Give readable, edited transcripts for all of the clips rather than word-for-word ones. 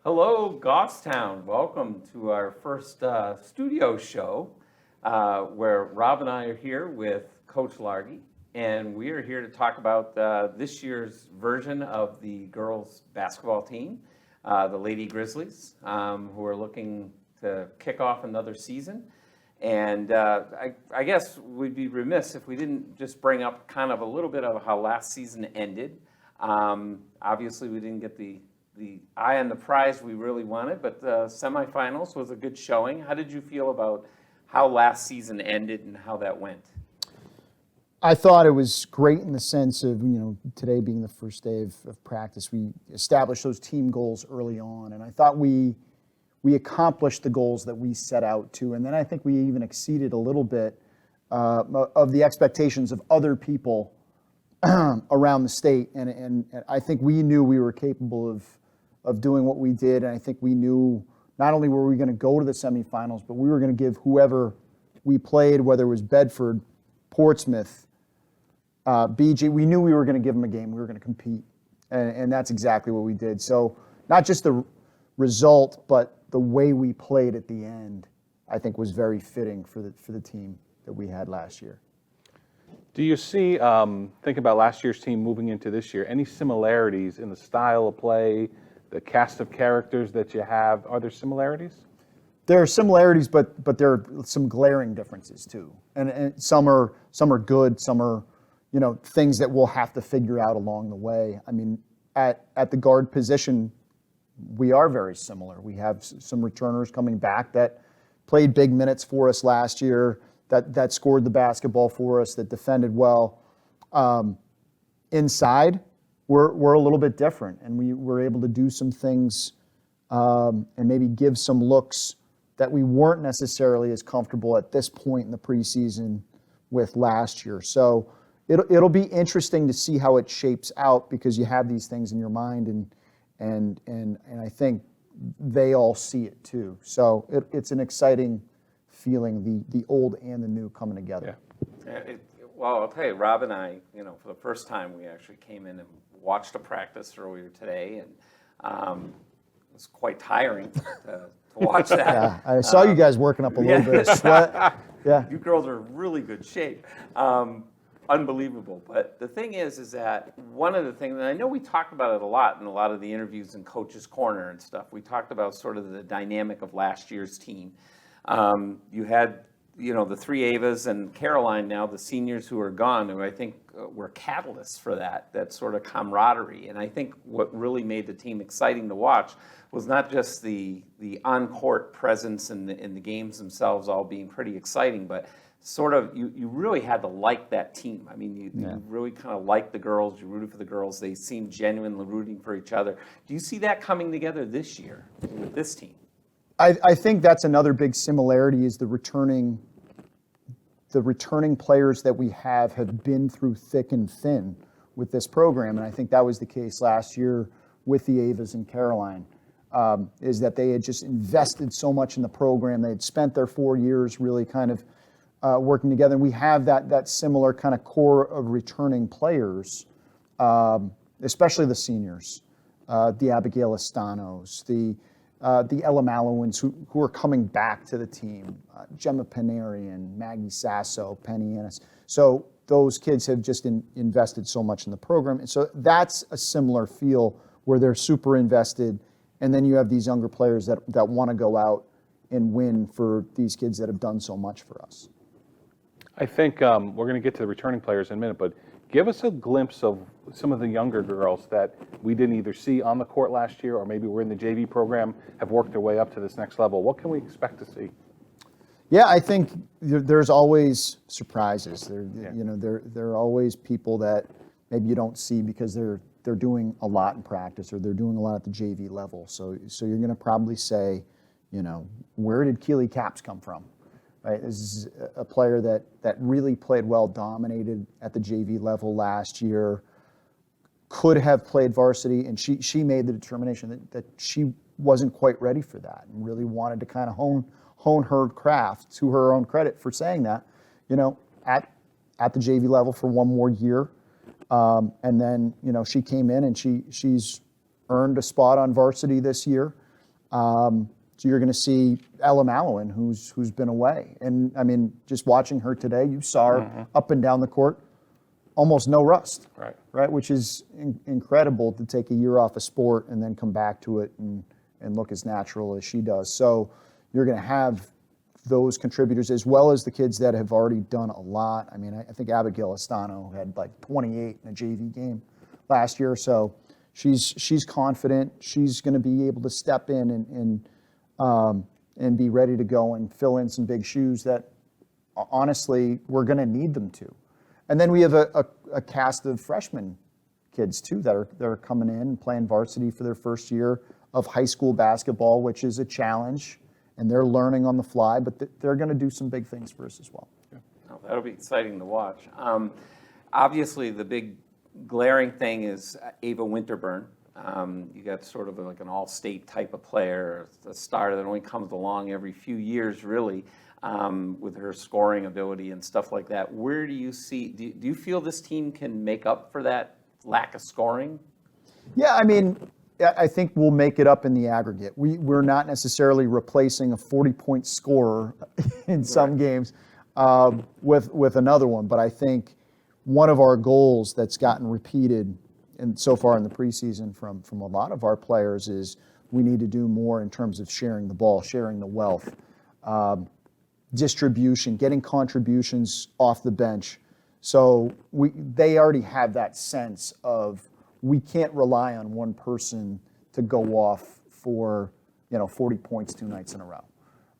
Hello, Goffstown. Welcome to our first studio show where Rob and I are here with Coach Largy, and we are here to talk about this year's version of the girls basketball team, the Lady Grizzlies, who are looking to kick off another season. And I guess we'd be remiss if we didn't just bring up kind of a little bit of how last season ended. Obviously, we didn't get the eye on the prize we really wanted, but the semifinals was a good showing. How did you feel about how last season ended and how that went? I thought it was great in the sense of, today being the first day of practice, we established those team goals early on, and I thought we accomplished the goals that we set out to, and then I think we even exceeded a little bit of the expectations of other people around the state, and I think we knew we were capable of doing what we did, and I think we knew not only were we going to go to the semifinals, but we were going to give whoever we played, whether it was Bedford, Portsmouth, BG, we knew we were going to give them a game. We were going to compete, and that's exactly what we did. So not just the result, but the way we played at the end, I think was very fitting for the team that we had last year. Do you see, think about last year's team moving into this year, any similarities in the style of play, the cast of characters that you have? Are there similarities? There are similarities, but there are some glaring differences too. And some are good, some are, things that we'll have to figure out along the way. I mean, at the guard position, we are very similar. We have some returners coming back that played big minutes for us last year, that scored the basketball for us, that defended well. Inside, we're a little bit different, and we were able to do some things and maybe give some looks that we weren't necessarily as comfortable at this point in the preseason with last year. So it'll be interesting to see how it shapes out, because you have these things in your mind, and I think they all see it too. So it's an exciting feeling, the old and the new coming together. Yeah. Well, I'll tell you, Rob and I, for the first time, we actually came in and watched a practice earlier today, and it was quite tiring to watch that. Yeah, I saw you guys working up a little bit of sweat. Yeah, you girls are in really good shape. Unbelievable. But the thing is that one of the things, and I know we talked about it a lot in a lot of the interviews in Coach's Corner and stuff, we talked about sort of the dynamic of last year's team. You had, the three Avas and Caroline now, the seniors who are gone, who I think were catalysts for that sort of camaraderie. And I think what really made the team exciting to watch was not just the on-court presence and the games themselves all being pretty exciting, but sort of you really had to like that team. I mean, you really kind of liked the girls. You rooted for the girls. They seemed genuinely rooting for each other. Do you see that coming together this year with this team? I think that's another big similarity is the returning players that we have been through thick and thin with this program, and I think that was the case last year with the Avas and Caroline, is that they had just invested so much in the program. They had spent their 4 years really kind of working together, and we have that similar kind of core of returning players, especially the seniors, the Abigail Estanos, the Ella Malowins who are coming back to the team, Gemma Panarian, Maggie Sasso, Penny Ennis. So those kids have just invested so much in the program. And so that's a similar feel where they're super invested. And then you have these younger players that want to go out and win for these kids that have done so much for us. I think we're going to get to the returning players in a minute, but give us a glimpse of some of the younger girls that we didn't either see on the court last year or maybe were in the JV program, have worked their way up to this next level. What can we expect to see? Yeah, I think there's always surprises. There are always people that maybe you don't see because they're doing a lot in practice or they're doing a lot at the JV level. So you're going to probably say, where did Keely Caps come from? Right? This is a player that really played well, dominated at the JV level last year, could have played varsity, and she made the determination that she wasn't quite ready for that and really wanted to kind of hone her craft, to her own credit for saying that, at the JV level for one more year. And then, she came in and she's earned a spot on varsity this year. So you're going to see Ella Mallowan, who's been away. And, I mean, just watching her today, you saw her up and down the court, almost no rust. Right, which is incredible to take a year off a sport and then come back to it and look as natural as she does. So you're going to have those contributors as well as the kids that have already done a lot. I mean, I think Abigail Estano had like 28 in a JV game last year. So she's confident. She's going to be able to step in and be ready to go and fill in some big shoes that honestly we're going to need them to. And then we have a cast of freshman kids too that are coming in and playing varsity for their first year of high school basketball, which is a challenge, and they're learning on the fly, but they're going to do some big things for us as well. Oh, that'll be exciting to watch. Obviously, the big glaring thing is Ava Winterburn. You got sort of like an all-state type of player, a starter that only comes along every few years, really. With her scoring ability and stuff like that. Where do you see, do you feel this team can make up for that lack of scoring? Yeah, I mean, I think we'll make it up in the aggregate. We're not necessarily replacing a 40-point scorer in some games with another one, but I think one of our goals that's gotten repeated and so far in the preseason from a lot of our players is we need to do more in terms of sharing the ball, sharing the wealth. Distribution, getting contributions off the bench. So they already have that sense of we can't rely on one person to go off for 40 points 2 nights in a row,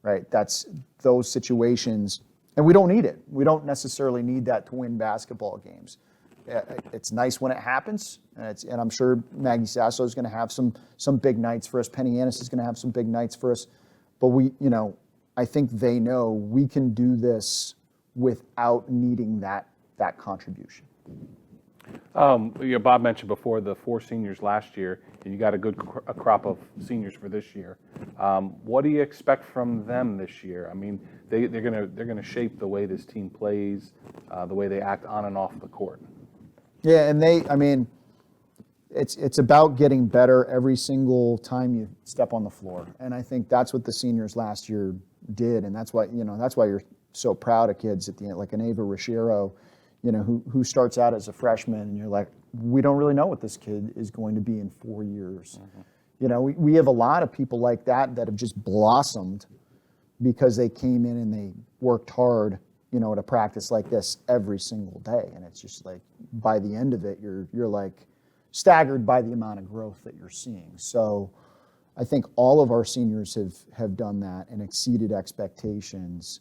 right? That's those situations, and we don't need it. We don't necessarily need that to win basketball games. It's nice when it happens, and I'm sure Maggie Sasso is going to have some big nights for us. Penny Annis is going to have some big nights for us, but I think they know we can do this without needing that contribution. Bob mentioned before the 4 seniors last year, and you got a good crop of seniors for this year. What do you expect from them this year? I mean, they're gonna shape the way this team plays, the way they act on and off the court. Yeah, and it's about getting better every single time you step on the floor, and I think that's what the seniors last year did, and that's why you're so proud of kids at the end, like an Ava Ricciero, who starts out as a freshman, and you're like, we don't really know what this kid is going to be in 4 years. We have a lot of people like that have just blossomed because they came in and they worked hard, at a practice like this every single day, and it's just like by the end of it, you're like staggered by the amount of growth that you're seeing. So I think all of our seniors have done that and exceeded expectations.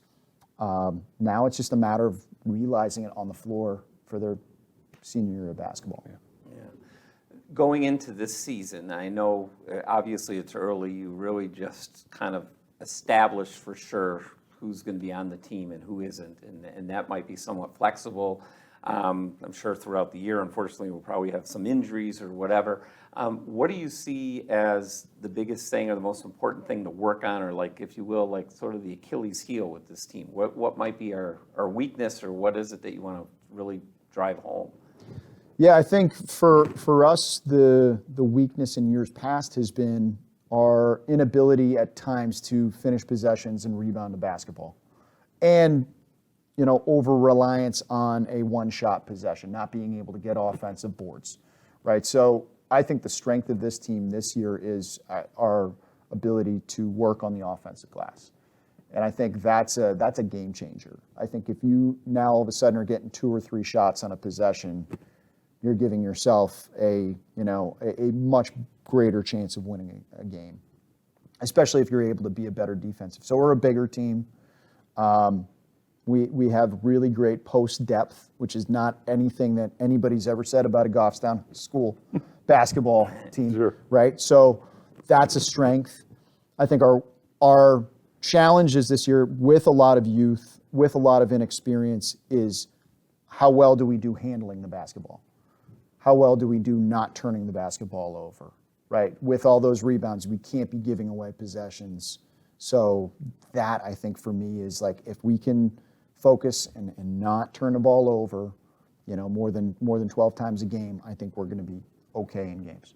Now it's just a matter of realizing it on the floor for their senior year of basketball. Yeah. Going into this season, I know obviously it's early. You really just kind of established for sure who's going to be on the team and who isn't, and that might be somewhat flexible. I'm sure throughout the year, unfortunately, we'll probably have some injuries or whatever. What do you see as the biggest thing or the most important thing to work on, or like, if you will, like sort of the Achilles heel with this team? What might be our weakness, or what is it that you want to really drive home? Yeah, I think for us, the weakness in years past has been our inability at times to finish possessions and rebound the basketball. And over-reliance on a one-shot possession, not being able to get offensive boards, right? So I think the strength of this team this year is our ability to work on the offensive glass. And I think that's a game changer. I think if you now all of a sudden are getting 2 or 3 shots on a possession, you're giving yourself a much greater chance of winning a game, especially if you're able to be a better defensive. So we're a bigger team. We have really great post depth, which is not anything that anybody's ever said about a Goffstown school basketball team, Sure. Right? So that's a strength. I think our challenges this year with a lot of youth, with a lot of inexperience, is how well do we do handling the basketball? How well do we do not turning the basketball over, right? With all those rebounds, we can't be giving away possessions. So that, I think, for me is like, if we can focus and not turn the ball over, more than 12 times a game, I think we're going to be okay in games.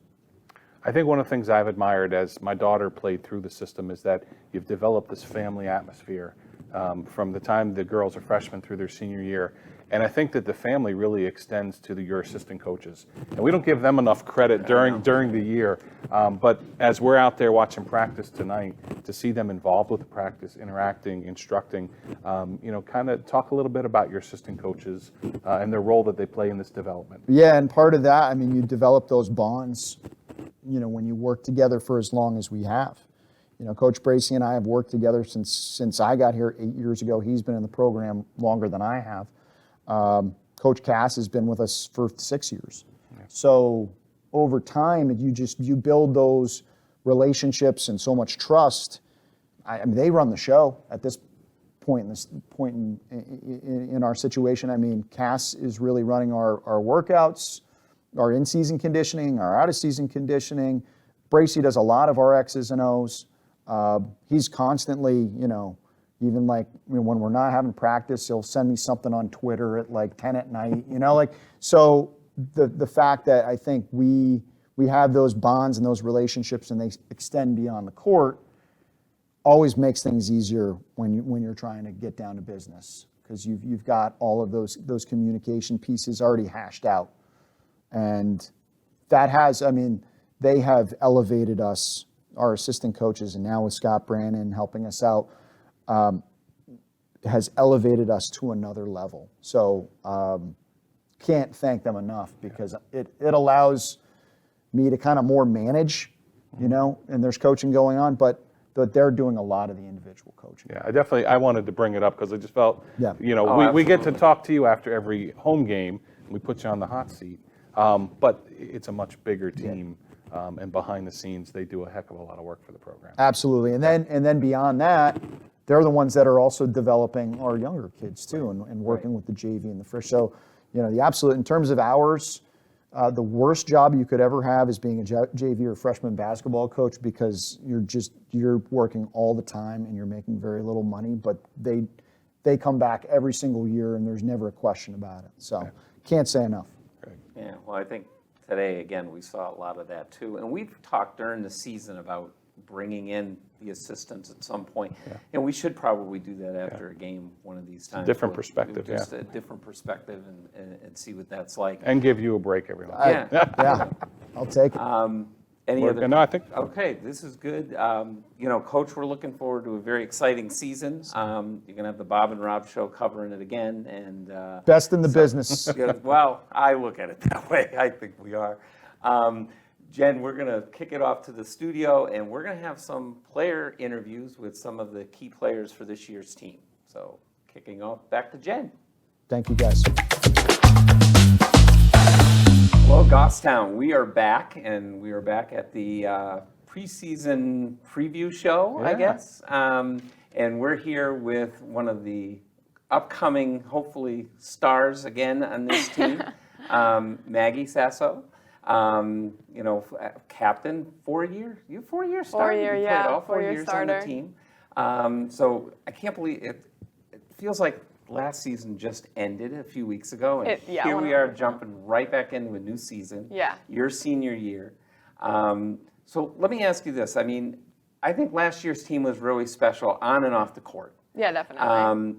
I think one of the things I've admired as my daughter played through the system is that you've developed this family atmosphere from the time the girls are freshmen through their senior year. And I think that the family really extends to your assistant coaches. And we don't give them enough credit during the year. But as we're out there watching practice tonight, to see them involved with the practice, interacting, instructing, kind of talk a little bit about your assistant coaches and their role that they play in this development. Yeah, and part of that, I mean, you develop those bonds, when you work together for as long as we have. Coach Bracey and I have worked together since I got here 8 years ago. He's been in the program longer than I have. Coach Cass has been with us for 6 years. Yeah. So over time, you build those relationships and so much trust. I mean, they run the show at this point in our situation. I mean, Cass is really running our workouts, our in-season conditioning, our out-of-season conditioning. Bracey does a lot of our X's and O's. He's constantly, even like when we're not having practice, he'll send me something on Twitter at like 10 at night, so the fact that I think we have those bonds and those relationships and they extend beyond the court always makes things easier when you're trying to get down to business, because you've got all of those communication pieces already hashed out. And that they have elevated us, our assistant coaches, and now with Scott Brannon helping us out, has elevated us to another level. So can't thank them enough, because it allows me to kind of more manage, and there's coaching going on, but they're doing a lot of the individual coaching. Yeah, I wanted to bring it up because I just felt, we get to talk to you after every home game, and we put you on the hot seat. But it's a much bigger team, and behind the scenes, they do a heck of a lot of work for the program. Absolutely, and then beyond that, they're the ones that are also developing our younger kids too, and working with the JV and the Frisch. So, the absolute, in terms of hours, the worst job you could ever have is being a JV or freshman basketball coach, because you're working all the time and you're making very little money, but they come back every single year and there's never a question about it. So can't say enough. Yeah, well, I think today, again, we saw a lot of that too. And we've talked during the season about bringing in the assistants at some point. Yeah. And we should probably do that after a game one of these times. Different perspective, just a different perspective and see what that's like. And give you a break every once. Yeah, I'll take it. Any other? No, I think. Okay, this is good. Coach, we're looking forward to a very exciting season. You're gonna have the Bob and Rob show covering it again, and best in the business. Well, I look at it that way. I think we are. Jen, we're gonna kick it off to the studio, and we're gonna have some player interviews with some of the key players for this year's team. So, kicking off, back to Jen. Thank you, guys. Well, Goffstown, we are back, and we are back at the preseason preview show, I guess. And we're here with one of the upcoming, hopefully, stars again on this team, Maggie Sasso. Captain, 4 year? You 4 year starter? 4 year, you yeah. played all 4 year years starter. on the team. So I can't believe it. It feels like last season just ended a few weeks ago, and here we are jumping right back into a new season. Yeah. Your senior year. So let me ask you this. I mean, I think last year's team was really special on and off the court. Yeah, definitely.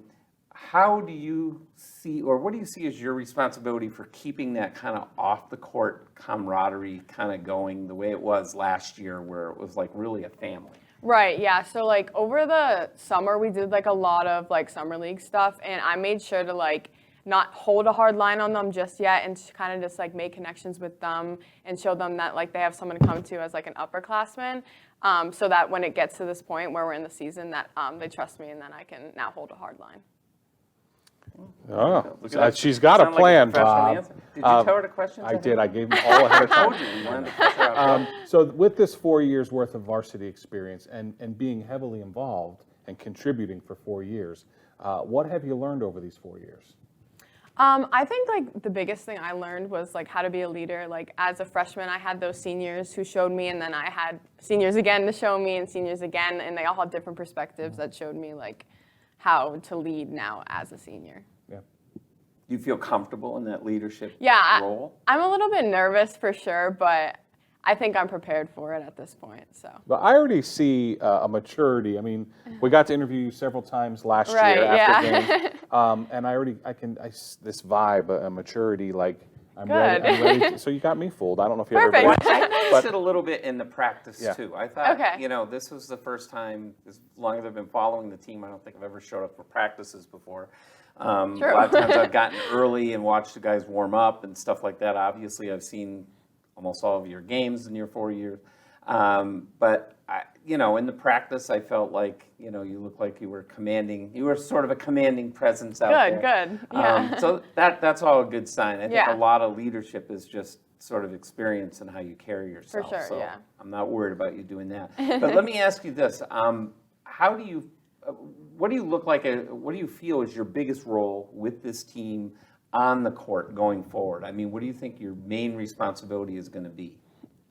How do you see, or what do you see as your responsibility for keeping that kind of off the court camaraderie kind of going the way it was last year, where it was like really a family? Right, yeah. So like over the summer, we did like a lot of like summer league stuff, and I made sure to like not hold a hard line on them just yet, and kind of just like make connections with them and show them that like they have someone to come to as like an upperclassman, so that when it gets to this point where we're in the season, that they trust me, and then I can now hold a hard line. Oh, she's got a plan, Bob. Did you tell her the questions? I did. I gave them all ahead of time. I told you. We wanted to catch her up. So with this 4 years worth of varsity experience and being heavily involved and contributing for 4 years, what have you learned over these 4 years? I think like the biggest thing I learned was like how to be a leader. Like as a freshman, I had those seniors who showed me, and then I had seniors again to show me, and seniors again, and they all had different perspectives that showed me like how to lead now as a senior. Yeah. Do you feel comfortable in that leadership role? I'm a little bit nervous for sure, but I think I'm prepared for it at this point. So. But I already see a maturity. I mean, we got to interview you several times last Right, year after yeah. games, and this vibe, a maturity, like I'm Good. ready. So you got me fooled. I don't know if you Perfect. ever. I noticed it a little bit in the practice Yeah. too. I thought, Okay. this was the first time, as long as I've been following the team, I don't think I've ever showed up for practices before. True. A lot of times I've gotten early and watched the guys warm up and stuff like that. Obviously, I've seen almost all of your games in your 4 years. But in the practice, I felt like, you looked like you were sort of a commanding presence out there. Good. Yeah. So that's all a good sign. I think Yeah. a lot of leadership is just sort of experience and how you carry yourself. sure, So yeah. I'm not worried about you doing that. But let me ask you this. What do you look like, what do you feel is your biggest role with this team on the court going forward? I mean, what do you think your main responsibility is going to be?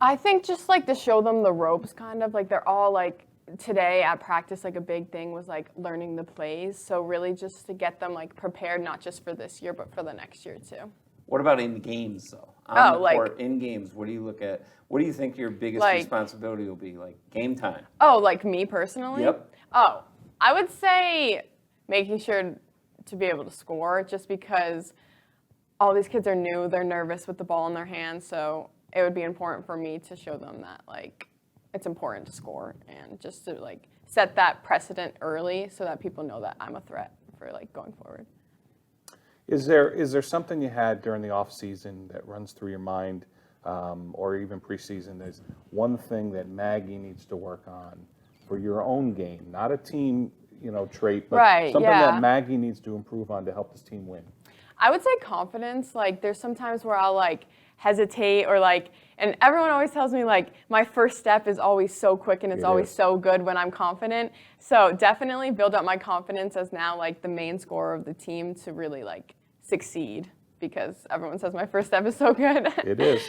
I think just like to show them the ropes, kind of like they're all like today at practice, like a big thing was like learning the plays. So really just to get them like prepared, not just for this year, but for the next year too. What about in games though? Oh, the like- court, in games, what do you look at? What do you think your biggest Like- responsibility will be? Like game time? Oh, like me personally? Yep. Oh, I would say making sure to be able to score just because all these kids are new, they're nervous with the ball in their hands, so it would be important for me to show them that like it's important to score and just to like set that precedent early so that people know that I'm a threat for like going forward. Is there something you had during the off season that runs through your mind, or even preseason? There's one thing that Maggie needs to work on for your own game, not a team, trait, but Right, something yeah. that Maggie needs to improve on to help this team win. I would say confidence. Like there's some times where I'll like hesitate or like, and everyone always tells me like my first step is always so quick and it's It always is. so good when I'm confident. So definitely build up my confidence as now like the main scorer of the team to really like succeed because everyone says my first step is so good. It is.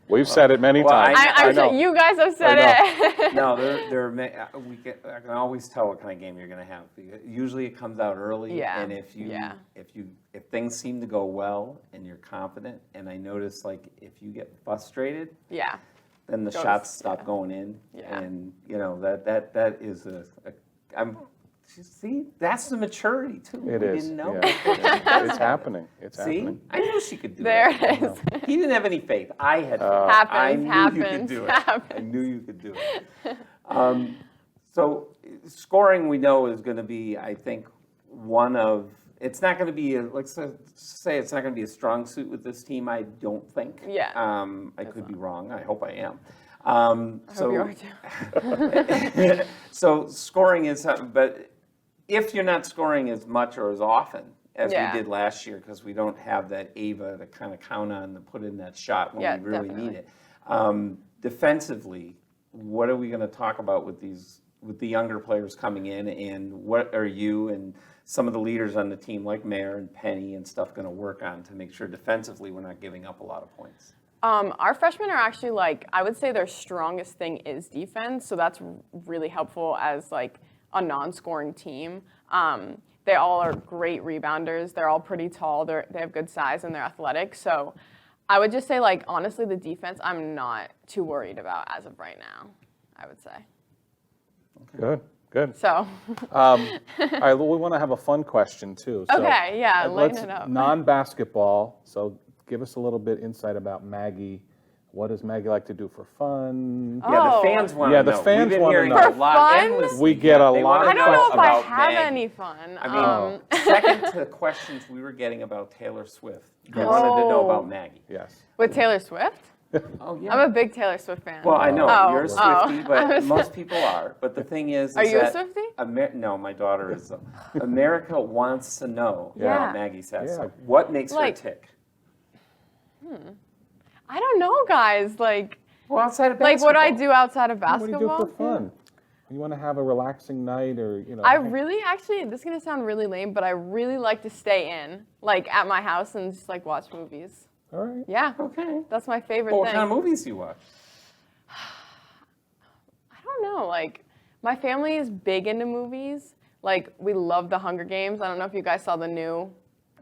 We've said it many Well, times. I'm know. sure you guys have said it. No, I can always tell what kind of game you're going to have. Usually it comes out early, Yeah, and if yeah. things seem to go well and you're confident, and I notice like if you get frustrated, Yeah. then the Goes- shots stop yeah. going in, Yeah. and that is see, that's the maturity too. It We is. didn't know. Yeah. It's happening. It's See, happening. I knew she could do There it. it is. He didn't have any faith. I had faith. I knew you could Happens. do it. I knew you could do it. So scoring, we know, is going to be, I think, one of. It's not going to be. Let's say it's not going to be a strong suit with this team. I don't think. Yeah. I could be wrong. I hope I am. I hope you are too. So scoring is something, but if you're not scoring as much or as often as Yeah. we did last year, because we don't have that Ava to kind of count on to put in that shot when Yeah, we really definitely. need it. Defensively, what are we going to talk about with the younger players coming in, and what are you and some of the leaders on the team like Mayor and Penny and stuff going to work on to make sure defensively we're not giving up a lot of points? Our freshmen are actually like, I would say their strongest thing is defense. So that's really helpful as like a non-scoring team. They all are great rebounders. They're all pretty tall. They have good size and they're athletic. So I would just say like, honestly, the defense, I'm not too worried about as of right now, I would say. Good. So, All right, well, we want to have a fun question too. So, okay, yeah, lighten let's- it up. Non-basketball. So give us a little bit insight about Maggie. What does Maggie like to do for fun? Yeah, the Oh. fans want to Yeah, know. the fans We've been wanna hearing know. a For lot fun? endlessly. We get a They lot wanna of I don't know if I about have Maggie. any fun. I mean, second to questions we were getting about Taylor Swift. They wanted to know about Maggie. Yes. With Taylor Swift? Oh, yeah. I'm a big Taylor Swift fan. Well, I know, Oh, you're a oh. Swiftie, but most people are. But the thing is Are you a that Swiftie? No, my daughter is. America wants to know Yeah. what Maggie says. Yeah. So what makes Like- her tick? I don't know, guys. Like Well, outside of what basketball. do I do outside of What do you basketball? do for fun? You want to have a relaxing night, or I really, actually, this is gonna sound really lame, but I really like to stay in, like at my house and just like watch movies. All right. Yeah, Okay. that's my favorite Well, what thing. kind of movies do you watch? I don't know. Like my family is big into movies. Like we love The Hunger Games. I don't know if you guys saw the new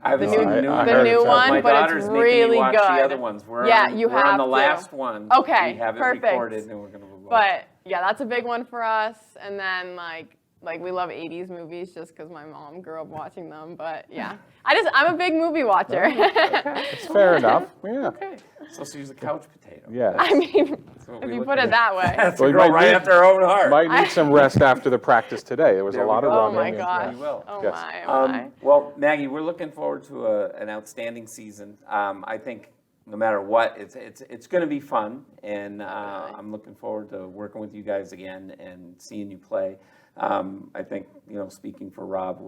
I haven't The seen new- the new I one. heard new it's one, My but it's daughter's making really me watch good. the other ones. We're Yeah, on, you we're on have the to. last one. Okay, We have it perfect. recorded and we're going to move on. But yeah, that's a big one for us. And then like we love 80s movies just because my mom grew up watching them. But yeah, I'm a big movie watcher. It's fair enough. Yeah. Okay. So she's a couch potato. Yeah. I mean, That's what if we you look put at. it that way. That's Well, a you girl might right need- after her own heart. Might need some rest after the practice today. There was There a we lot of go. Oh running. my and- gosh. We will. Oh Yes. my, oh my. Well, Maggie, we're looking forward to an outstanding season. I think no matter what, it's going to be fun, and I'm looking forward to working with you guys again and seeing you play. I think, speaking for Rob,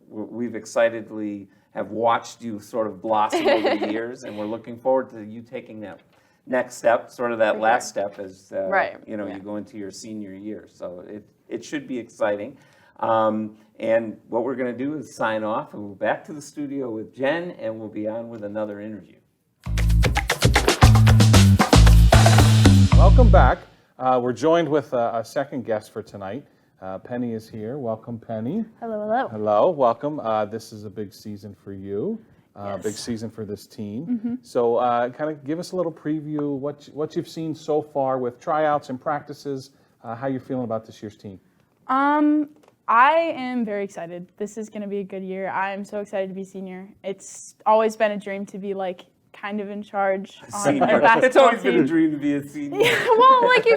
we've excitedly have watched you sort of blossom over the years, and we're looking forward to you taking that next step, sort of that For last step as Right, you yeah. go into your senior year. So it should be exciting. And what we're going to do is sign off and we'll back to the studio with Jen, and we'll be on with another interview. Welcome back. We're joined with a second guest for tonight. Penny is here. Welcome, Penny. Hello, hello. Hello, welcome. This is a big season for you, big season for this team. So kind of give us a little preview, what you've seen so far with tryouts and practices, how you're feeling about this year's team. I am very excited. This is going to be a good year. I'm so excited to be senior. It's always been a dream to be like kind of in charge on a basketball It's always been a team. dream to be a senior. Well, like you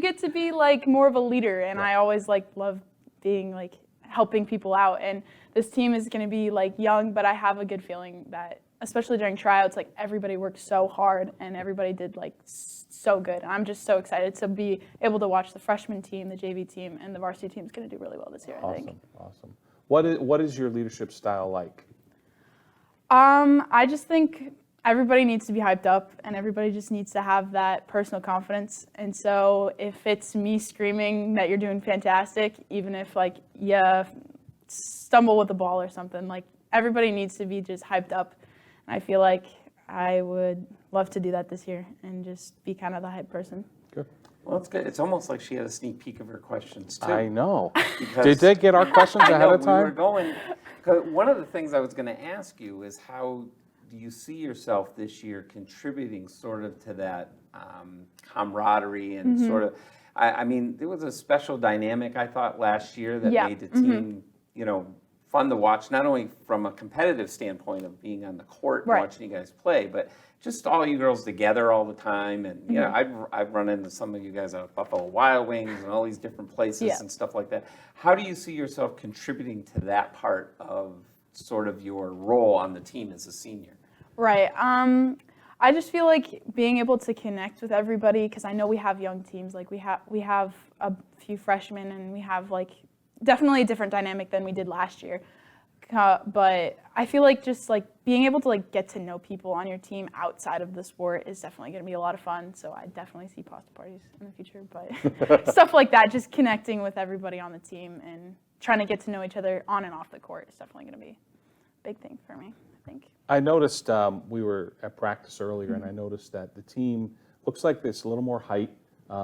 get to be like more of a leader, and I always like love being like helping people out. And this team is going to be like young, but I have a good feeling that especially during tryouts, like everybody worked so hard and everybody did like so good. And I'm just so excited to be able to watch the freshman team, the JV team, and the varsity team is going to do really well this year. I think. Awesome. What is your leadership style like? I just think everybody needs to be hyped up and everybody just needs to have that personal confidence. And so if it's me screaming that you're doing fantastic, even if like you stumble with the ball or something, like everybody needs to be just hyped up. And I feel like I would love to do that this year and just be kind of the hype person. Good. Well, it's good. It's almost like she had a sneak peek of her questions too. I know. Because Did they get our questions I ahead know, of time? we were going, 'cause one of the things I was going to ask you is how do you see yourself this year contributing sort of to that camaraderie and sort of, I mean, there was a special dynamic I thought last year that Yeah. made the team, fun to watch, not only from a competitive standpoint of being on the court and Right. watching you guys play, but just all you girls together all the time. And, I've run into some of you guys at Buffalo Wild Wings and all these different places Yeah. and stuff like that. How do you see yourself contributing to that part of sort of your role on the team as a senior? Right. I just feel like being able to connect with everybody, because I know we have young teams. Like we have a few freshmen, and we have like definitely a different dynamic than we did last year. But I feel like just like being able to like get to know people on your team outside of the sport is definitely going to be a lot of fun. So I definitely see pasta parties in the future, but stuff like that, just connecting with everybody on the team and trying to get to know each other on and off the court is definitely going to be a big thing for me, I think. I noticed we were at practice earlier, and I noticed that the team looks like there's a little more height,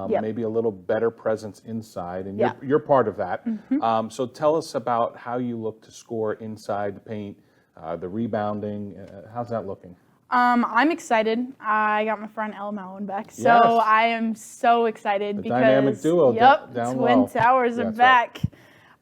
Yep. maybe a little better presence inside, and Yeah. you're part of that. So tell us about how you look to score inside the paint, the rebounding. How's that looking? I'm excited. I got my friend Ella Malone back, so Yes. I am so excited The because dynamic duo yep, down Twin low. Towers are That's right. back.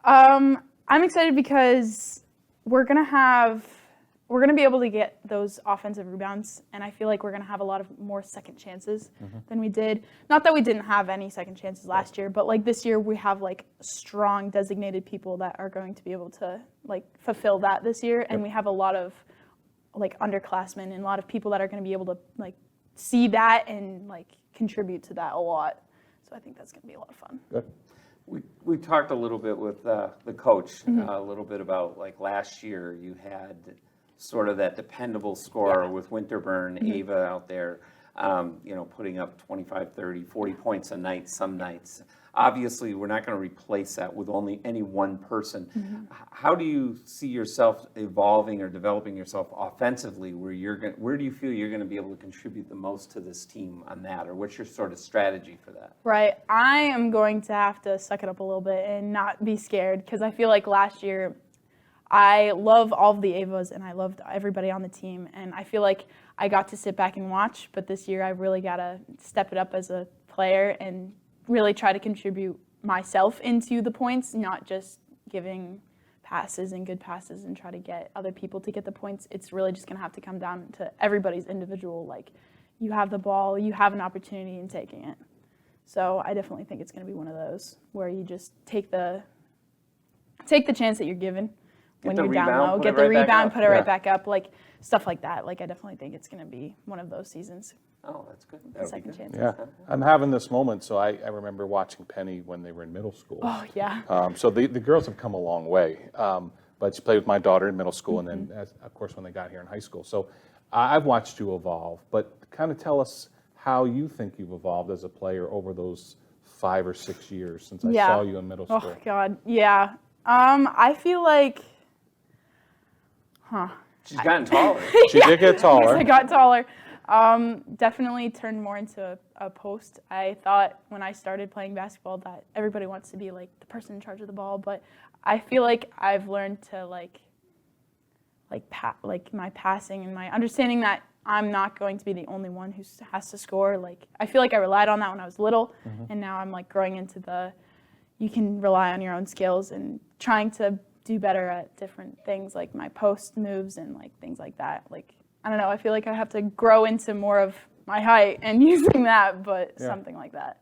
I'm excited because we're gonna be able to get those offensive rebounds, and I feel like we're gonna have a lot of more second chances than we did. Not that we didn't have any second chances last year, but like this year we have like strong designated people that are going to be able to like fulfill that this year, and we have a lot of like underclassmen and a lot of people that are going to be able to like see that and like contribute to that a lot. So I think that's going to be a lot of fun. Good. We talked a little bit with the coach, a little bit about like last year you had sort of that dependable scorer with Winterburn, Ava out there, putting up 25, 30, 40 points a night some nights. Obviously, we're not going to replace that with only any one person. How do you see yourself evolving or developing yourself offensively where do you feel you're going to be able to contribute the most to this team on that? Or what's your sort of strategy for that? Right. I am going to have to suck it up a little bit and not be scared because I feel like last year I love all of the Avas and I loved everybody on the team. And I feel like I got to sit back and watch, but this year I really got to step it up as a player and really try to contribute myself into the points, not just giving passes and good passes and try to get other people to get the points. It's really just going to have to come down to everybody's individual, like, you have the ball, you have an opportunity in taking it. So I definitely think it's going to be one of those where you just take the chance that you're given when you're down low, get the rebound, put it right back up, like stuff like that. Like, I definitely think it's going to be one of those seasons. Oh, that's good. Second chances. Yeah, I'm having this moment, so I remember watching Penny when they were in middle school. Oh, yeah. So the girls have come a long way, but she played with my daughter in middle school, and then, of course, when they got here in high school. So I've watched you evolve, but kind of tell us how you think you've evolved as a player over those 5 or 6 years since I saw you in middle school. Oh, God, yeah. I feel like, She's gotten taller. She did get taller. I got taller. Definitely turned more into a post. I thought when I started playing basketball that everybody wants to be like the person in charge of the ball, but I feel like I've learned to like my passing and my understanding that I'm not going to be the only one who has to score. Like, I feel like I relied on that when I was little, and now I'm like growing into you can rely on your own skills and trying to do better at different things like my post moves and like things like that. Like, I don't know, I feel like I have to grow into more of my height and using that, but something like that.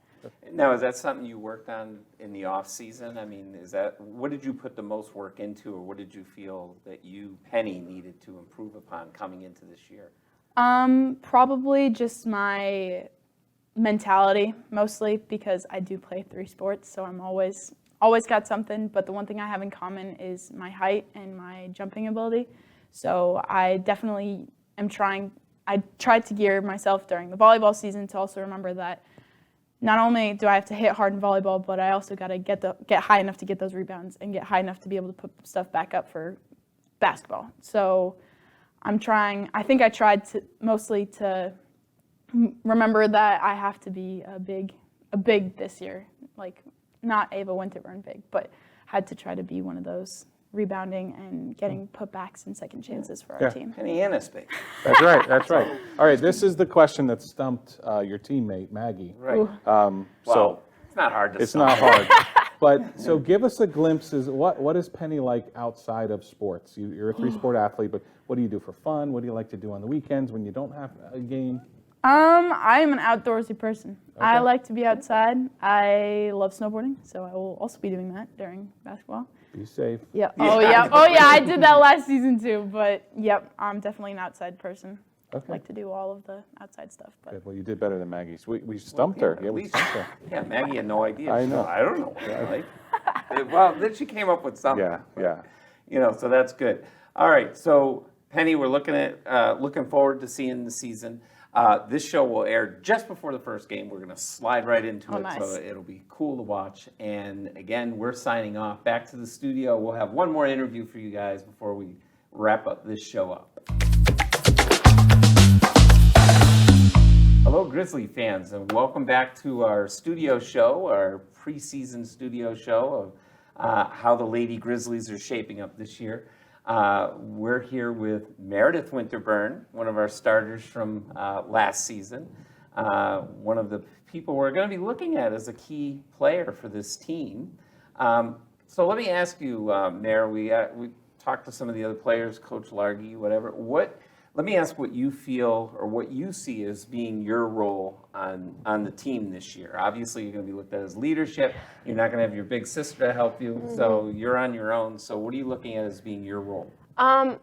Now, is that something you worked on in the off season? I mean, what did you put the most work into, or what did you feel that you, Penny, needed to improve upon coming into this year? Probably just my mentality, mostly because I do play 3 sports, so I'm always got something. But the one thing I have in common is my height and my jumping ability. So I definitely I tried to gear myself during the volleyball season to also remember that not only do I have to hit hard in volleyball, but I also got to get high enough to get those rebounds and get high enough to be able to put stuff back up for basketball. So I think I tried to mostly to remember that I have to be a big this year, like not Ava Winterburn big, but had to try to be one of those rebounding and getting putbacks and second chances for our team. Penny Anna's big. That's right, that's right. All right, this is the question that stumped your teammate, Maggie. Right. So it's not hard to it's solve. not hard. But so give us a glimpse, what is Penny like outside of sports? You're a 3-sport athlete, but what do you do for fun? What do you like to do on the weekends when you don't have a game? I am an outdoorsy person. Okay. I like to be outside. I love snowboarding, so I will also be doing that during basketball. Be safe. Yeah. Oh yeah. Oh yeah. I did that last season too. But yep, I'm definitely an outside person. Okay. I like to do all of the outside stuff. But. Good. Well, you did better than Maggie. So we stumped her. Yeah, we stumped her. Yeah, Maggie had no idea. I know. I don't know what I like. Well, then she came up with something. Yeah. So that's good. All right. So Penny, we're looking forward to seeing the season. This show will air just before the first game. We're going to slide right into it, nice. so it'll be cool to watch. And again, we're signing off. Back to the studio. We'll have one more interview for you guys before we wrap up this show up. Hello, Grizzly fans, and welcome back to our studio show, our preseason studio show of how the Lady Grizzlies are shaping up this year. We're here with Meredith Winterburn, one of our starters from last season, one of the people we're going to be looking at as a key player for this team. So let me ask you, Mare, we talked to some of the other players, Coach Largy, whatever. Let me ask what you feel or what you see as being your role on the team this year. Obviously, you're going to be looked at as leadership. You're not going to have your big sister to help you, so you're on your own. So what are you looking at as being your role? I'm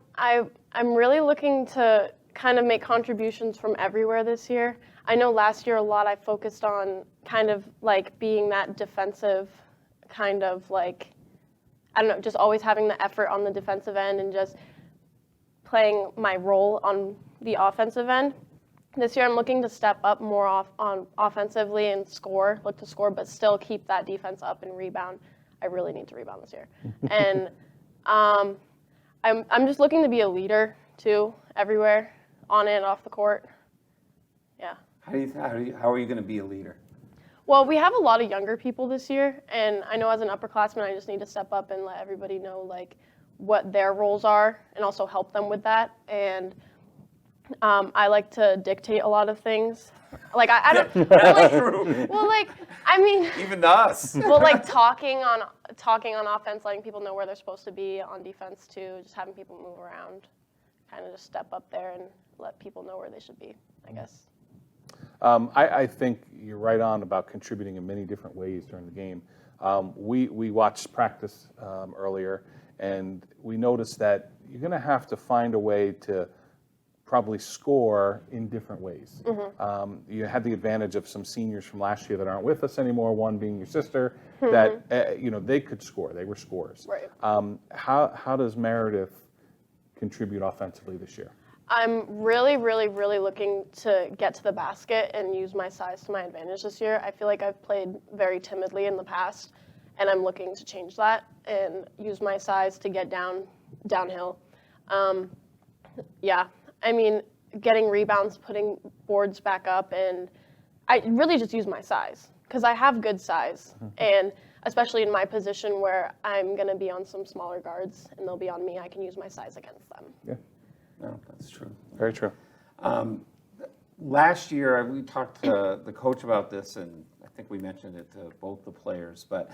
really looking to kind of make contributions from everywhere this year. I know last year a lot I focused on kind of like being that defensive kind of like, I don't know, just always having the effort on the defensive end and just playing my role on the offensive end. This year I'm looking to step up more on offensively and look to score, but still keep that defense up and rebound. I really need to rebound this year. And I'm just looking to be a leader too, everywhere, on and off the court. Yeah. How are you going to be a leader? Well, we have a lot of younger people this year, and I know as an upperclassman I just need to step up and let everybody know like what their roles are and also help them with that. And I like to dictate a lot of things. Like I don't That's true. well, like I mean, Even to us. well, like talking on offense, letting people know where they're supposed to be. On defense too, just having people move around, kind of just step up there and let people know where they should be, I guess. I think you're right on about contributing in many different ways during the game. We watched practice earlier, and we noticed that you're going to have to find a way to probably score in different ways. You had the advantage of some seniors from last year that aren't with us anymore, one being your sister, that they could score. They were scorers. Right. How does Meredith contribute offensively this year? I'm really, really, really looking to get to the basket and use my size to my advantage this year. I feel like I've played very timidly in the past, and I'm looking to change that and use my size to get downhill. Yeah, I mean, getting rebounds, putting boards back up, and I really just use my size because I have good size, and especially in my position where I'm going to be on some smaller guards and they'll be on me, I can use my size against them. Yeah. No, that's true. Very true. Last year, we talked to the coach about this, and I think we mentioned it to both the players, but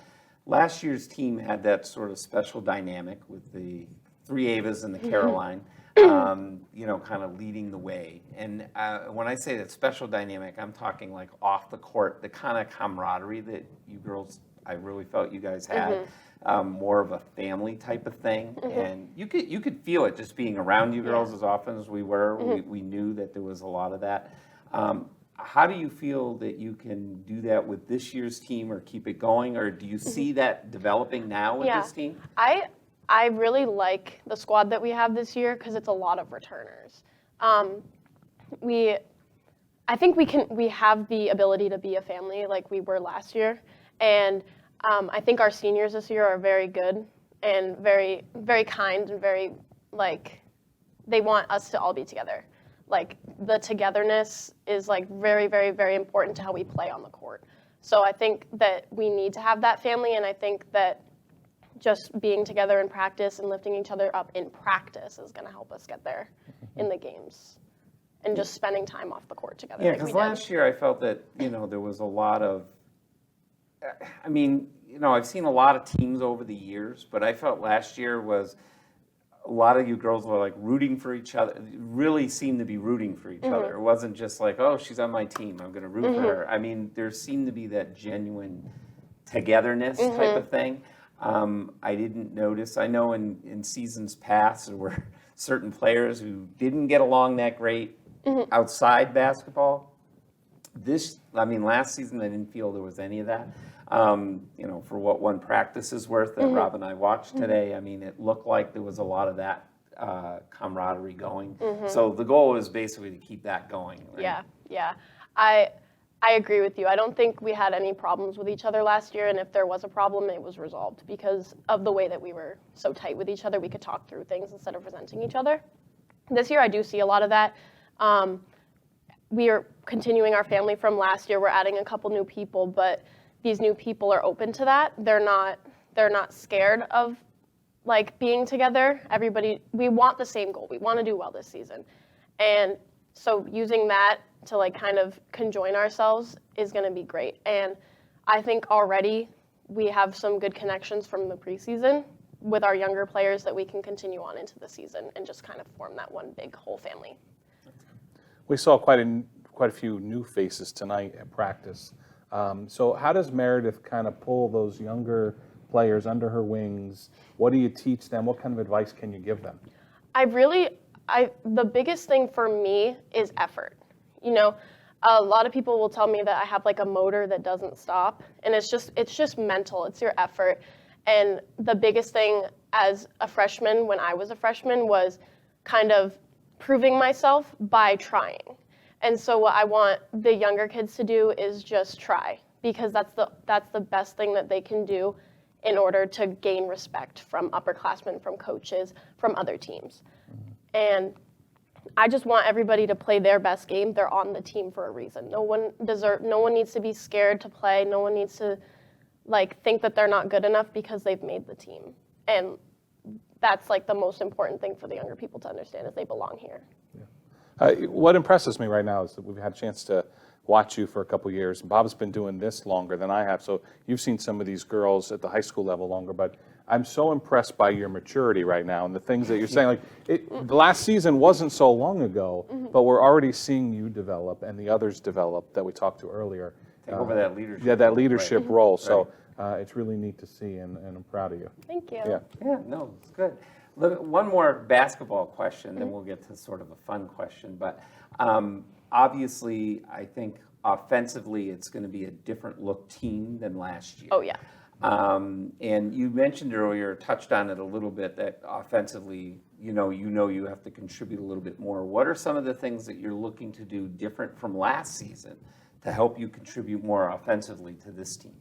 last year's team had that sort of special dynamic with the three Avas and the Caroline, kind of leading the way. And when I say that special dynamic, I'm talking like off the court, the kind of camaraderie that you girls, I really felt you guys had. More of a family type of thing, and you could feel it just being around you girls as often as we were. We knew that there was a lot of that. How do you feel that you can do that with this year's team, or keep it going, or do you see that developing now with this team? I really like the squad that we have this year because it's a lot of returners. I think we have the ability to be a family like we were last year, and I think our seniors this year are very good and very, very kind and very, they want us to all be together. Like, the togetherness is, very, very, very important to how we play on the court. So I think that we need to have that family, and I think that just being together in practice and lifting each other up in practice is going to help us get there in the games. And just spending time off the court together. Yeah, because last year I felt that, there was a lot of, I've seen a lot of teams over the years, but I felt last year was a lot of you girls were rooting for each other, really seemed to be rooting for each other. It wasn't just like, oh, she's on my team, I'm going to root for her. There seemed to be that genuine togetherness type of thing. I didn't notice, I know in seasons past there were certain players who didn't get along that great outside basketball. Last season I didn't feel there was any of that. For what one practice is worth that Rob and I watched today, it looked like there was a lot of that camaraderie going. So the goal is basically to keep that going. Right? Yeah. I agree with you. I don't think we had any problems with each other last year, and if there was a problem, it was resolved because of the way that we were so tight with each other. We could talk through things instead of resenting each other. This year, I do see a lot of that. We are continuing our family from last year. We're adding a couple new people, but these new people are open to that. They're not scared of being together. Everybody, we want the same goal. We want to do well this season. And so using that to kind of conjoin ourselves is going to be great. And I think already we have some good connections from the preseason with our younger players that we can continue on into the season and just kind of form that one big whole family. We saw quite a few new faces tonight at practice. So how does Meredith kind of pull those younger players under her wings? What do you teach them? What kind of advice can you give them? The biggest thing for me is effort. A lot of people will tell me that I have a motor that doesn't stop, and it's just mental. It's your effort. And the biggest thing as a freshman, when I was a freshman, was kind of proving myself by trying. And so what I want the younger kids to do is just try, because that's the best thing that they can do in order to gain respect from upperclassmen, from coaches, from other teams. And I just want everybody to play their best game. They're on the team for a reason. No one needs to be scared to play. No one needs to think that they're not good enough because they've made the team. And that's like the most important thing for the younger people to understand is they belong here. What impresses me right now is that we've had a chance to watch you for a couple years. Bob's been doing this longer than I have, so you've seen some of these girls at the high school level longer, but I'm so impressed by your maturity right now and the things that you're saying. Like the last season wasn't so long ago, but we're already seeing you develop and the others develop that we talked to earlier. Take over that leadership. Yeah, that leadership role. So it's really neat to see, and I'm proud of you. Thank you. Yeah. Yeah, no, it's good. Look, one more basketball question, then we'll get to sort of a fun question. But obviously, I think offensively, it's going to be a different look team than last year. Oh, yeah. And you mentioned earlier, touched on it a little bit, that offensively, you have to contribute a little bit more. What are some of the things that you're looking to do different from last season to help you contribute more offensively to this team?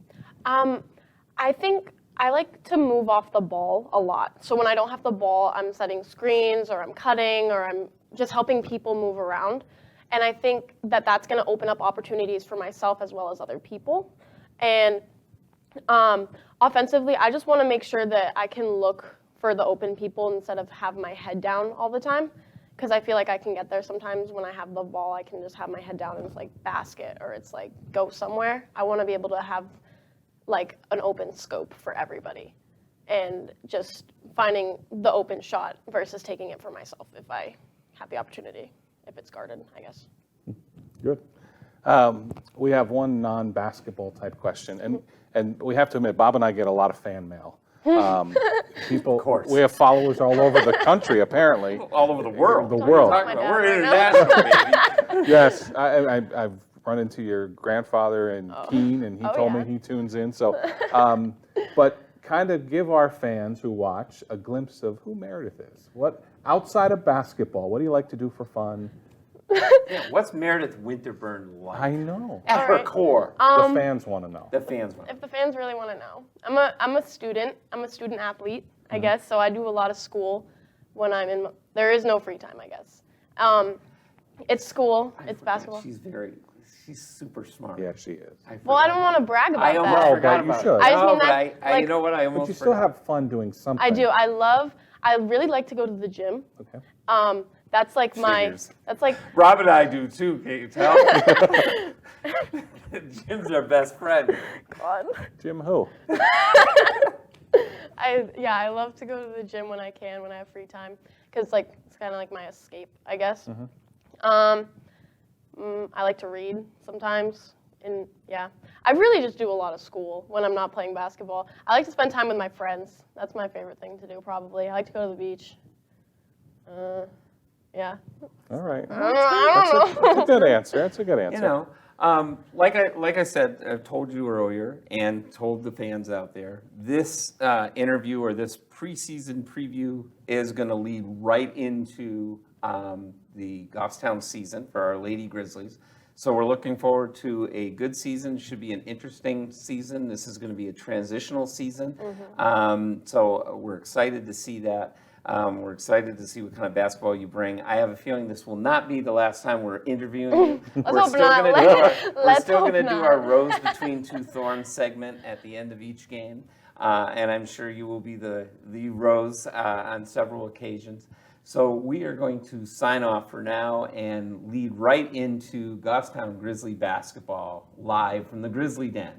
I think I like to move off the ball a lot. So when I don't have the ball, I'm setting screens or I'm cutting or I'm just helping people move around. And I think that that's going to open up opportunities for myself as well as other people. And offensively, I just want to make sure that I can look for the open people instead of have my head down all the time. Because I feel like I can get there sometimes when I have the ball. I can just have my head down and it's like basket or it's like go somewhere. I want to be able to have like an open scope for everybody and just finding the open shot versus taking it for myself if I have the opportunity, if it's guarded, I guess. Good. We have one non-basketball type question, and we have to admit, Bob and I get a lot of fan mail. People, Of course. we have followers all over the country, apparently. All over the world. The What are you world. talking My about? dad We're right now. international, baby. Yes, I've run into your grandfather in Keene, and he told yeah. me he tunes in. So, but kind of give our fans who watch a glimpse of who Meredith is. What outside of basketball, what do you like to do for fun? Yeah, what's Meredith Winterburn like? I know. At her Alright. core. The fans want to know. The fans want. If the fans really want to know, I'm a student. I'm a student athlete, I guess. So I do a lot of school when I'm in. There is no free time, I guess. It's school. I It's forgot. basketball. She's super smart. Yeah, she is. Well, I don't want to brag about I that. almost No, forgot but you about should. it. I just No, mean but that, I like- you know what? I almost But you still forgot. have fun doing something. I do. I really like to go to the gym. Okay. That's like Figures. that's like Rob and I do too, can you tell? Jim's our best friend. God. Jim who? I love to go to the gym when I can, when I have free time, because like it's kind of like my escape, I guess. I like to read sometimes, and yeah, I really just do a lot of school when I'm not playing basketball. I like to spend time with my friends. That's my favorite thing to do, probably. I like to go to the beach. Yeah. All right. I don't know. That's a good answer. That's a good answer. You know, like I said, I've told you earlier and told the fans out there, this interview or this preseason preview is going to lead right into the Goffstown season for our Lady Grizzlies. So we're looking forward to a good season. Should be an interesting season. This is going to be a transitional season. So we're excited to see that. We're excited to see what kind of basketball you bring. I have a feeling this will not be the last time we're interviewing you. Let's hope not. We're still hope going to do not. our Rose Between Two Thorns segment at the end of each game. And I'm sure you will be the Rose on several occasions. So we are going to sign off for now and lead right into Goffstown Grizzly basketball live from the Grizzly Den.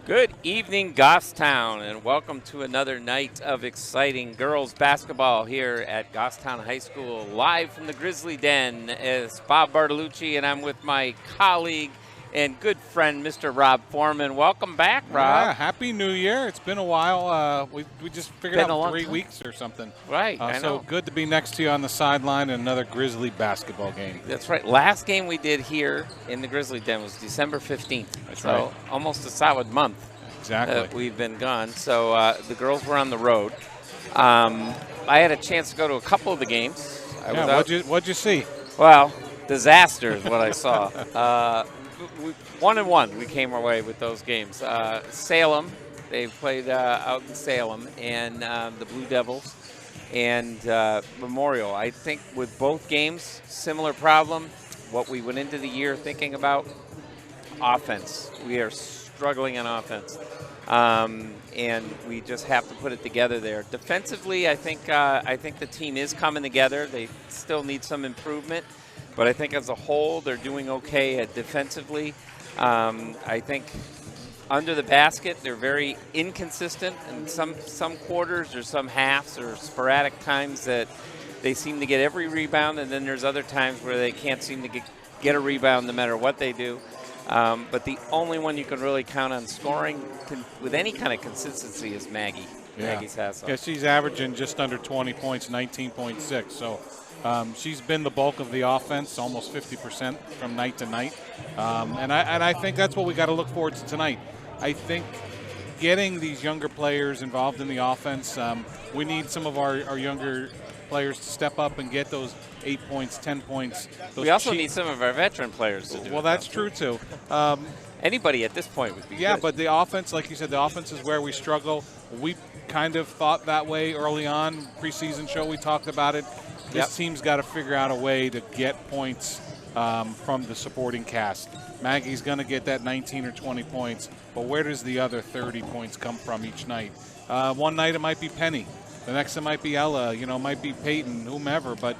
Good evening, Goffstown, and welcome to another night of exciting girls basketball here at Goffstown High School, live from the Grizzly Den. It's Bob Bartolucci, and I'm with my colleague and good friend, Mr. Rob Foreman. Welcome back, Rob. Yeah, Happy New Year. It's been a while. We just figured Been a out long 3 time. weeks or something. Right, I So know. good to be next to you on the sideline in another Grizzly basketball game. That's right. Last game we did here in the Grizzly Den was December 15th. That's so right. almost a solid month Exactly. that we've been gone. So the girls were on the road. I had a chance to go to a couple of the games. I was out. What'd you see? Well, disaster is what I saw. 1-1, we came our way with those games. Salem, they played out in Salem, and the Blue Devils, and Memorial. I think with both games, similar problem. What we went into the year thinking about, offense. We are struggling on offense. And we just have to put it together there. Defensively, I think the team is coming together. They still need some improvement, but I think as a whole, they're doing okay at defensively. I think under the basket, they're very inconsistent. In some quarters or some halves or sporadic times that they seem to get every rebound, and then there's other times where they can't seem to get a rebound no matter what they do. But the only one you can really count on scoring with any kind of consistency is Maggie. Yeah. Maggie Sasso. Yeah, she's averaging just under 20 points, 19.6. So she's been the bulk of the offense, almost 50% from night to night. And I think that's what we got to look forward to tonight. I think getting these younger players involved in the offense, we need some of our younger players to step up and get those 8 points, 10 points. We also need some of our veteran players to do it. Well, that's true, too. Anybody at this point would be Yeah, good. but the offense, like you said, the offense is where we struggle. We kind of thought that way early on. Preseason show, we talked about it. This team's got to figure out a way to get points from the supporting cast. Maggie's going to get that 19 or 20 points, but where does the other 30 points come from each night? One night it might be Penny. The next it might be Ella, it might be Peyton, whomever, but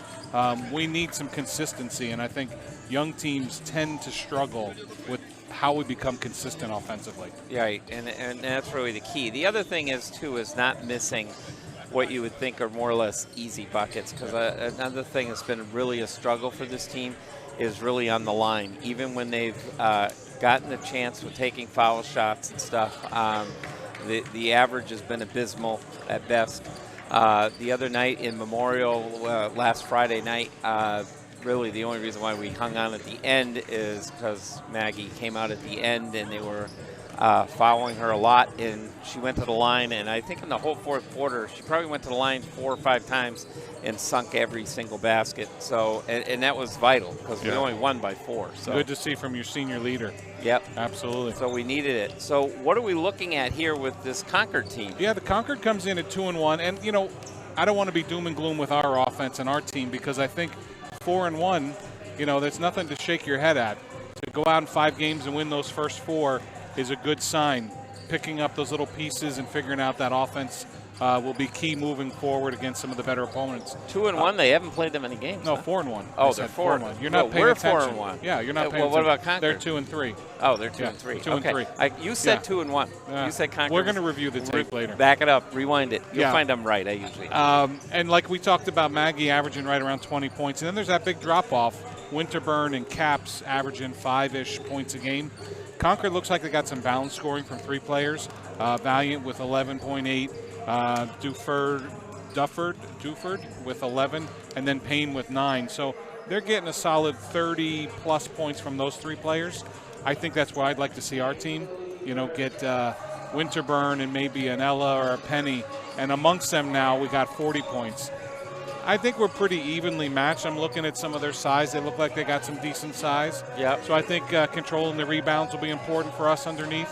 we need some consistency, and I think young teams tend to struggle with how we become consistent offensively. Right, and that's really the key. The other thing is, too, is not missing what you would think are more or less easy buckets, because another thing that's been really a struggle for this team is really on the line. Even when they've gotten a chance with taking foul shots and stuff, the average has been abysmal at best. The other night in Memorial, last Friday night, really the only reason why we hung on at the end is because Maggie came out at the end and they were following her a lot, and she went to the line, and I think in the whole fourth quarter she probably went to the line 4 or 5 times and sunk every single basket. So and that was vital because we only won by 4. So Good to see from your senior leader. Yep. Absolutely. So we needed it. So what are we looking at here with this Concord team? Yeah, the Concord comes in at 2-1, and I don't want to be doom and gloom with our offense and our team, because I think 4-1, there's nothing to shake your head at. To go out in 5 games and win those first 4 is a good sign. Picking up those little pieces and figuring out that offense will be key moving forward against some of the better opponents. 2-1. They haven't played them any games. No, huh? 4-1. Oh, I they're said 4-1. You're not No, paying we're attention. 4-1. Yeah, you're not paying well, what attention. about Concord? They're 2-3. Oh, they're 2 Yeah, and 3. 2 and okay. 3. You said Yeah. 2 and 1. You said Concord. We're going to review the tape later. Back it up. Rewind it. You'll Yeah. find I'm right. I usually. And like we talked about, Maggie averaging right around 20 points. And then there's that big drop-off. Winterburn and Caps averaging 5-ish points a game. Concord looks like they got some balance scoring from 3 players. Valiant with 11.8. Duford with 11. And then Payne with 9. So they're getting a solid 30-plus points from those 3 players. I think that's where I'd like to see our team, get Winterburn and maybe an Ella or a Penny. And amongst them now, we got 40 points. I think we're pretty evenly matched. I'm looking at some of their size. They look like they got some decent size. Yep. So I think controlling the rebounds will be important for us underneath.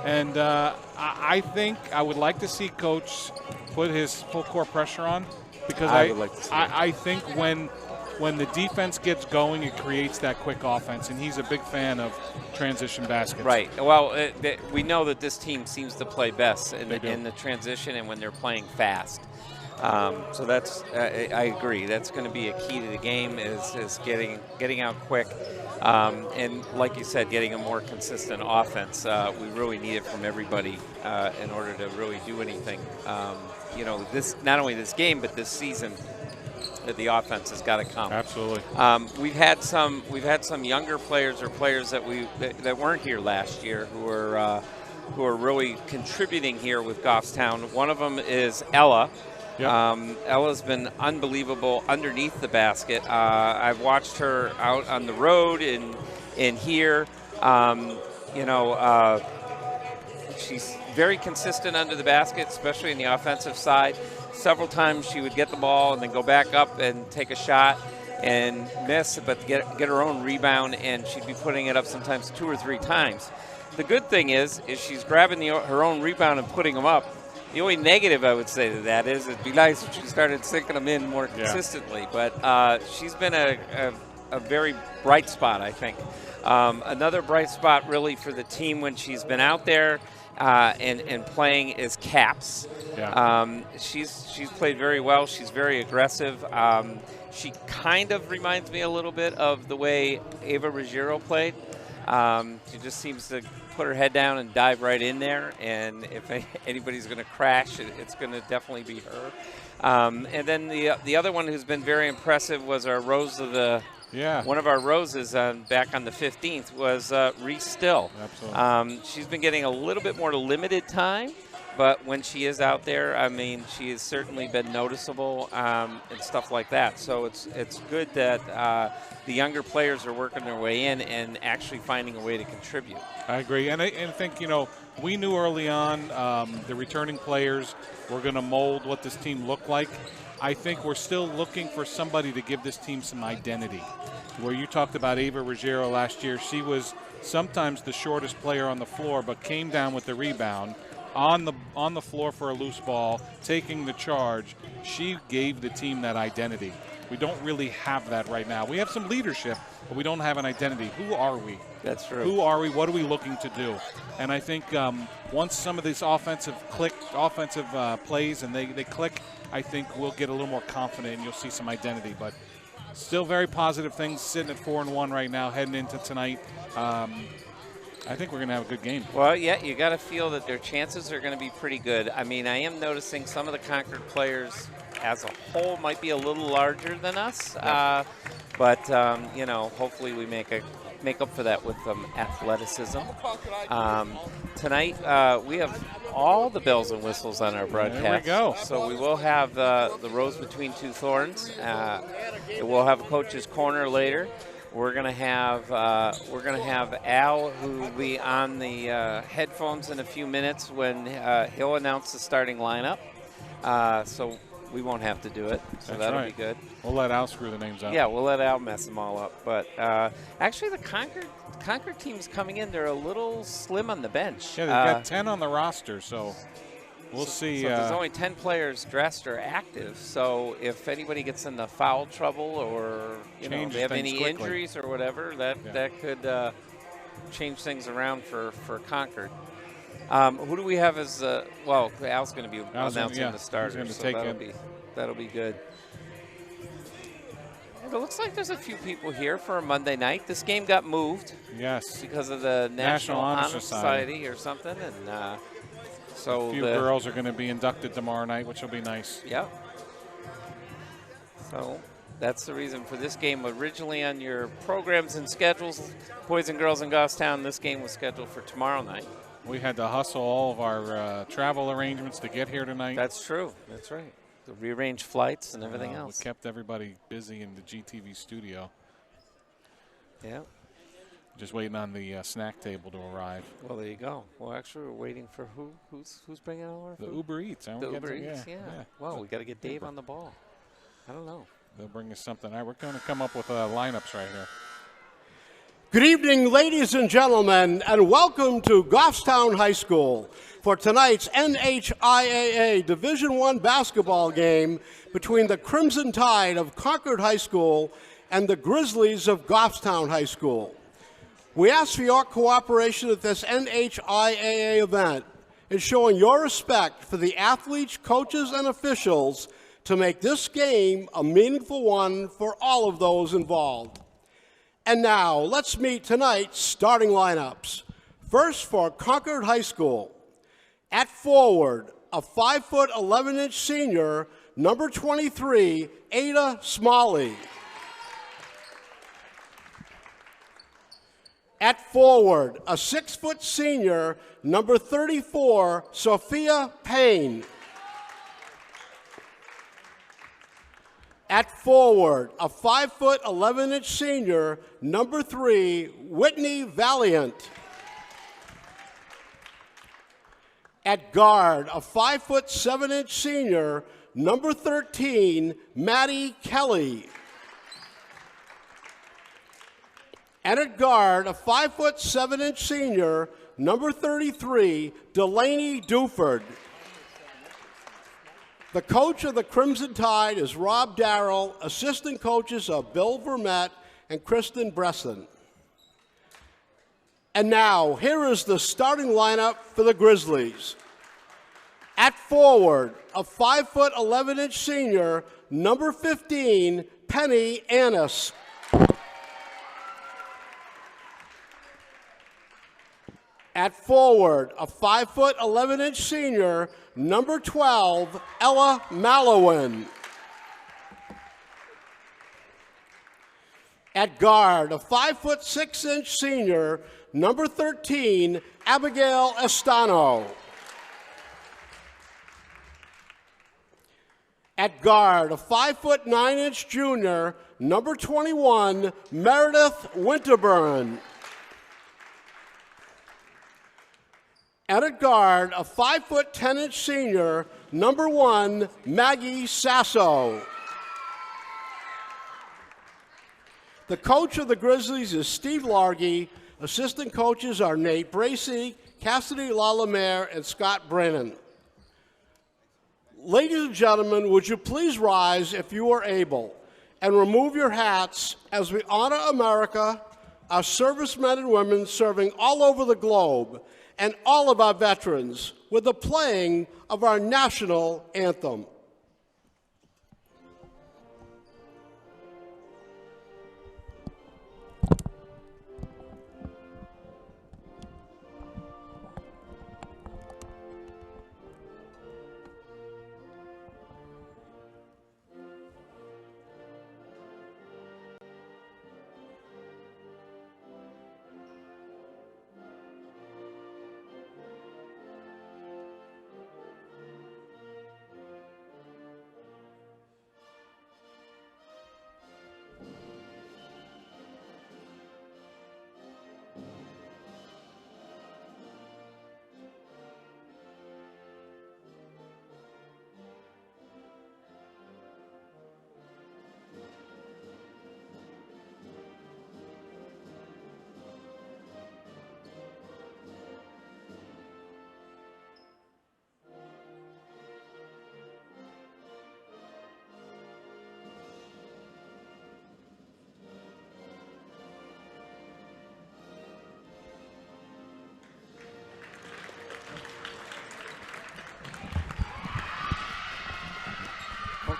And I think I would like to see Coach put his full court pressure on, because I would like to see I think when the defense gets going, it creates that quick offense, and he's a big fan of transition baskets. Right. Well, we know that this team seems to play best They do. in the transition and when they're playing fast. So that's, I agree, that's going to be a key to the game is getting out quick. And like you said, getting a more consistent offense. We really need it from everybody in order to really do anything. This not only this game, but this season, the offense has got to come. Absolutely. We've had some younger players or players that weren't here last year who are really contributing here with Goffstown. One of them is Ella. Yep. Ella's been unbelievable underneath the basket. I've watched her out on the road and here. She's very consistent under the basket, especially in the offensive side. Several times she would get the ball and then go back up and take a shot and miss, but get her own rebound, and she'd be putting it up sometimes 2 or 3 times. The good thing is she's grabbing her own rebound and putting them up. The only negative I would say to that is it'd be nice if she started sinking them in more consistently. But she's been a very bright spot, I think. Another bright spot really for the team when she's been out there and playing is Caps. Yeah. She's played very well. She's very aggressive. She kind of reminds me a little bit of the way Ava Ruggiero played. She just seems to put her head down and dive right in there, and if anybody's going to crash, it's going to definitely be her. And then the other one who's been very impressive was our Rose of the one of our roses back on the 15th was Reese Still. Absolutely. She's been getting a little bit more limited time, but when she is out there, I mean, she has certainly been noticeable and stuff like that. So it's good that the younger players are working their way in and actually finding a way to contribute. I agree. And I think, we knew early on the returning players were going to mold what this team looked like. I think we're still looking for somebody to give this team some identity. Where you talked about Ava Ruggiero last year, she was sometimes the shortest player on the floor, but came down with the rebound. On the floor for a loose ball, taking the charge, she gave the team that identity. We don't really have that right now. We have some leadership, but we don't have an identity. Who are we? That's true. Who are we? What are we looking to do? And I think once some of these offensive plays and they click, I think we'll get a little more confident and you'll see some identity. But still very positive things, sitting at 4-1 right now, heading into tonight. I think we're going to have a good game. Well, yeah, you got to feel that their chances are going to be pretty good. I mean, I am noticing some of the Concord players as a whole might be a little larger than us, but hopefully we make up for that with athleticism. Tonight we have all the bells and whistles on our broadcast. There we go. So we will have the Rose Between Two Thorns. We'll have a coach's corner later. We're gonna have Al, who will be on the headphones in a few minutes when he'll announce the starting lineup. So we won't have to do it. So That's that'll right. be good. We'll let Al screw the names up. Yeah, we'll let Al mess them all up. But actually, the Concord team's coming in. They're a little slim on the bench. Yeah, they've got 10 on the roster, so we'll see. So there's only 10 players dressed or active. So if anybody gets into foul trouble or Change they have things any quickly. injuries or whatever, that could change things around for Concord. Who do we have as Al's going to be announcing the starters. He's So gonna take it. that'll be good. It looks like there's a few people here for a Monday night. This game got moved Yes. because of the National Honor Honor Society. Society or something, and so A few girls are going to be inducted tomorrow night, which will be nice. Yep. So that's the reason for this game. Originally on your programs and schedules, boys and girls in Goffstown, this game was scheduled for tomorrow night. We had to hustle all of our travel arrangements to get here tonight. That's true. That's right. The rearranged flights and everything We else. kept everybody busy in the GTV studio. Yeah. Just waiting on the snack table to arrive. Well, there you go. Well, actually, we're waiting for who's bringing all our The food? Uber Eats. The Uber Eats, yeah. Well, we got to get Dave on the ball. I don't know. They'll bring us something. All right, we're going to come up with lineups right here. Good evening, ladies and gentlemen, and welcome to Goffstown High School for tonight's NHIAA Division I basketball game between the Crimson Tide of Concord High School and the Grizzlies of Goffstown High School. We ask for your cooperation at this NHIAA event in showing your respect for the athletes, coaches, and officials to make this game a meaningful one for all of those involved. And now, let's meet tonight's starting lineups. First, for Concord High School. At forward, a 5'11" senior, number 23, Ada Smalley. At forward, a 6' senior, number 34, Sophia Payne. At forward, a 5'11" senior, number 3, Whitney Valiant. At guard, a 5'7" senior, number 13, Maddie Kelly. And at guard, a 5'7" senior, number 33, Delaney Duford. The coach of the Crimson Tide is Rob Darrell. Assistant coaches are Bill Vermette and Kristen Bresson. And now, here is the starting lineup for the Grizzlies. At forward, a 5'11" senior, number 15, Penny Annis. At forward, a 5'11" senior, number 12, Ella Mallowan. At guard, a 5'6" senior, number 13, Abigail Estano. At guard, a 5'9" junior, number 21, Meredith Winterburn. And at guard, a 5'10" senior, number 1, Maggie Sasso. The coach of the Grizzlies is Steve Largy. Assistant coaches are Nate Bracey, Cassidy Lalamaire, and Scott Brennan. Ladies and gentlemen, would you please rise if you are able and remove your hats as we honor America, our servicemen and women serving all over the globe, and all of our veterans with the playing of our national anthem.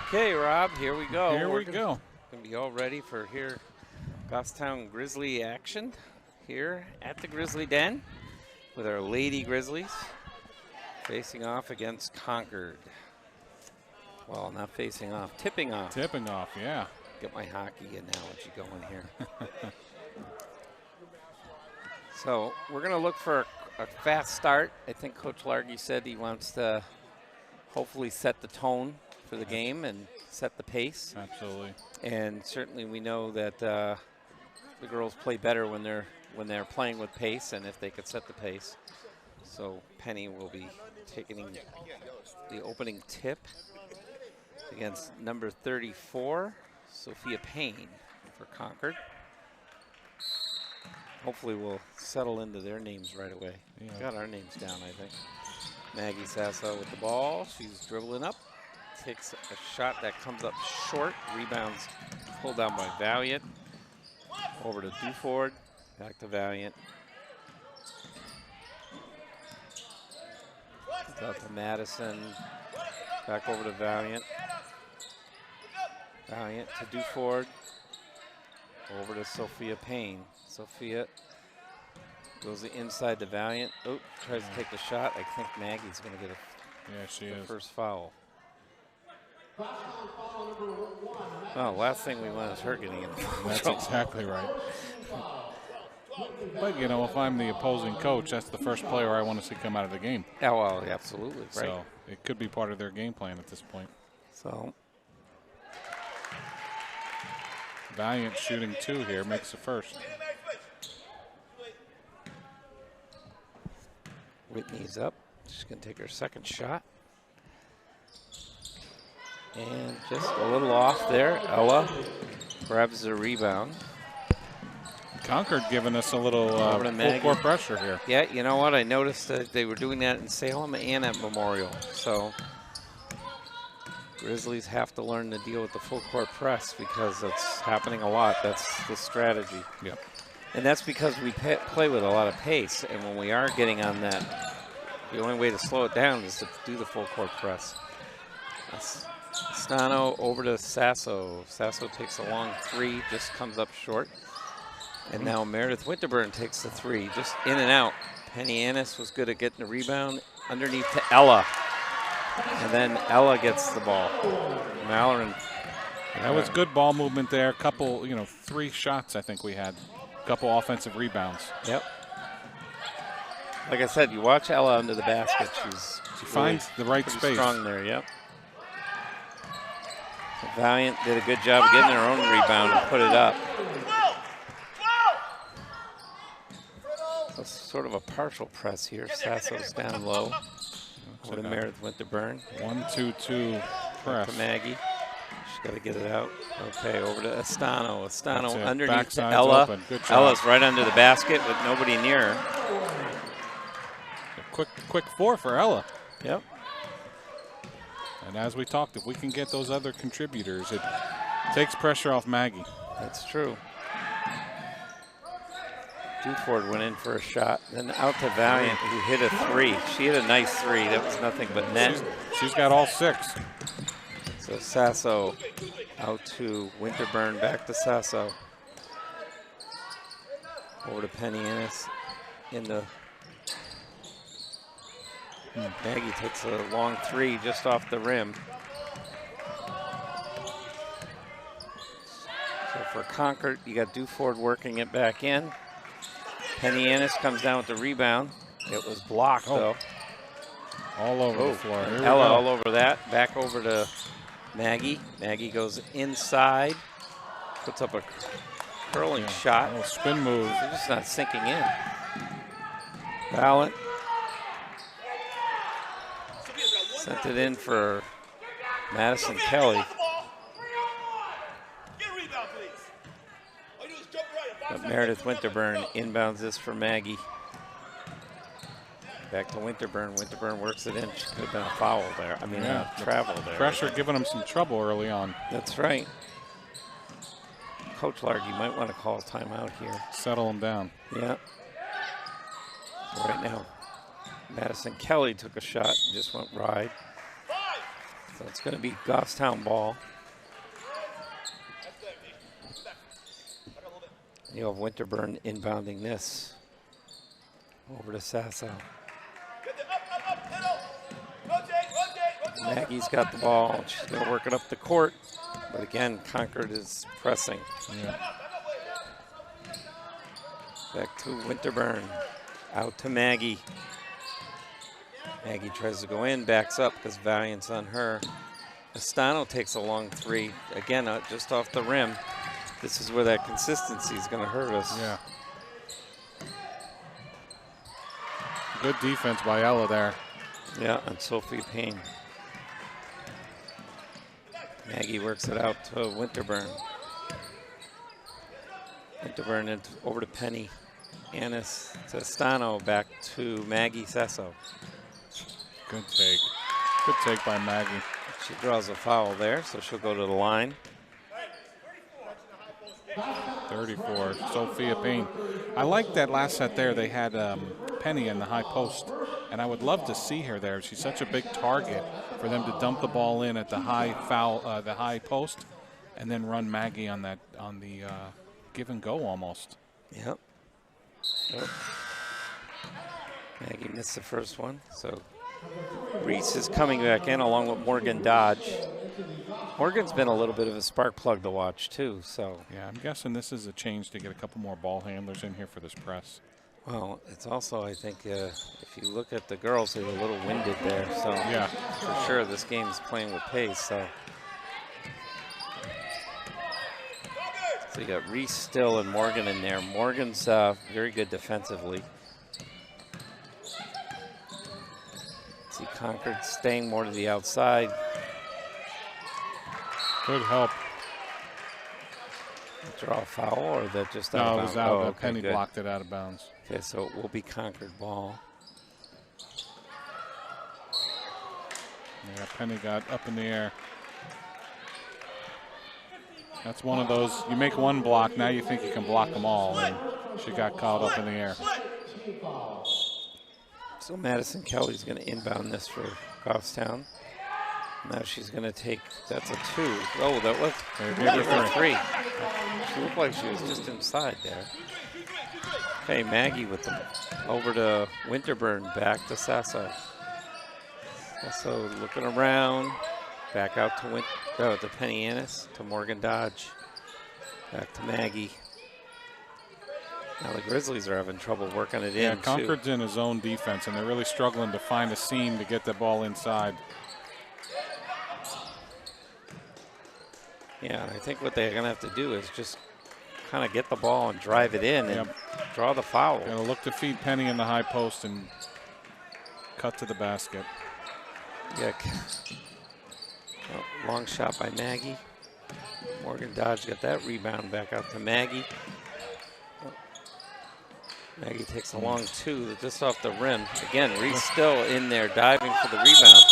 Okay, Rob, here we go. Here we go. Gonna be all ready for here, Goffstown Grizzly action here at the Grizzly Den with our Lady Grizzlies facing off against Concord. Well, not facing off, tipping off. Tipping off, yeah. Get my hockey analogy going here. So we're gonna look for a fast start. I think Coach Largy said he wants to hopefully set the tone for the game and set the pace. Absolutely. And certainly we know that the girls play better when they're playing with pace and if they could set the pace. So Penny will be taking the opening tip against number 34, Sophia Payne for Concord. Hopefully we'll settle into their names right away. Yeah. Got our names down, I think. Maggie Sasso with the ball. She's dribbling up. Takes a shot that comes up short. Rebounds pulled down by Valiant. Over to Duford. Back to Valiant. Out to Madison. Back over to Valiant. Valiant to Duford. Over to Sophia Payne. Sophia goes inside to Valiant. Oh, tries to take the shot. I think Maggie's going to get the first foul. Oh, last thing we want is her getting in the foul. That's exactly right. But, you know, if I'm the opposing coach, that's the first player I want to see come out of the game. Oh, well, absolutely, right. So it could be part of their game plan at this point. So Valiant shooting 2 here, makes the first. Whitney's up. She's going to take her second shot. And just a little off there. Ella grabs the rebound. Concord giving us a little full court pressure here. Yeah, you know what? I noticed that they were doing that in Salem and at Memorial. So Grizzlies have to learn to deal with the full court press because it's happening a lot. That's the strategy. Yep. And that's because we play with a lot of pace. And when we are getting on that, the only way to slow it down is to do the full court press. Stano over to Sasso. Sasso takes a long 3, just comes up short. And now Meredith Winterburn takes the 3, just in and out. Penny Annis was good at getting the rebound underneath to Ella. And then Ella gets the ball. Mallory. That was good ball movement there. A couple, 3 shots I think we had. A couple offensive rebounds. Yep. Like I said, you watch Ella under the basket. She finds the right space. Strong there, yep. So Valiant did a good job of getting their own rebound and put it up. So sort of a partial press here. Sasso's down low. Over to Meredith Winterburn. 1-2-2 press. To Maggie. She's got to get it out. Okay, over to Estano. Estano underneath to Backside's Ella. open. Good job. Ella's right under the basket with nobody near her. A quick 4 for Ella. Yep. And as we talked, if we can get those other contributors, it takes pressure off Maggie. That's true. Duford went in for a shot, then out to Valiant, who hit a 3. She hit a nice 3. That was nothing but net. She's got all 6. So Sasso out to Winterburn, back to Sasso. Over to Penny Annis in the. Maggie takes a long 3 just off the rim. So for Concord, you got Duford working it back in. Penny Annis comes down with the rebound. It was blocked, though. All over the floor. Here Ella all over that. Back over to Maggie. Maggie goes inside. Puts up a curling shot. A little spin move. They're just not sinking in. Valiant. Sent it in for Madison Kelly. But Meredith Winterburn inbounds this for Maggie. Back to Winterburn. Winterburn works it in. She could have been a foul there. I mean, travel there. Pressure giving them some trouble early on. That's right. Coach Lark, you might want to call a timeout here. Settle them down. Yeah. Right now, Madison Kelly took a shot and just went wide. So it's going to be Goffstown ball. You have Winterburn inbounding this over to Sasso. Maggie's got the ball. She's going to work it up the court. But again, Concord is pressing. Yeah. Back to Winterburn. Out to Maggie. Maggie tries to go in, backs up because Valiant's on her. Estano takes a long 3. Again, just off the rim. This is where that consistency is going to hurt us. Yeah. Good defense by Ella there. Yeah, and Sophie Payne. Maggie works it out to Winterburn. Winterburn over to Penny. Annis to Stano, back to Maggie Sasso. Good take. Good take by Maggie. She draws a foul there, so she'll go to the line. 34, Sophia Payne. I like that last set there. They had Penny in the high post, and I would love to see her there. She's such a big target for them to dump the ball in at the high foul, the high post. and then run Maggie on the give and go almost. Yep. Yep. Maggie missed the first one, so Reese is coming back in along with Morgan Dodge. Morgan's been a little bit of a spark plug to watch too, so. Yeah, I'm guessing this is a change to get a couple more ball handlers in here for this press. Well, it's also, I think, if you look at the girls, they're a little winded there, so Yeah. for sure this game is playing with pace, so. So you got Reese Still and Morgan in there. Morgan's very good defensively. See Concord staying more to the outside. Good help. Draw a foul, or that just out No, of it bounds? was out. Oh, okay, Penny good. blocked it out of bounds. Okay, so it will be Concord ball. Yeah, Penny got up in the air. That's one of those, you make one block, now you think you can block them all, and she got caught up in the air. So Madison Kelly's going to inbound this for Goffstown. Now she's going to take, that's a 2. Oh, that was a 3. She looked like she was just inside there. Okay, Maggie with them. Over to Winterburn, back to Sasso. Sasso looking around, back out to to Penny Annis, to Morgan Dodge. Back to Maggie. Now the Grizzlies are having trouble working it in, Concord's too. in his own defense, and they're really struggling to find a seam to get the ball inside. Yeah, I think what they're going to have to do is just kind of get the ball and drive it in and draw the foul. Going to look to feed Penny in the high post and cut to the basket. Yeah. Oh, long shot by Maggie. Morgan Dodge got that rebound back out to Maggie. Maggie takes a long 2 just off the rim. Again, Reese still in there diving for the rebound.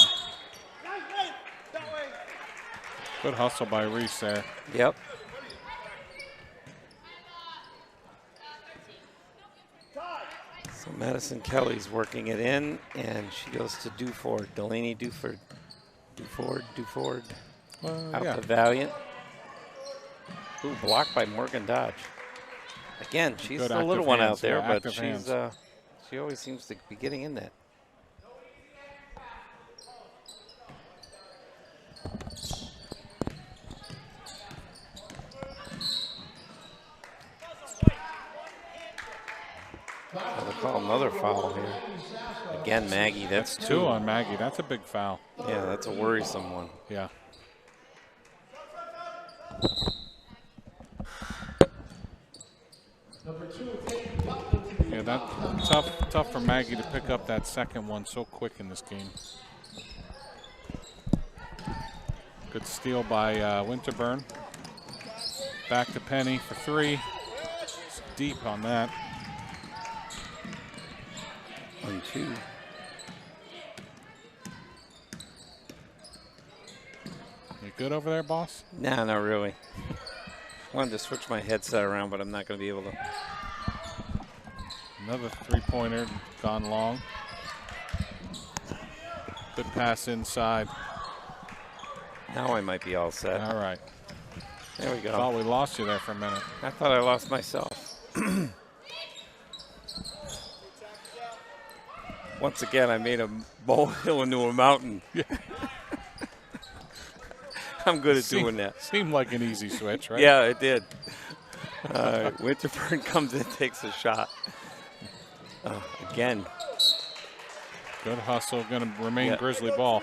Good hustle by Reese there. Yep. So Madison Kelly's working it in, and she goes to Duford. Delaney Duford. Duford. Out Yeah. to Valiant. Ooh, blocked by Morgan Dodge. Again, she's Good the little active one out hands, there, yeah, but active she's hands. she always seems to be getting in that. Oh, they call another foul here. Again, Maggie, that's 2 on Maggie. That's a big foul. Yeah, that's a worrisome one. Yeah. Yeah, that's tough for Maggie to pick up that second one so quick in this game. Good steal by Winterburn. Back to Penny for 3. It's deep on that. 1-2. You good over there, boss? Nah, not really. Wanted to switch my headset around, but I'm not going to be able to. Another 3-pointer gone long. Good pass inside. Now I might be all set. All right. There we go. Thought we lost you there for a minute. I thought I lost myself. Once again, I made a molehill into a mountain. I'm good at doing that. Seemed like an easy switch, right? Yeah, it did. Winterburn comes in, takes a shot. Again. Good hustle, going to remain Yeah. Grizzly ball.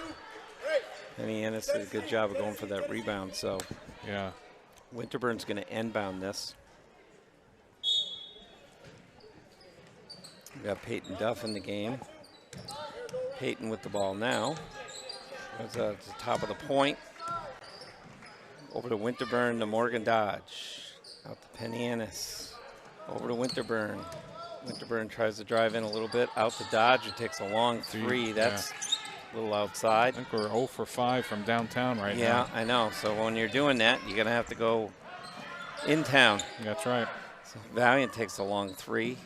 Penny Annis did a good job of going for that rebound, so Yeah. Winterburn's going to inbound this. We got Peyton Duff in the game. Peyton with the ball now. Goes out to the top of the point. Over to Winterburn to Morgan Dodge. Out to Penny Annis. Over to Winterburn. Winterburn tries to drive in a little bit. Out to Dodge. It takes a long 3. That's a little outside. I think we're 0 for 5 from downtown right now. Yeah, I know. So when you're doing that, you're going to have to go in town. That's right. So Valiant takes a long 3.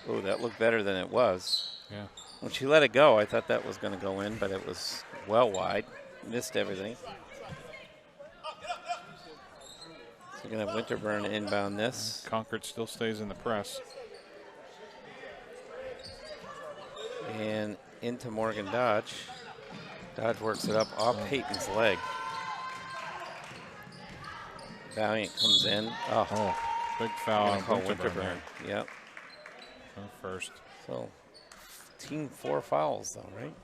Oh, that looked better than it was. Yeah. When she let it go, I thought that was going to go in, but it was well wide. Missed everything. So you're going to have Winterburn inbound this. Concord still stays in the press. And into Morgan Dodge. Dodge works it up off Peyton's leg. Valiant comes in. Oh, big foul on Call Winterburn. Yep. First. So, team 4 fouls, though, right?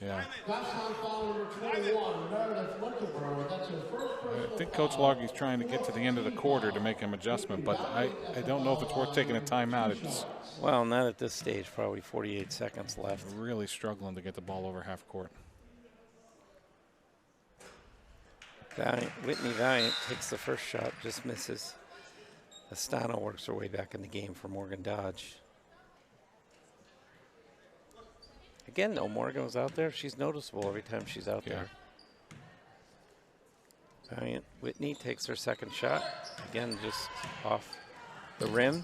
Yeah. Goffstown foul number 21, Meredith Winterburn. That's her first personal I think Coach foul. Largy's trying to get to the end of the quarter to make an adjustment, but I don't know if it's worth taking a timeout. It's Well, not at this stage. Probably 48 seconds left. really struggling to get the ball over half court. Whitney Valiant takes the first shot, just misses. Astano works her way back in the game for Morgan Dodge. Again, though, Morgan was out there. She's noticeable every time she's out there. Valiant Whitney takes her second shot. Again, just off the rim.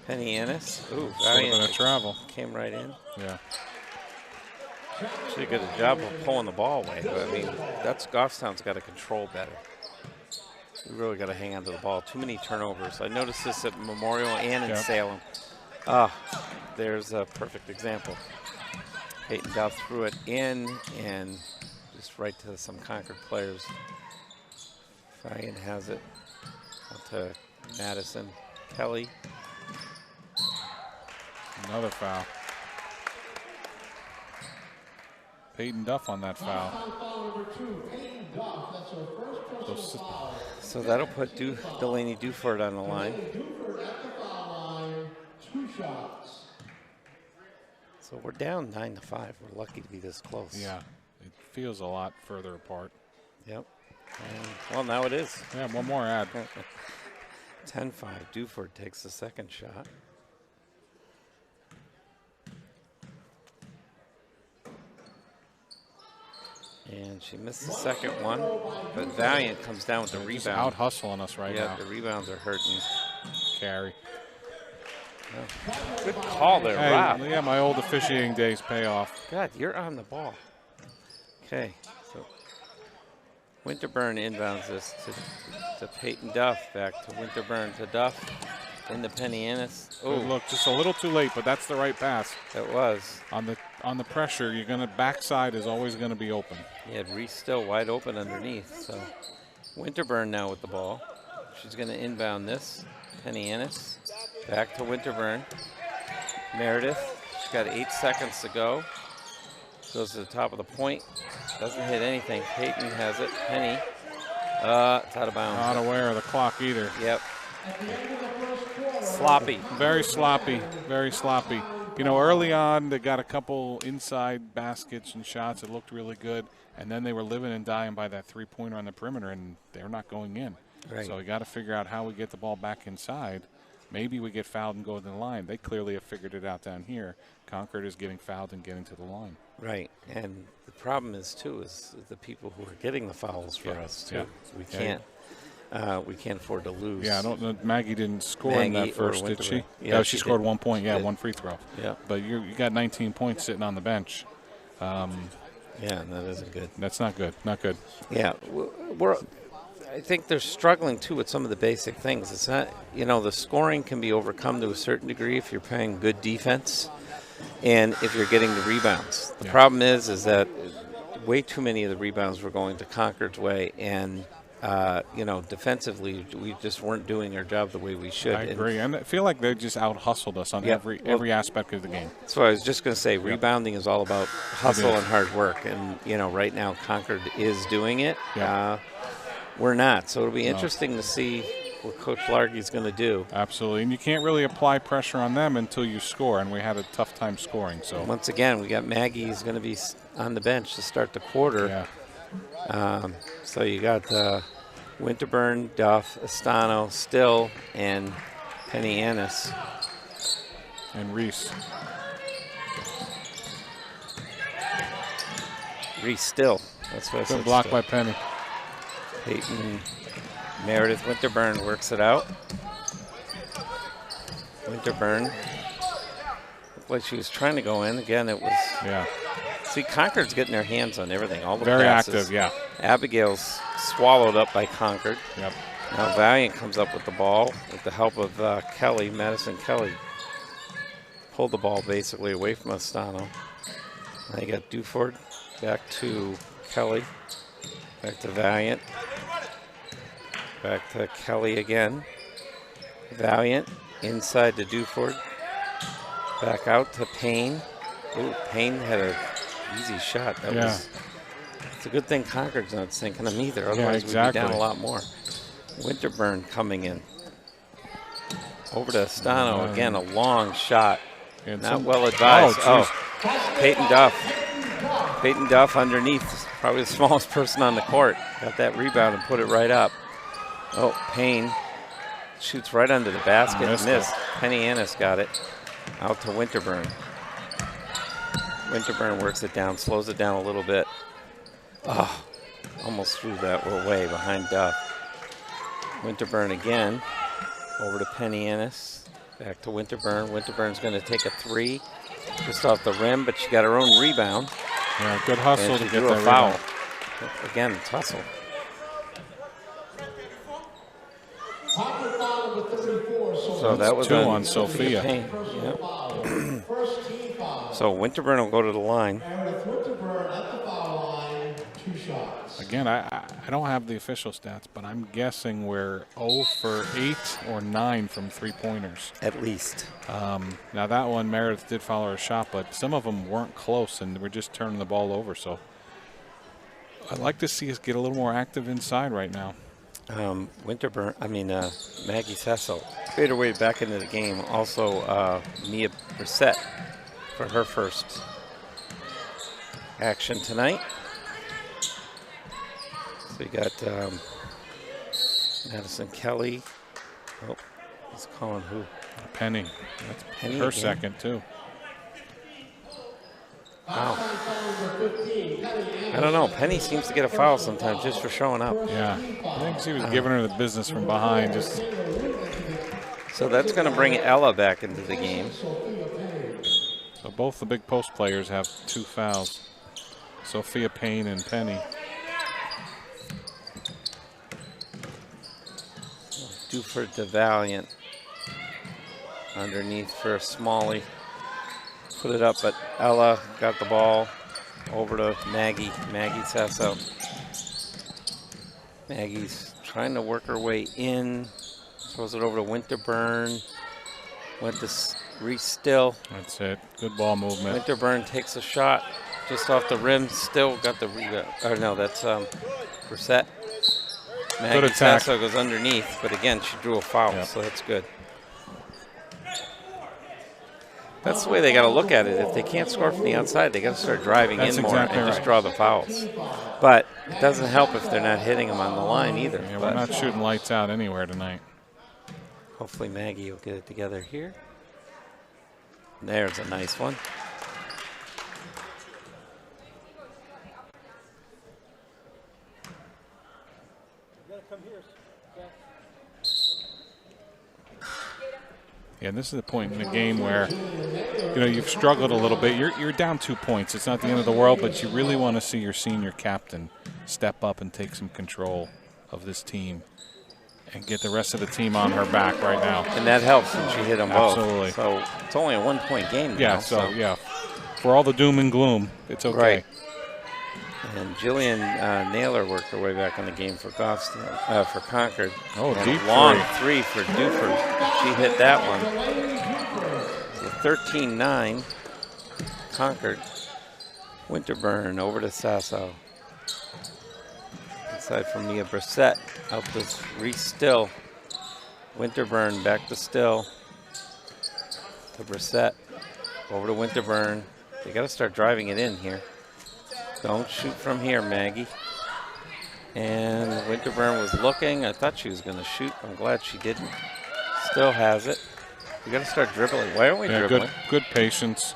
Penny Annis. Ooh, Should've Valiant been a travel. came right in. Yeah. She did a job of pulling the ball away. But, I mean, that's Goffstown's got to control better. We really got to hang on to the ball. Too many turnovers. I noticed this at Memorial and in Salem. There's a perfect example. Peyton Duff threw it in and just right to some Concord players. Ryan has it out to Madison. Kelly. Another foul. Peyton Duff on that foul. Goffstown foul number 2, Peyton Duff. That's her first personal foul. So that'll put Delaney Duford on the line. Duford at the foul line, 2 shots. So we're down 9-5. We're lucky to be this close. Yeah, it feels a lot further apart. Yep. And, well, now it is. Yeah, one more ad. 10-5. Duford takes the second shot. And she missed the second one, but Valiant comes down with the Just rebound. out hustling us right Yeah, now. the rebounds are hurting. Carry. Good call there, Hey, Rob. yeah, my old officiating days pay off. God, you're on the ball. Okay, so Winterburn inbounds this to Peyton Duff, back to Winterburn to Duff, into Penny Annis. Good Oh, look, just a little too late, but that's the right pass. that was. On the pressure, you're gonna backside is always gonna be open. He had Reese still wide open underneath. So Winterburn now with the ball. She's going to inbound this. Penny Annis back to Winterburn. Meredith. She's got 8 seconds to go. Goes to the top of the point. Doesn't hit anything. Peyton has it. Penny. It's out of bounds. Not aware of the clock either. Yep. Sloppy. Very sloppy, very sloppy. You know, early on, they got a couple inside baskets and shots that looked really good, and then they were living and dying by that three-pointer on the perimeter, and they're not going in. Right. So we got to figure out how we get the ball back inside. Maybe we get fouled and go to the line. They clearly have figured it out down here. Concord is getting fouled and getting to the line. Right. And the problem is, too, is the people who are getting the fouls for us, too. Yeah. We Yeah. can't. We can't afford to lose. Yeah, I don't know. Maggie didn't score in Maggie that first, or did she? Winterburn. Yeah, No, she she scored did. 1 point. Yeah, Did. 1 free throw. Yeah. But you got 19 points sitting on the bench. Yeah, that isn't good. That's not good. Not good. Yeah, I think they're struggling too with some of the basic things. It's not, the scoring can be overcome to a certain degree if you're playing good defense, and if you're getting the rebounds. The problem is that way too many of the rebounds were going to Concord's way, and defensively we just weren't doing our job the way we should. I agree, and I feel like they just out hustled us on Yeah, every aspect of the game. So I was just going to say, rebounding is all about hustle is. and hard work, and right now Concord is doing it. Yeah. We're not, so it'll be interesting to see what Coach Largy's going to do. Absolutely, and you can't really apply pressure on them until you score, and we had a tough time scoring. So Once again, we got Maggie who's going to be on the bench to start the quarter. yeah, So you got Winterburn, Duff, Astano, Still, and Penny Annis. and Reese. Reese Still. That's what I Good said. block Still. by Penny. Peyton Meredith Winterburn works it out. Winterburn looked like she was trying to go in. Again, it was. Yeah, See, Concord's getting their hands on everything. All the very passes. active. Yeah, Abigail's swallowed up by Concord. yep. Now Valiant comes up with the ball with the help of Kelly, Madison Kelly. Pulled the ball basically away from Astano. Now you got Duford back to Kelly, back to Valiant, back to Kelly again. Valiant inside to Duford, back out to Payne. Ooh, Payne had an easy shot. That was. It's a good thing Concord's not sinking them either. Otherwise, we'd be down a lot more. Winterburn coming in. Over to Astano again, a long shot. Not well advised. Peyton Duff. Peyton Duff underneath, probably the smallest person on the court. Got that rebound and put it right up. Oh, Payne shoots right under the basket and missed. Penny Annis got it. Out to Winterburn. Winterburn works it down, slows it down a little bit. Oh, almost threw that away behind Duff. Winterburn again. Over to Penny Annis. Back to Winterburn. Winterburn's going to take a three. Just off the rim, but she got her own rebound. Yeah, good hustle to get that foul. Again, it's hustle. So that was two on Sophia. Yep. So Winterburn will go to the line. Again, I don't have the official stats, but I'm guessing we're 0 for 8 or 9 from three-pointers. At least. Now that one, Meredith did follow her shot, but some of them weren't close, and we're just turning the ball over. So I'd like to see us get a little more active inside right now. Maggie Cecil made her way back into the game. Also, Mia Brissett for her first action tonight. So you got Madison Kelly. Oh, he's calling who? Penny. That's Penny her again. second, too. Wow. I don't know. Penny seems to get a foul sometimes just for showing up. Yeah. I think she was giving her the business from behind. Just. So that's going to bring Ella back into the game. So both the big post players have 2 fouls. Sophia Payne and Penny. Duford to Valiant. Underneath for Smalley. Put it up, but Ella got the ball over to Maggie. Maggie Sasso. Maggie's trying to work her way in. Throws it over to Winterburn. Went to Reese Still. That's it. Good ball movement. Winterburn takes a shot just off the rim. Still got the rebound. Oh, no, that's Brissett. Maggie Sasso goes underneath, but again, she drew a foul, so that's good. That's the way they got to look at it. If they can't score from the outside, they got to start driving in more and just draw the fouls. But it doesn't help if they're not hitting them on the line either. Yeah, we're not shooting lights out anywhere tonight. Hopefully Maggie will get it together here. There's a nice one. Yeah, and this is the point in the game where, you've struggled a little bit. You're down 2 points. It's not the end of the world, but you really want to see your senior captain step up and take some control of this team and get the rest of the team on her back right now. And that helps when she hit them both. Absolutely. So it's only a 1 point game now. Yeah, so for all the doom and gloom, it's okay. Right. And Jillian Naylor worked her way back in the game for Goffstown, for Concord. Oh, and deep a long three. for Duford. She hit that one. So 13-9, Concord. Winterburn over to Sasso. Inside from Mia Brissett. Out to Reese Still. Winterburn back to Still. To Brissett. Over to Winterburn. They got to start driving it in here. Don't shoot from here, Maggie. And Winterburn was looking. I thought she was going to shoot. I'm glad she didn't. Still has it. We got to start dribbling. Why aren't we dribbling? Good patience.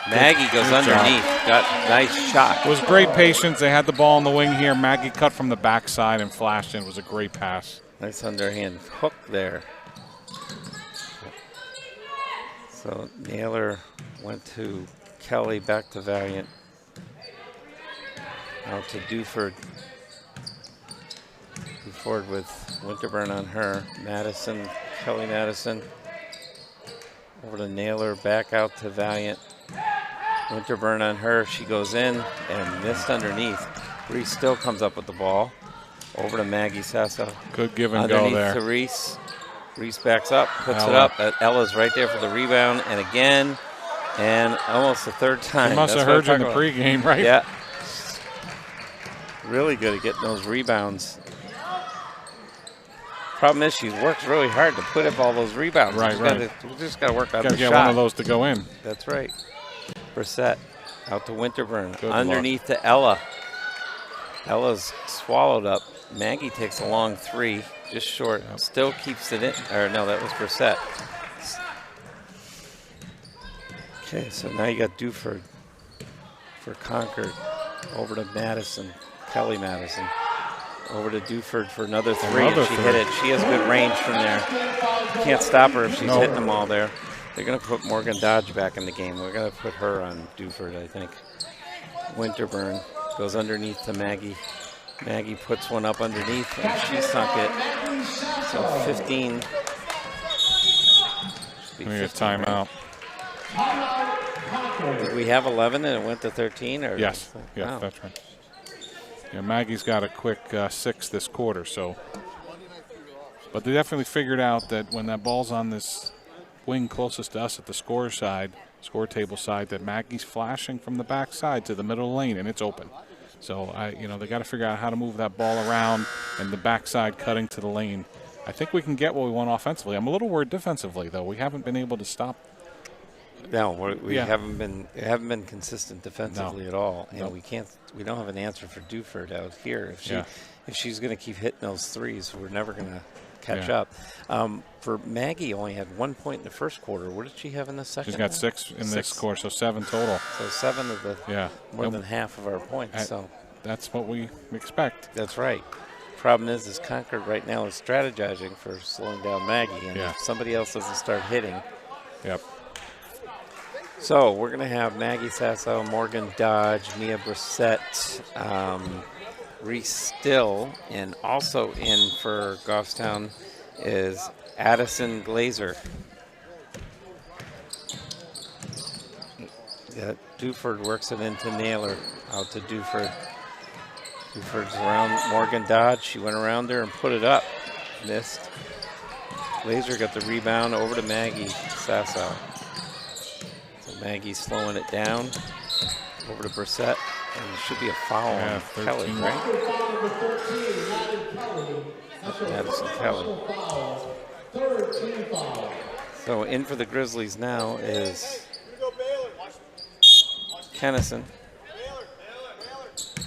Maggie goes underneath. Got a nice shot. It was great patience. They had the ball in the wing here. Maggie cut from the backside and flashed in. It was a great pass. Nice underhand hook there. So Naylor went to Kelly, back to Valiant. Out to Duford. Duford with Winterburn on her. Madison, Kelly Madison. Over to Naylor, back out to Valiant. Winterburn on her. She goes in and missed underneath. Reese still comes up with the ball. Over to Maggie Sasso. Good give and go there. Underneath to Reese. Reese backs up, puts it up. Ella's right there for the rebound, and again, and almost the third time. She must have heard you in the pregame, right? Yeah. Really good at getting those rebounds. Problem is, she works really hard to put up all those rebounds. Right. We just got to work on the shot. Got to get one of those to go in. That's right. Brissett out to Winterburn. Good Underneath to Ella. Ella's swallowed up. Maggie takes a long three, just short. Yep. Still keeps it in. Or no, that was Brissett. Okay, so now you got Duford for Concord. Over to Madison, Kelly Madison. Over to Duford for another three, and she hit it. She has good range from there. Can't stop her if she's hitting them all there. They're going to put Morgan Dodge back in the game. We're going to put her on Duford, I think. Winterburn goes underneath to Maggie. Maggie puts one up underneath, and she sunk it. So 15. We need a timeout. Did we have 11 and it went to 13? Or Yes, wow. That's right. Yeah, Maggie's got a quick 6 this quarter, so. But they definitely figured out that when that ball's on this wing closest to us at the score table side, that Maggie's flashing from the back side to the middle lane, and it's open. So, they got to figure out how to move that ball around and the backside cutting to the lane. I think we can get what we want offensively. I'm a little worried defensively, though. We haven't been able to stop. No, we haven't been consistent defensively at all, and Nope. we don't have an answer for Duford out here. If she's going to keep hitting those threes, we're never going to catch up. For Maggie, only had 1 point in the first quarter. What did she have in the second? She's got 6 in this quarter, so 7 total. So 7 of the more than half of our points. So that's what we expect. That's right. Problem is Concord right now is strategizing for slowing down Maggie, and if somebody else doesn't start hitting. Yep. So we're going to have Maggie Sasso, Morgan Dodge, Mia Brissett, Reese Still, and also in for Goffstown is Addison Glazer. Yeah, Duford works it into Naylor, out to Duford. Duford's around Morgan Dodge. She went around there and put it up. Missed. Glazer got the rebound over to Maggie Sasso. Maggie's slowing it down. Over to Brissett. And there should be a foul on 13. Kelly, right? Madison Kelly. So in for the Grizzlies now is Kennison.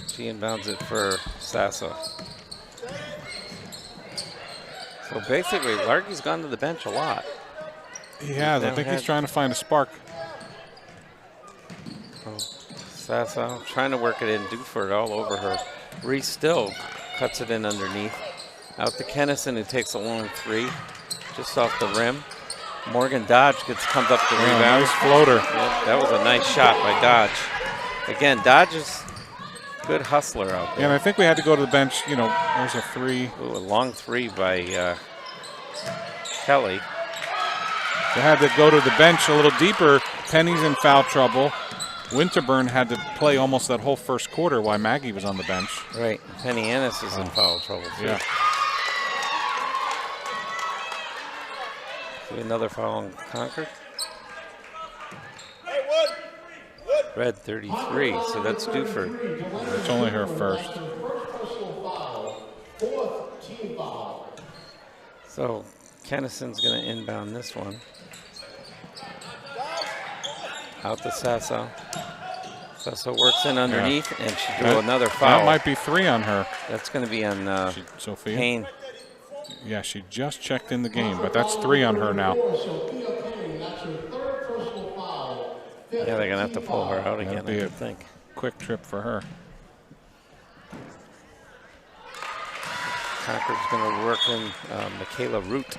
She inbounds it for Sasso. So basically, Larky's gone to the bench a lot. He has. I think he's trying to find a spark. Sasso trying to work it in. Duford all over her. Reese Still cuts it in underneath. Out to Kennison, who takes a long three, just off the rim. Morgan Dodge comes up the rebound. Nice floater. Yep, that was a nice shot by Dodge. Again, Dodge is a good hustler out there. Yeah, and I think we had to go to the bench. There's a three. Ooh, a long three by Kelly. They had to go to the bench a little deeper. Penny's in foul trouble. Winterburn had to play almost that whole first quarter while Maggie was on the bench. Right. Penny Ennis is in foul trouble, too. Yeah. Another foul on Concord. Red 33, so that's Duford. It's only her first. So Kennison's going to inbound this one. Out to Sasso. Sasso works in underneath, and she drew another foul. That might be 3 on her. That's going to be on Sophia Payne. Yeah, she just checked in the game, but that's 3 on her now. Yeah, they're going to have to pull her out again, I think. Quick trip for her. Concord's going to work in Michaela Root.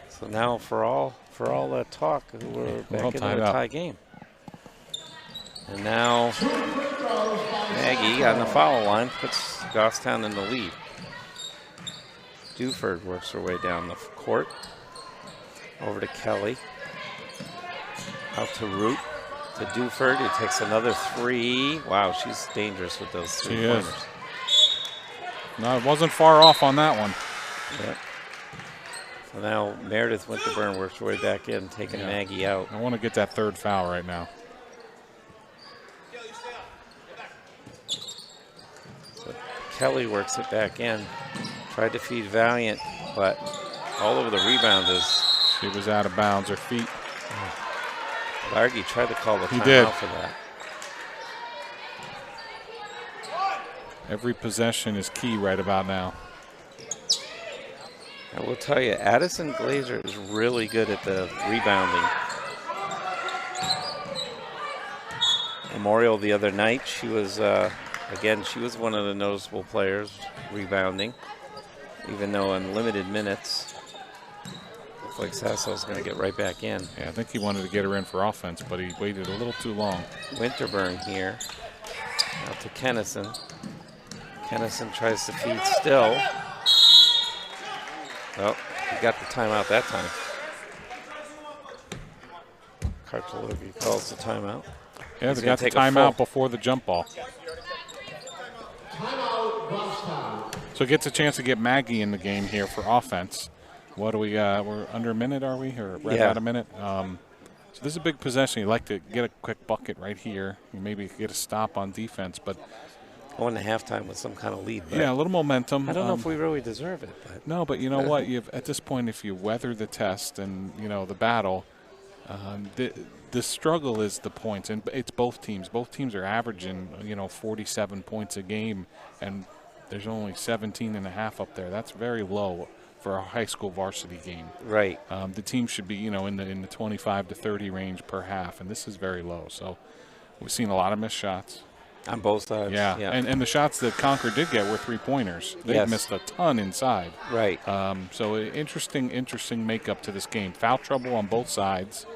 So now for all that talk, we're back in a tie game. And now Maggie on the foul line puts Goffstown in the lead. Duford works her way down the court. Over to Kelly. Out to Root. To Duford, who takes another three. Wow, she's dangerous with those three-pointers. No, it wasn't far off on that one. Yep. So now Meredith Winterburn works her way back in, taking Maggie out. I want to get that third foul right now. So Kelly works it back in. Tried to feed Valiant, but all over the rebound is... She was out of bounds. Her feet. Largy tried to call the He did. timeout for that. Every possession is key right about now. I will tell you, Addison Glazer is really good at the rebounding. Memorial the other night, she was, again, she was one of the noticeable players rebounding, even though in limited minutes. Looks like Sasso's going to get right back in. Yeah, I think he wanted to get her in for offense, but he waited a little too long. Winterburn here. Out to Kennison. Kennison tries to feed still. Oh, he got the timeout that time. Kartologi calls the timeout. Yeah, He's they gonna got the take a timeout full. before the jump ball. So it gets a chance to get Maggie in the game here for offense. What do we got? We're under a minute, are we? Or right about a minute? So this is a big possession. You like to get a quick bucket right here. You maybe get a stop on defense, but Going to halftime with some kind of lead. But yeah, a little momentum. I don't know if we really deserve it. But No, but you know what? At this point, if you weather the test and the battle, the struggle is the points, and it's both teams. Both teams are averaging 47 points a game, and there's only 17 and a half up there. That's very low for a high school varsity game. Right. The team should be in the 25 to 30 range per half, and this is very low. So we've seen a lot of missed shots. On both sides. Yeah. And the shots that Concord did get were three-pointers. They missed a ton inside. Right. So interesting makeup to this game. Foul trouble on both sides.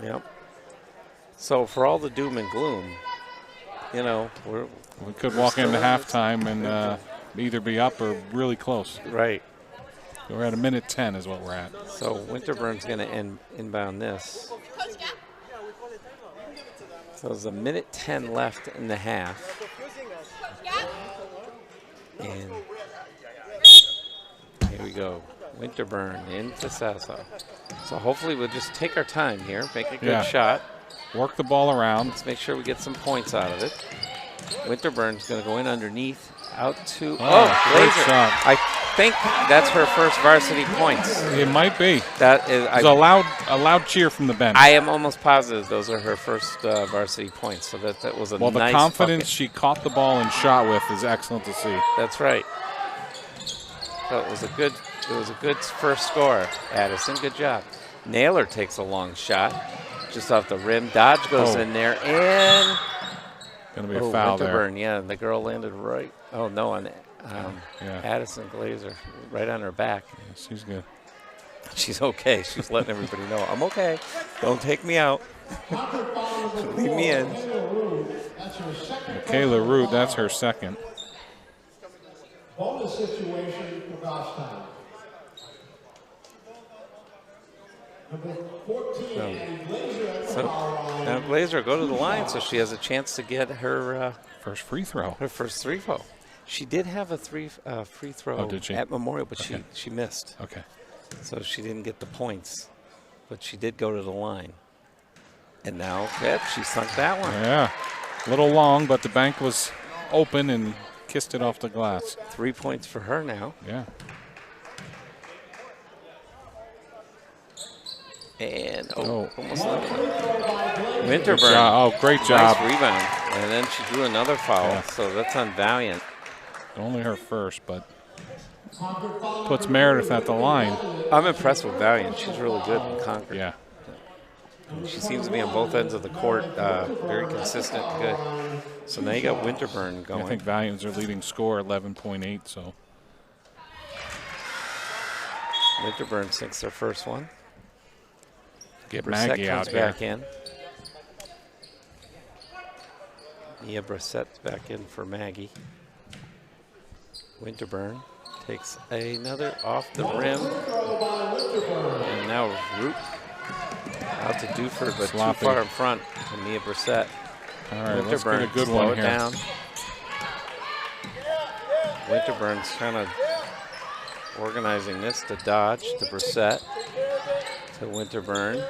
Yep. So for all the doom and gloom, We could walk into halftime and either be up or really close. right. We're at a minute 10 is what we're at. So Winterburn's going to inbound this. So there's a minute 10 left in the half. And here we go. Winterburn into Sasso. So hopefully we'll just take our time here, make a good shot. Work the ball around. Let's make sure we get some points out of it. Winterburn's going to go in underneath, out to great Glazer. shot. I think that's her first varsity points. It might be. That is, It's a loud cheer from the bench. I am almost positive those are her first varsity points. So that was a well, nice the confidence bucket. she caught the ball and shot with is excellent to see. That's right. So it was a good first score, Addison. Good job. Naylor takes a long shot just off the rim. Dodge goes in there and Going to be a foul Winterburn, there. yeah, the girl landed right. Oh no, on Addison Glazer, right on her back. Yeah, she's good. She's okay. She's letting everybody know I'm okay. Don't take me out. Leave me in. Michaela Root, that's her second. Bonus situation for Goffstown. Number 14 and Glazer at the So foul line. now Glazer go to the line, so she has a chance to get her First free throw. her first free throw. She did have a free throw did she? at Memorial, but she missed, Okay. so she didn't get the points. But she did go to the line, and now she sunk that one. Yeah. A little long, but the bank was open and kissed it off the glass. 3 points for her now. Yeah. And Oh. almost left. Good Winterburn. job. Oh, great job. Nice rebound. And then she drew another foul, Yeah. so that's on Valiant. Only her first, but puts Meredith at the line. I'm impressed with Valiant. She's really good in Concord. Yeah. She seems to be on both ends of the court, very consistent, good. So now you got Winterburn going. I think Valiant's their leading scorer, 11.8, so. Winterburn sinks their first one. Get Brissett Maggie comes out here. back in. Mia Brissett's back in for Maggie. Winterburn takes another off the rim. And now Root out to Duford, but Sloppy. too far in front to Mia Brissett. All right, let's get a Winterburn, good slow one it here. down. Winterburn's trying to organizing this to Dodge to Brissett to Winterburn.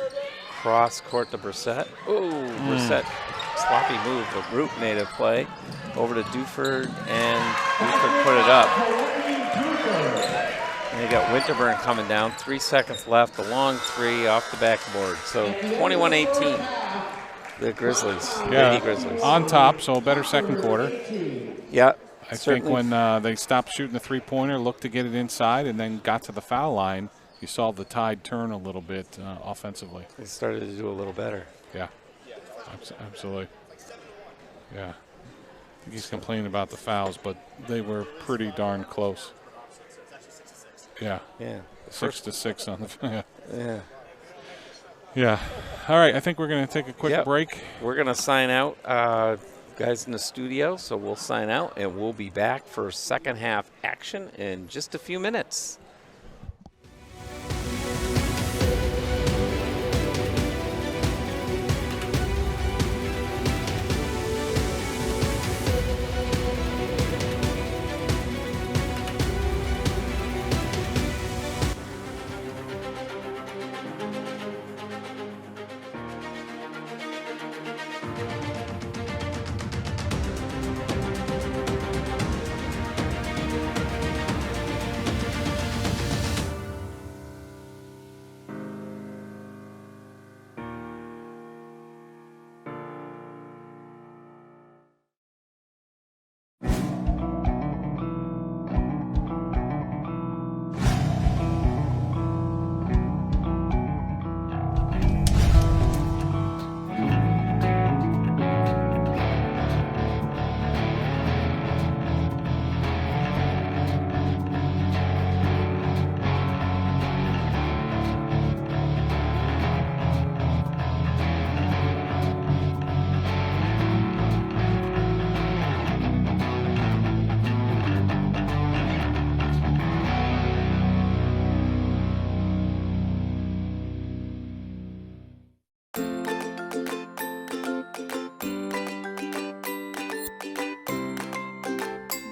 Cross court to Brissett. Oh, Brissett. Sloppy move, but Root made a play. Over to Duford, and Duford put it up. And you got Winterburn coming down. 3 seconds left. A long three off the backboard. So 21-18. The Grizzlies, Lady Grizzlies. On top, so a better second quarter. Yeah. I think when they stopped shooting the three-pointer, looked to get it inside, and then got to the foul line, you saw the tide turn a little bit offensively. They started to do a little better. Yeah, absolutely. Yeah. I think he's complaining about the fouls, but they were pretty darn close. Yeah. Yeah. 6 to 6 on the. Yeah. Yeah. Yeah. All right. I think we're going to take a quick break. We're going to sign out, guys in the studio. So we'll sign out, and we'll be back for second half action in just a few minutes.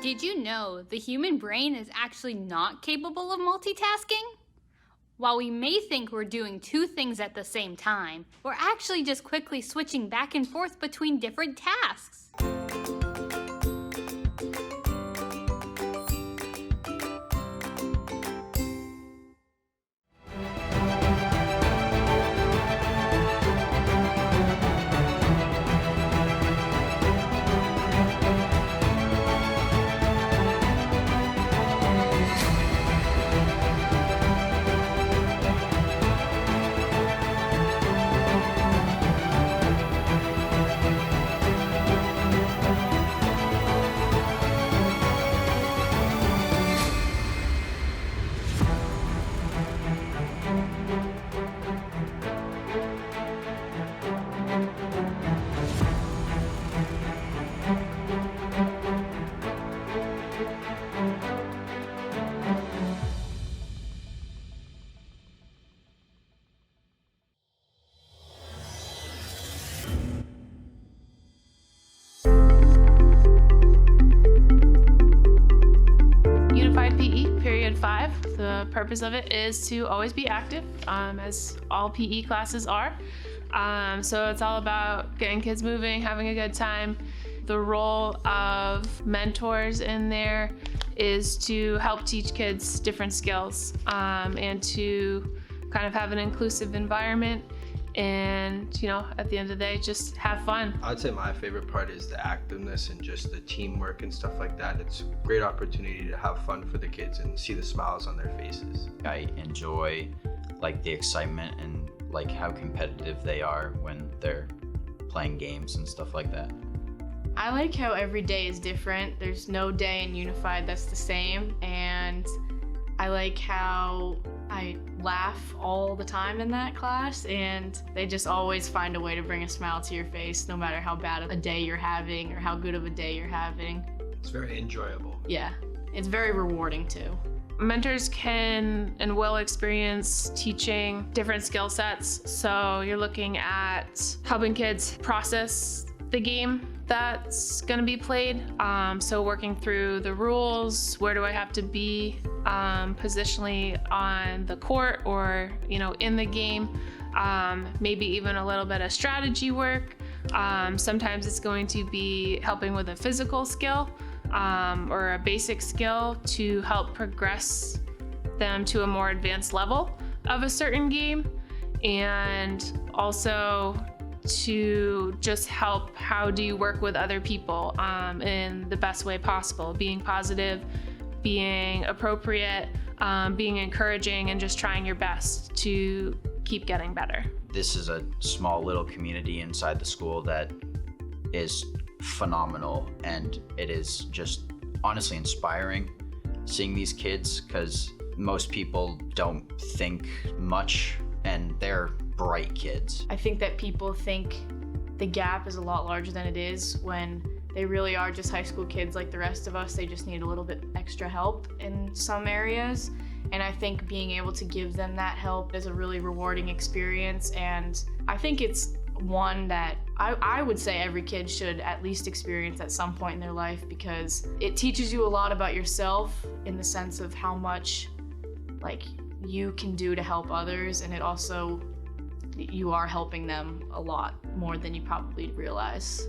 Did you know the human brain is actually not capable of multitasking? While we may think we're doing two things at the same time, we're actually just quickly switching back and forth between different tasks. Unified PE, period 5. The purpose of it is to always be active, as all PE classes are. So it's all about getting kids moving, having a good time. The role of mentors in there is to help teach kids different skills and to kind of have an inclusive environment. And, you know, at the end of the day, just have fun. I'd say my favorite part is the activeness and just the teamwork and stuff like that. It's a great opportunity to have fun for the kids and see the smiles on their faces. I enjoy like the excitement and like how competitive they are when they're playing games and stuff like that. I like how every day is different. There's no day in Unified that's the same. And I like how I I laugh all the time in that class, and they just always find a way to bring a smile to your face, no matter how bad of a day you're having or how good of a day you're having. It's very enjoyable. Yeah, it's very rewarding too. Mentors can and will experience teaching different skill sets. So you're looking at helping kids process the game that's going to be played. So working through the rules, where do I have to be positionally on the court or in the game, maybe even a little bit of strategy work. Sometimes it's going to be helping with a physical skill or a basic skill to help progress them to a more advanced level of a certain game, and also to just help how do you work with other people in the best way possible, being positive, being appropriate, being encouraging, and just trying your best to keep getting better. This is a small little community inside the school that is phenomenal, and it is just honestly inspiring seeing these kids, because most people don't think much and they're bright kids. I think that people think the gap is a lot larger than it is, when they really are just high school kids like the rest of us. They just need a little bit extra help in some areas. And I think being able to give them that help is a really rewarding experience. And I think it's one that I would say every kid should at least experience at some point in their life, because it teaches you a lot about yourself in the sense of how much you can do to help others, and it also, you are helping them a lot more than you probably realize.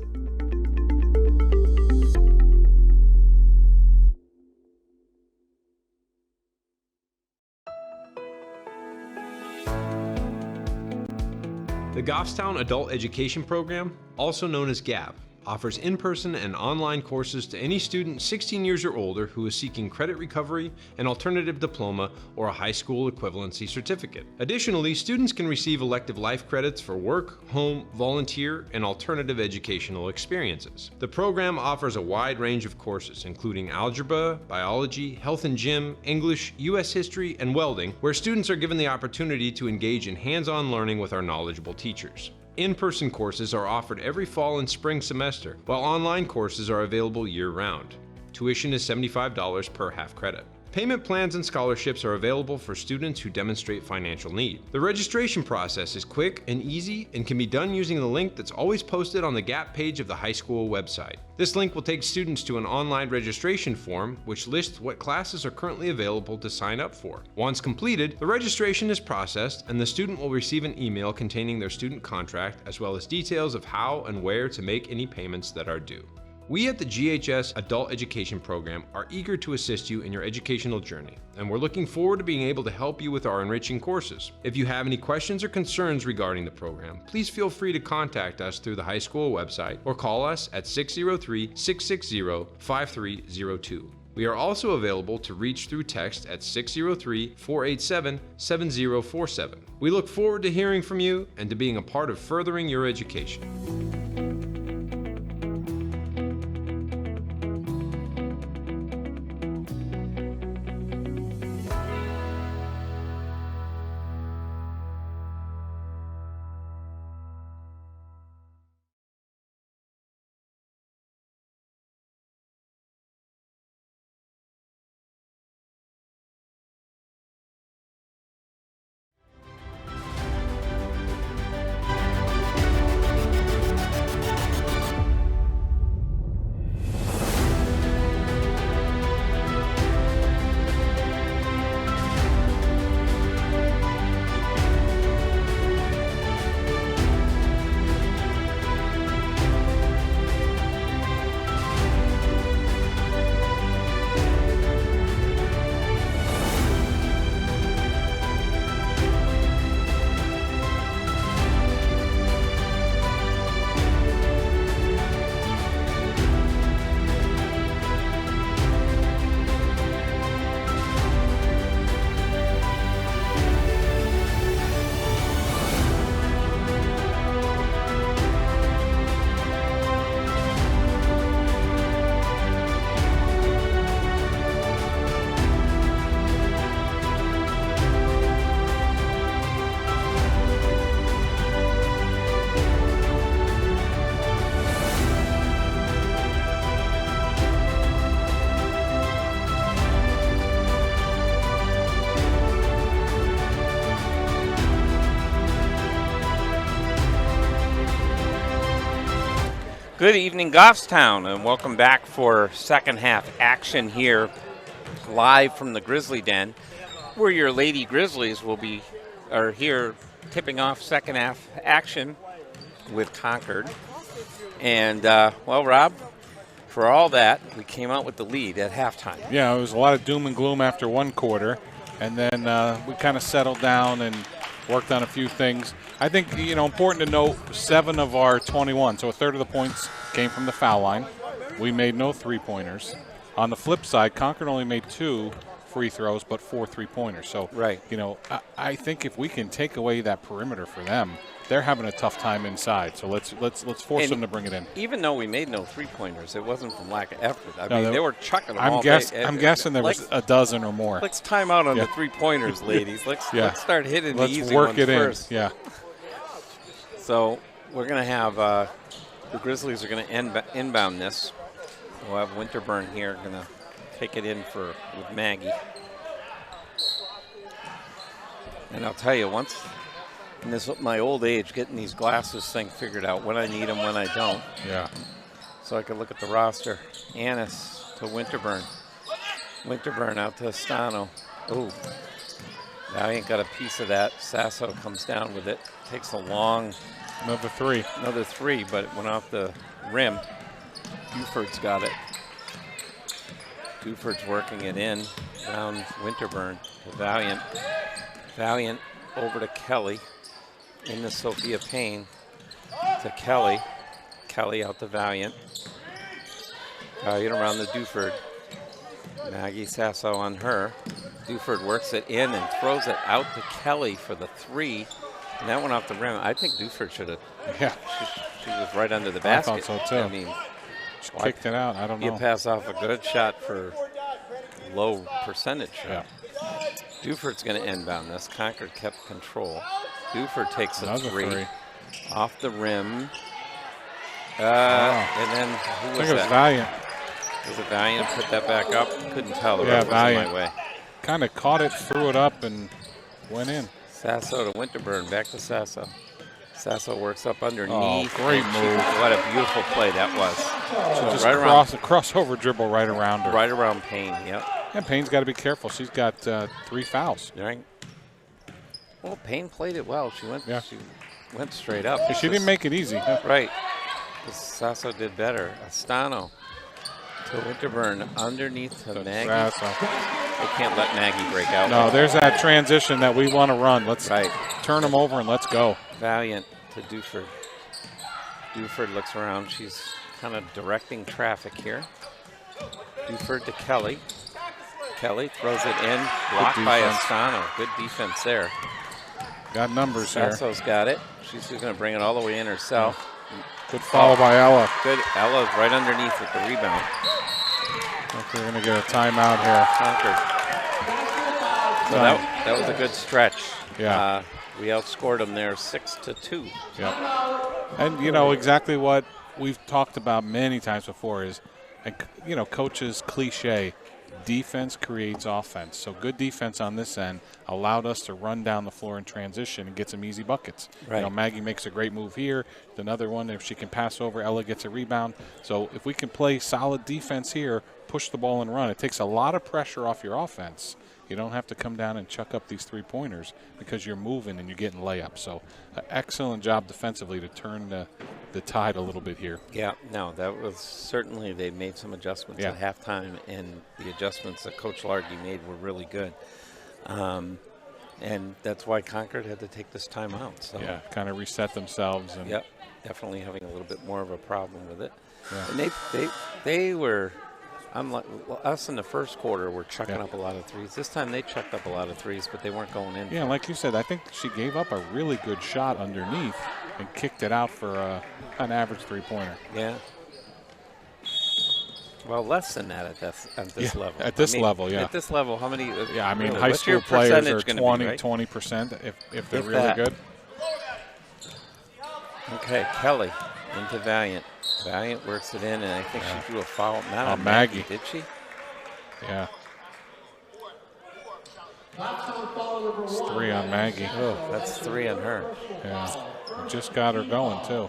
The Goffstown Adult Education Program, also known as GAP, offers in-person and online courses to any student 16 years or older who is seeking credit recovery, an alternative diploma, or a high school equivalency certificate. Additionally, students can receive elective life credits for work, home, volunteer, and alternative educational experiences. The program offers a wide range of courses, including algebra, biology, health and gym, English, U.S. history, and welding, where students are given the opportunity to engage in hands-on learning with our knowledgeable teachers. In-person courses are offered every fall and spring semester, while online courses are available year-round. Tuition is $75 per half credit. Payment plans and scholarships are available for students who demonstrate financial need. The registration process is quick and easy and can be done using the link that's always posted on the GAP page of the high school website. This link will take students to an online registration form which lists what classes are currently available to sign up for. Once completed, the registration is processed and the student will receive an email containing their student contract as well as details of how and where to make any payments that are due. We at the GHS Adult Education Program are eager to assist you in your educational journey, and we're looking forward to being able to help you with our enriching courses. If you have any questions or concerns regarding the program, please feel free to contact us through the high school website or call us at 603-660-5302. We are also available to reach through text at 603-487-7047. We look forward to hearing from you and to being a part of furthering your education. Good evening, Goffstown, and welcome back for second half action here, live from the Grizzly Den, where your Lady Grizzlies are here tipping off second half action with Concord. And, well, Rob, for all that, we came out with the lead at halftime. Yeah, it was a lot of doom and gloom after one quarter, and then we kind of settled down and worked on a few things. I think, important to note, 7 of our 21, so a third of the points came from the foul line. We made no three-pointers. On the flip side, Concord only made 2 free throws, but 4 three-pointers. So, right. I think if we can take away that perimeter for them, they're having a tough time inside. So let's force them to bring it in. Even though we made no three-pointers, it wasn't from lack of effort. I mean, they were chucking them all I'm day. guessing there was a dozen or more. Let's time out on the three-pointers, ladies. Let's start hitting the easy work ones it first. in. Yeah. So we're going to have the Grizzlies are going to inbound this. We'll have Winterburn here going to take it in with Maggie. And I'll tell you, once in my old age, getting these glasses thing figured out, when I need them, when I don't. Yeah. So I can look at the roster. Annis to Winterburn. Winterburn out to Astano. Ooh. Valiant got a piece of that. Sasso comes down with it. Takes a long. Another three, but it went off the rim. Buford's got it. Buford's working it in. Around Winterburn to Valiant. Valiant over to Kelly. Into Sophia Payne. To Kelly. Kelly out to Valiant. Valiant around the Duford. Maggie Sasso on her. Duford works it in and throws it out to Kelly for the 3. And that went off the rim. I think Duford should have. Yeah. She was right under the basket. I thought so, too. I mean, she kicked it out. I don't know. You pass off a good shot for low percentage. Yeah. Duford's going to inbound this. Concord kept control. Duford takes a Another three off the rim. Wow. And then who was I think it was that? Valiant. Was it Valiant? Put that back up. Couldn't tell. The ref was in my way. Kind of caught it, threw it up, and went in. Sasso to Winterburn. Back to Sasso. Sasso works up underneath. Oh, great move. What a beautiful play that was. So just right crossover dribble right around her. Right around Payne, yep. And Payne's got to be careful. She's got 3 fouls. Right. Well, Payne played it well. She went straight up. She didn't make it easy. Right. Sasso did better. Astano to Winterburn underneath to Maggie. They can't let Maggie break out. No, there's that transition that we want to run. Let's turn them over and let's go. Valiant to Duford. Duford looks around. She's kind of directing traffic here. Duford to Kelly. Kelly throws it in. Blocked by Astano. Good defense there. Got numbers here. Sasso's got it. She's going to bring it all the way in herself. Good follow by Ella. Good. Ella's right underneath with the rebound. I think we're going to get a timeout here. Concord. So that was a good stretch. Yeah. We outscored them there 6-2. Yep. And exactly what we've talked about many times before is, coaches cliche, defense creates offense. So good defense on this end allowed us to run down the floor in transition and get some easy buckets. Right. Maggie makes a great move here. Another one, if she can pass over, Ella gets a rebound. So if we can play solid defense here, push the ball and run, it takes a lot of pressure off your offense. You don't have to come down and chuck up these three-pointers because you're moving and you're getting layups. So excellent job defensively to turn the tide a little bit here. Yeah, no, that was certainly, they made some adjustments at halftime, and the adjustments that Coach Largy made were really good. And that's why Concord had to take this time out. So. Yeah, kind of reset themselves. And yep, definitely having a little bit more of a problem with it. Yeah. And they were, unlike us in the first quarter, were chucking up a lot of threes. This time they chucked up a lot of threes, but they weren't going in. Yeah, like you said, I think she gave up a really good shot underneath and kicked it out for an average three-pointer. Yeah. Well, less than that at this level. At this level, yeah. At this level, how many? Yeah, I mean, really, high school players are 20% if they're really good. Okay, Kelly into Valiant. Valiant works it in, and I think she drew a foul. Not on Maggie. Did she? Yeah. It's 3 on Maggie. Oh, that's 3 on her. Yeah. Just got her going, too.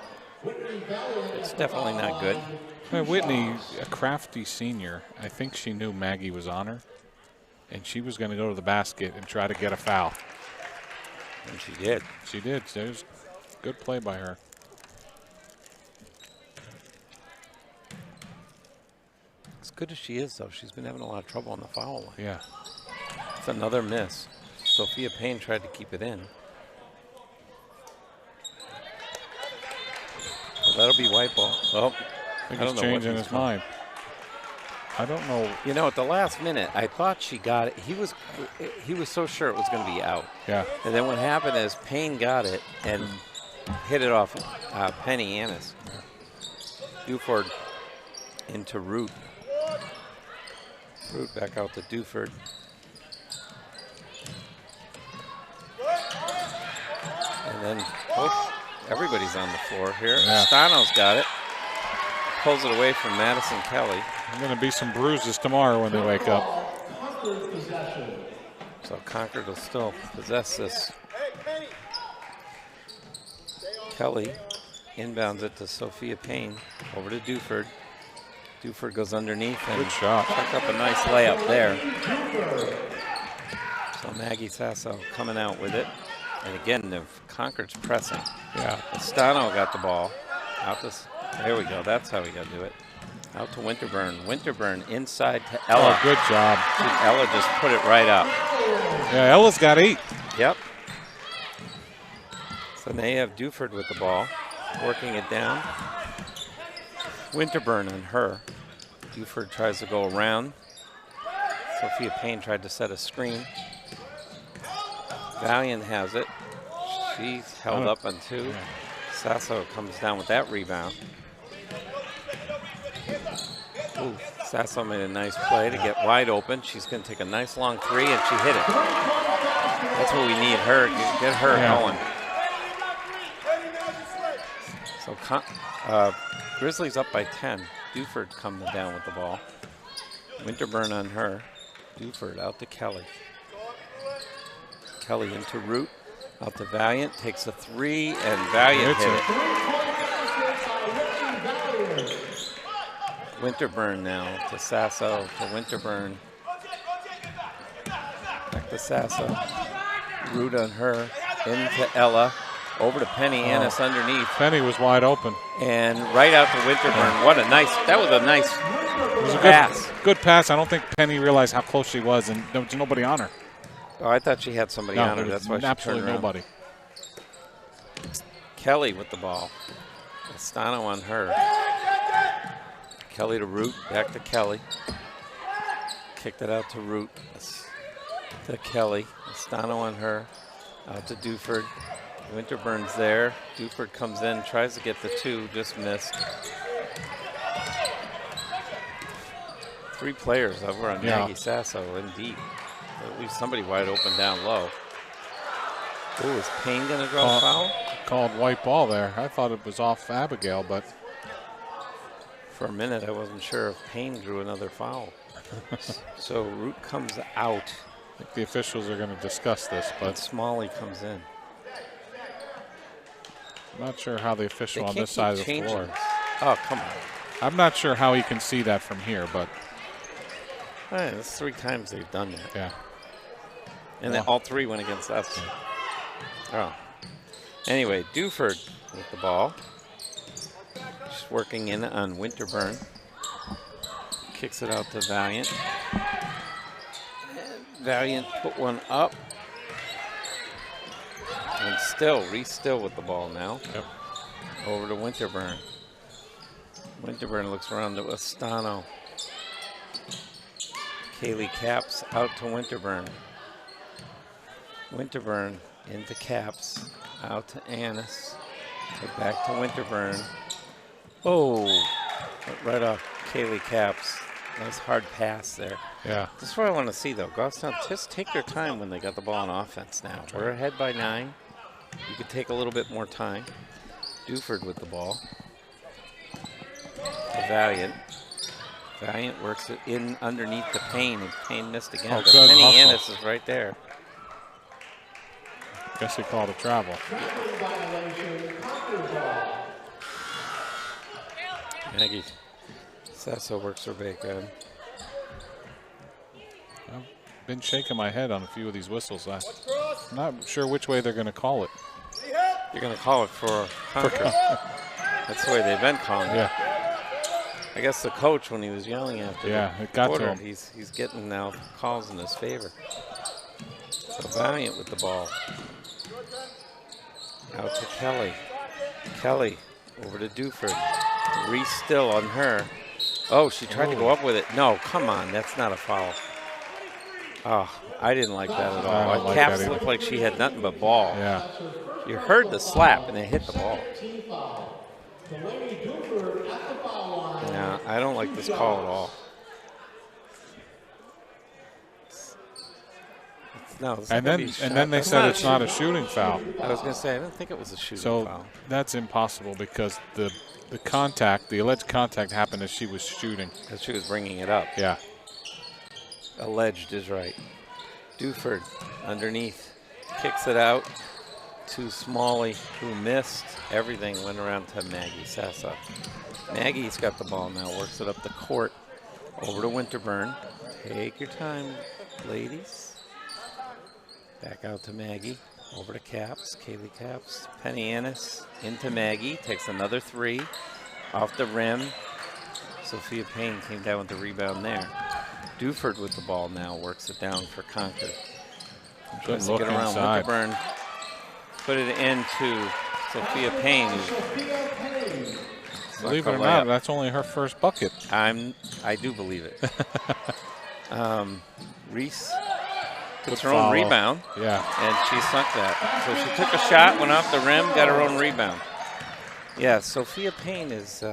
It's definitely not good. Whitney, a crafty senior, I think she knew Maggie was on her, and she was going to go to the basket and try to get a foul. And she did. She did. So it was good play by her. As good as she is, though, she's been having a lot of trouble on the foul line. Yeah. It's another miss. Sophia Payne tried to keep it in. Well, that'll be white ball. Well, I think he's changing his mind. I don't know. You know, at the last minute, I thought she got it. He was so sure it was going to be out. Yeah. And then what happened is Payne got it and hit it off Penny Annis. Duford into Root. Root back out to Duford. And then everybody's on the floor here. Yeah. Stano's got it. Pulls it away from Madison Kelly. There's going to be some bruises tomorrow when they wake up. So Concord will still possess this. Kelly inbounds it to Sophia Payne. Over to Duford. Duford goes underneath and Good shot. Chuck up a nice layup there. So Maggie Sasso coming out with it. And again, the Concord's pressing. Yeah. Stano got the ball. Out this. There we go. That's how we got to do it. Out to Winterburn. Winterburn inside to Ella. Oh, good job. Ella just put it right up. Yeah, Ella's got 8. Yep. So they have Duford with the ball, working it down. Winterburn on her. Duford tries to go around. Sophia Payne tried to set a screen. Valiant has it. She's held up on 2. Sasso comes down with that rebound. Ooh, Sasso made a nice play to get wide open. She's going to take a nice long 3, and she hit it. That's what we need her, get her going. So Grizzlies up by 10. Duford coming down with the ball. Winterburn on her. Duford out to Kelly. Kelly into Root. Out to Valiant. Takes a 3, and Valiant hit it. Winterburn now to Sasso, to Winterburn. Back to Sasso. Root on her. Into Ella. Over to Penny Annis underneath. Penny was wide open. And right out to Winterburn. What a nice, that was a nice pass. Good pass. I don't think Penny realized how close she was, and there was nobody on her. Oh, I thought she had somebody on her. That's why she absolutely turned around. nobody. Kelly with the ball. Stano on her. Kelly to Root. Back to Kelly. Kicked it out to Root. To Kelly. Stano on her. Out to Duford. Winterburn's there. Duford comes in, tries to get the 2, just missed. 3 players over on Maggie Sasso in deep. At least somebody wide open down low. Oh, is Payne going to draw a foul? Called white ball there. I thought it was off Abigail, but for a minute I wasn't sure if Payne drew another foul. So Root comes out. I think the officials are going to discuss this, but Smalley comes in. I'm not sure how the official on this side of the floor. Oh, come on. I'm not sure how he can see that from here, but. All right, that's 3 times they've done that. Yeah. And then all 3 went against us. Oh. Anyway, Duford with the ball. Just working in on Winterburn. Kicks it out to Valiant. Valiant put one up. And still with the ball now. Yep. Over to Winterburn. Winterburn looks around to Astano. Kaylee Caps out to Winterburn. Winterburn into Caps. Out to Annis. Back to Winterburn. Oh, right off Kaylee Caps. Nice hard pass there. Yeah. This is what I want to see, though. Goffstown, just take your time when they got the ball on offense now. We're ahead by 9. You could take a little bit more time. Duford with the ball. To Valiant. Valiant works it in underneath the Payne, and Payne missed again. Oh, but good Penny hustle. Annis is right there. Guess he called a travel. Maggie Sasso works her back on. I've been shaking my head on a few of these whistles. I'm not sure which way they're going to call it. You're going to call it for Concord. That's the way they've been calling it. Yeah. I guess the coach, when he was yelling after it got quarter, to him. He's getting now calls in his favor. So Valiant with the ball. Out to Kelly. Kelly over to Duford. Reese still on her. Oh, she tried to go up with it. No, come on. That's not a foul. Oh, I didn't like that at I all. don't like Caps that looked like she had nothing but ball. Yeah. You heard the slap and it hit the ball. Yeah, I don't like this call at all. No, it's And not then gonna be a and then shot. they That's said not it's not a shooting foul. I was going to say, I didn't think it was a shooting So foul. that's impossible because the contact, the alleged contact happened as she was shooting. As she was bringing it up. Yeah. Alleged is right. Duford underneath. Kicks it out to Smalley, who missed. Everything went around to Maggie Sasso. Maggie's got the ball now, works it up the court. Over to Winterburn. Take your time, ladies. Back out to Maggie. Over to Caps. Kaylee Caps. Penny Annis into Maggie. Takes another three. Off the rim. Sophia Payne came down with the rebound there. Duford with the ball now. Works it down for Concord. Good Tries to look get around inside. Winterburn. Put it into Sophia Payne. Believe it or not, that's only her first bucket. I do believe it. Reese gets her Good own follow. rebound. Yeah. And she sunk that. So she took a shot, went off the rim, got her own rebound. Yeah, Sophia Payne is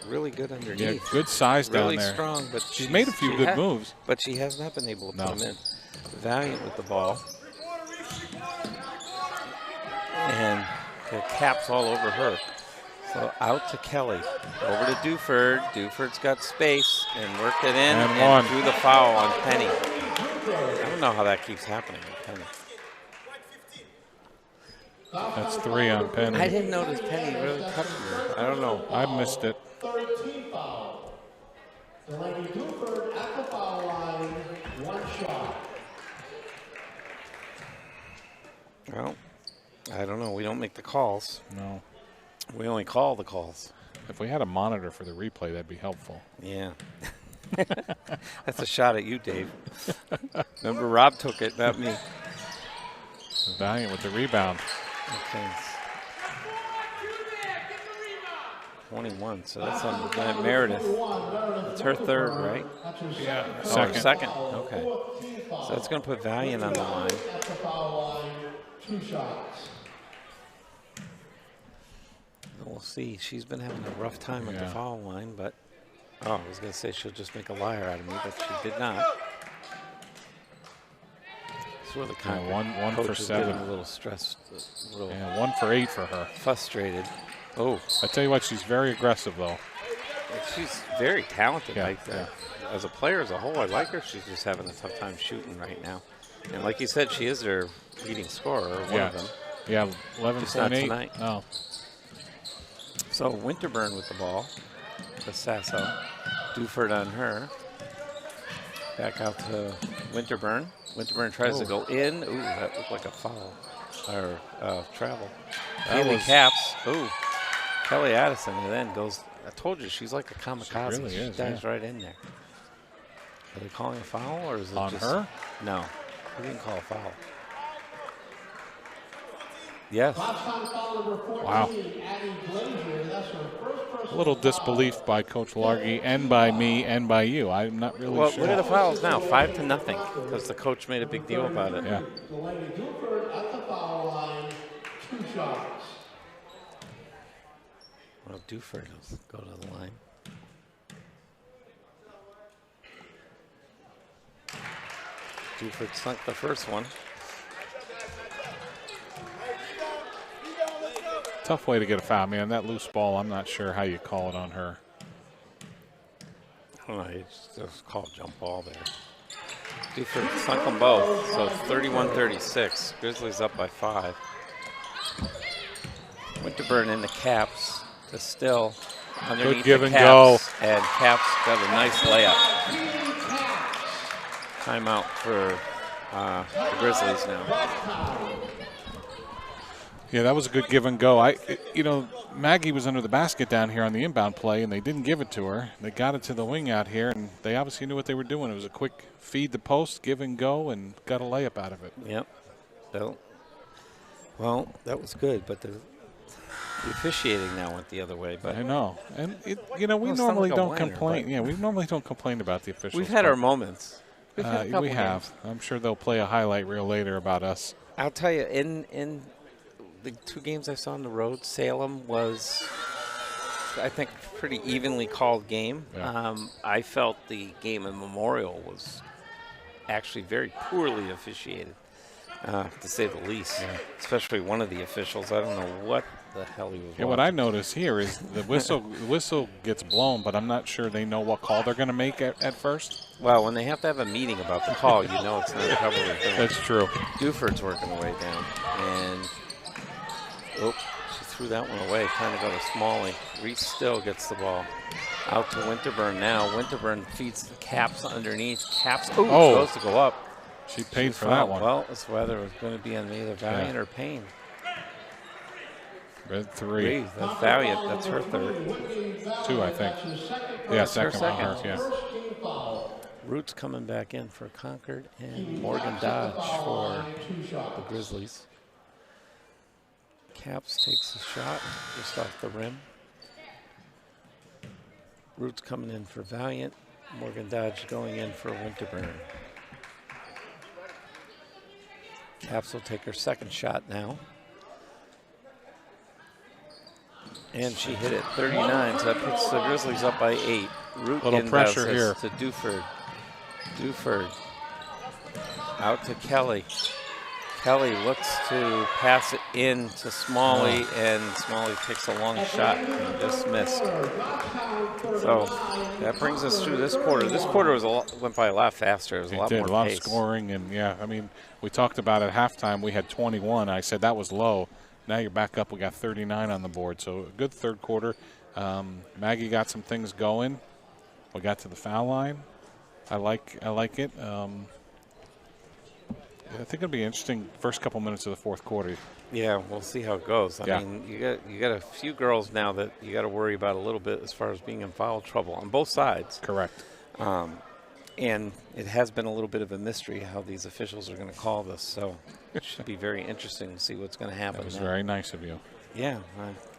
really good underneath. Yeah, good size down really there. strong, but She's made a few good moves. But she has not been able to No. put them in. Valiant with the ball. And the Caps all over her. So out to Kelly. Over to Duford. Duford's got space and worked it in And and one. drew the foul on Penny. I don't know how that keeps happening with Penny. That's 3 on Penny. I didn't notice Penny really touching her. I don't know. I missed it. 13 foul. Delaney Duford at the foul line, 1 shot. Well, I don't know. We don't make the calls. No. We only call the calls. If we had a monitor for the replay, that'd be helpful. Yeah. That's a shot at you, Dave. Remember, Rob took it, not me. Valiant with the rebound. Okay. 21, so that's on Meredith. It's her third, right? Yeah, Second. second. Okay. So that's going to put Valiant on the line. At the foul line, 2 shots. We'll see. She's been having a rough time at the Yeah. foul line, but I was going to say she'll just make a liar out of me, but she did not. Sort of the kind one for coach is 7. getting a little stressed, a little Yeah, 1 for 8 for her. frustrated. Oh, I tell you what, she's very aggressive though. she's very talented. Yeah, As a player as a whole, I like her. She's just having a tough time shooting right now. And like you said, she is their leading scorer, or one of them. Yeah, Just not 11.8. tonight. No. So Winterburn with the ball. To Sasso. Duford on her. Back out to Winterburn. Winterburn tries to go in. Ooh, that looked like a foul. Or travel. That Kaylee was- Caps. Ooh. Kelly Addison and then goes. I told you, she's like a kamikaze. She really is, dives yeah. right in there. Are they calling a foul or is it On just her? No. He didn't call a foul. Yes. Wow. A little disbelief by Coach Largy and by me and by you. I'm not really Well, sure. look at the fouls now, 5-0, because the coach made a big deal about it. Yeah. Delaney Duford at the foul line, 2 shots. Well, Duford will go to the line. Duford sunk the first one. Tough way to get a foul, man. That loose ball, I'm not sure how you call it on her. I don't know, it's just called jump ball there. Duford sunk them both, so it's 31-36. Grizzlies up by 5. Winterburn in the Caps to Still. underneath Good give the and go. Caps, and Caps got a nice layup. Timeout for the Grizzlies now. Yeah, that was a good give and go. Maggie was under the basket down here on the inbound play, and they didn't give it to her. They got it to the wing out here, and they obviously knew what they were doing. It was a quick feed the post, give and go, and got a layup out of it. Yep. Well, that was good, but the officiating now went the other way. But I know, and we normally don't complain. Yeah, we normally don't complain about the officials. We've had our moments. We have. I'm sure they'll play a highlight reel later about us. I'll tell you, in the 2 games I saw on the road, Salem was, I think, a pretty evenly called game. Yeah. I felt the game in Memorial was actually very poorly officiated, to say the least. Yeah. Especially one of the officials. I don't know what the hell he was watching. What I notice here is the whistle gets blown, but I'm not sure they know what call they're going to make at first. Well, when they have to have a meeting about the call, you know it's not a couple of things. That's true. Duford's working the way down. And, she threw that one away, trying to go to Smalley. Reese still gets the ball. Out to Winterburn now. Winterburn feeds the Caps underneath. Caps goes to go up. She paid for that one. Well, it's whether it was going to be on either Valiant or Payne. Red 3. That's Valiant. That's her third. 2, I think. Yeah, second one. Her, yeah. Roots coming back in for Concord and Morgan Dodge for the Grizzlies. Caps takes a shot just off the rim. Roots coming in for Valiant. Morgan Dodge going in for Winterburn. Caps will take her second shot now. And she hit it 39, so that puts the Grizzlies up by 8. Root little pressure here to Duford. Duford out to Kelly. Kelly looks to pass it in to Smalley, and Smalley takes a long shot and just missed. So that brings us through this quarter. This quarter went by a lot faster. It was a lot more pace. A lot of scoring, and we talked about at halftime we had 21. I said that was low. Now you're back up. We got 39 on the board, so a good third quarter. Maggie got some things going. We got to the foul line. I like it. I think it'll be interesting first couple minutes of the fourth quarter. Yeah, we'll see how it goes. I mean, you got a few girls now that you got to worry about a little bit as far as being in foul trouble on both sides. Correct. And it has been a little bit of a mystery how these officials are going to call this, so it should be very interesting to see what's going to happen. That was very nice of you. Yeah,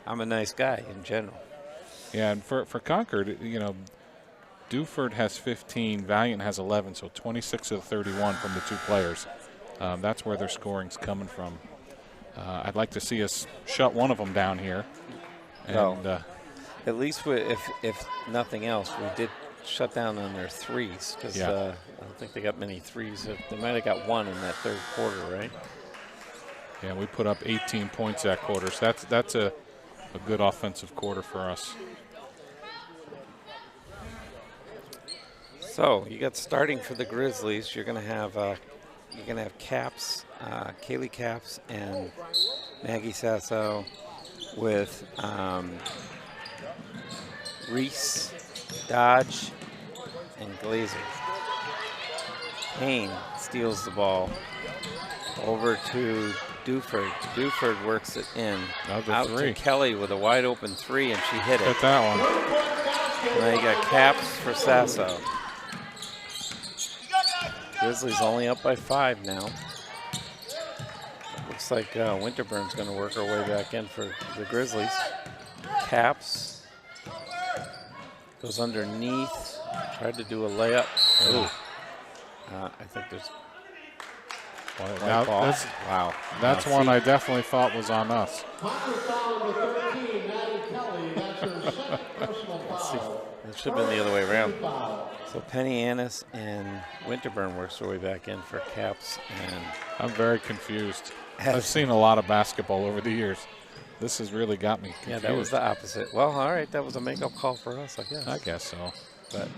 I'm a nice guy in general. Yeah, and for Concord, Duford has 15, Valiant has 11, so 26 of the 31 from the 2 players. That's where their scoring's coming from. I'd like to see us shut one of them down here. And at least if nothing else, we did shut down on their threes because I don't think they got many threes. They might have got one in that third quarter, right? Yeah, we put up 18 points that quarter, so that's a good offensive quarter for us. So you got starting for the Grizzlies. You're going to have Caps, Kaylee Caps, and Maggie Sasso with Reese, Dodge, and Glazer. Payne steals the ball over to Duford. Duford works it in. Out to Kelly with a wide open 3, and she hit it. Hit that one. Now you got Caps for Sasso. Grizzlies only up by 5 now. Looks like Winterburn's going to work her way back in for the Grizzlies. Caps goes underneath. Tried to do a layup. I think there's wow. That's one I definitely thought was on us. Let's see. It should have been the other way around. So Penny Annis and Winterburn works their way back in for Caps. And I'm very confused. I've seen a lot of basketball over the years. This has really got me confused. Yeah, that was the opposite. Well, all right, that was a makeup call for us, I guess. I guess so. But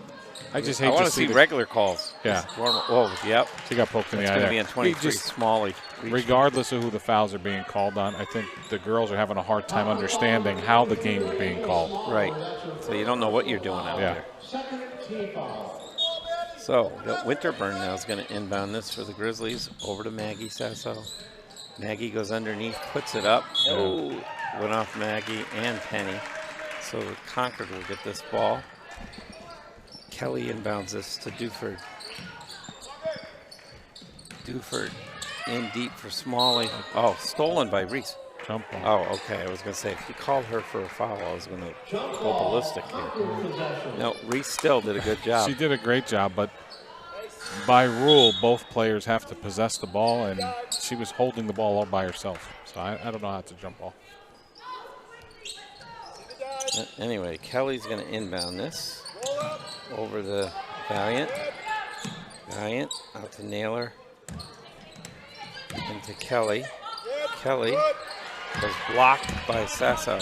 I just I hate want to to see the- regular calls. Yeah. Whoa, yep. She got poked in the It's eye going to there. be in 23, Just- Smalley. Regardless of who the fouls are being called on, I think the girls are having a hard time understanding how the game is being called. Right. So you don't know what you're doing out there. So Winterburn now is going to inbound this for the Grizzlies over to Maggie Sasso. Maggie goes underneath, puts it up. Oh, went off Maggie and Penny. So Concord will get this ball. Kelly inbounds this to Duford. Duford in deep for Smalley. Oh, stolen by Reese. Jump ball. Oh, okay. I was going to say, if he called her for a foul, I was going to go ballistic here. No, Reese still did a good job. She did a great job, but by rule, both players have to possess the ball, and she was holding the ball all by herself. So I don't know how to jump ball. Anyway, Kelly's going to inbound this over the Valiant. Valiant out to Naylor. Into Kelly. Kelly was blocked by Sasso.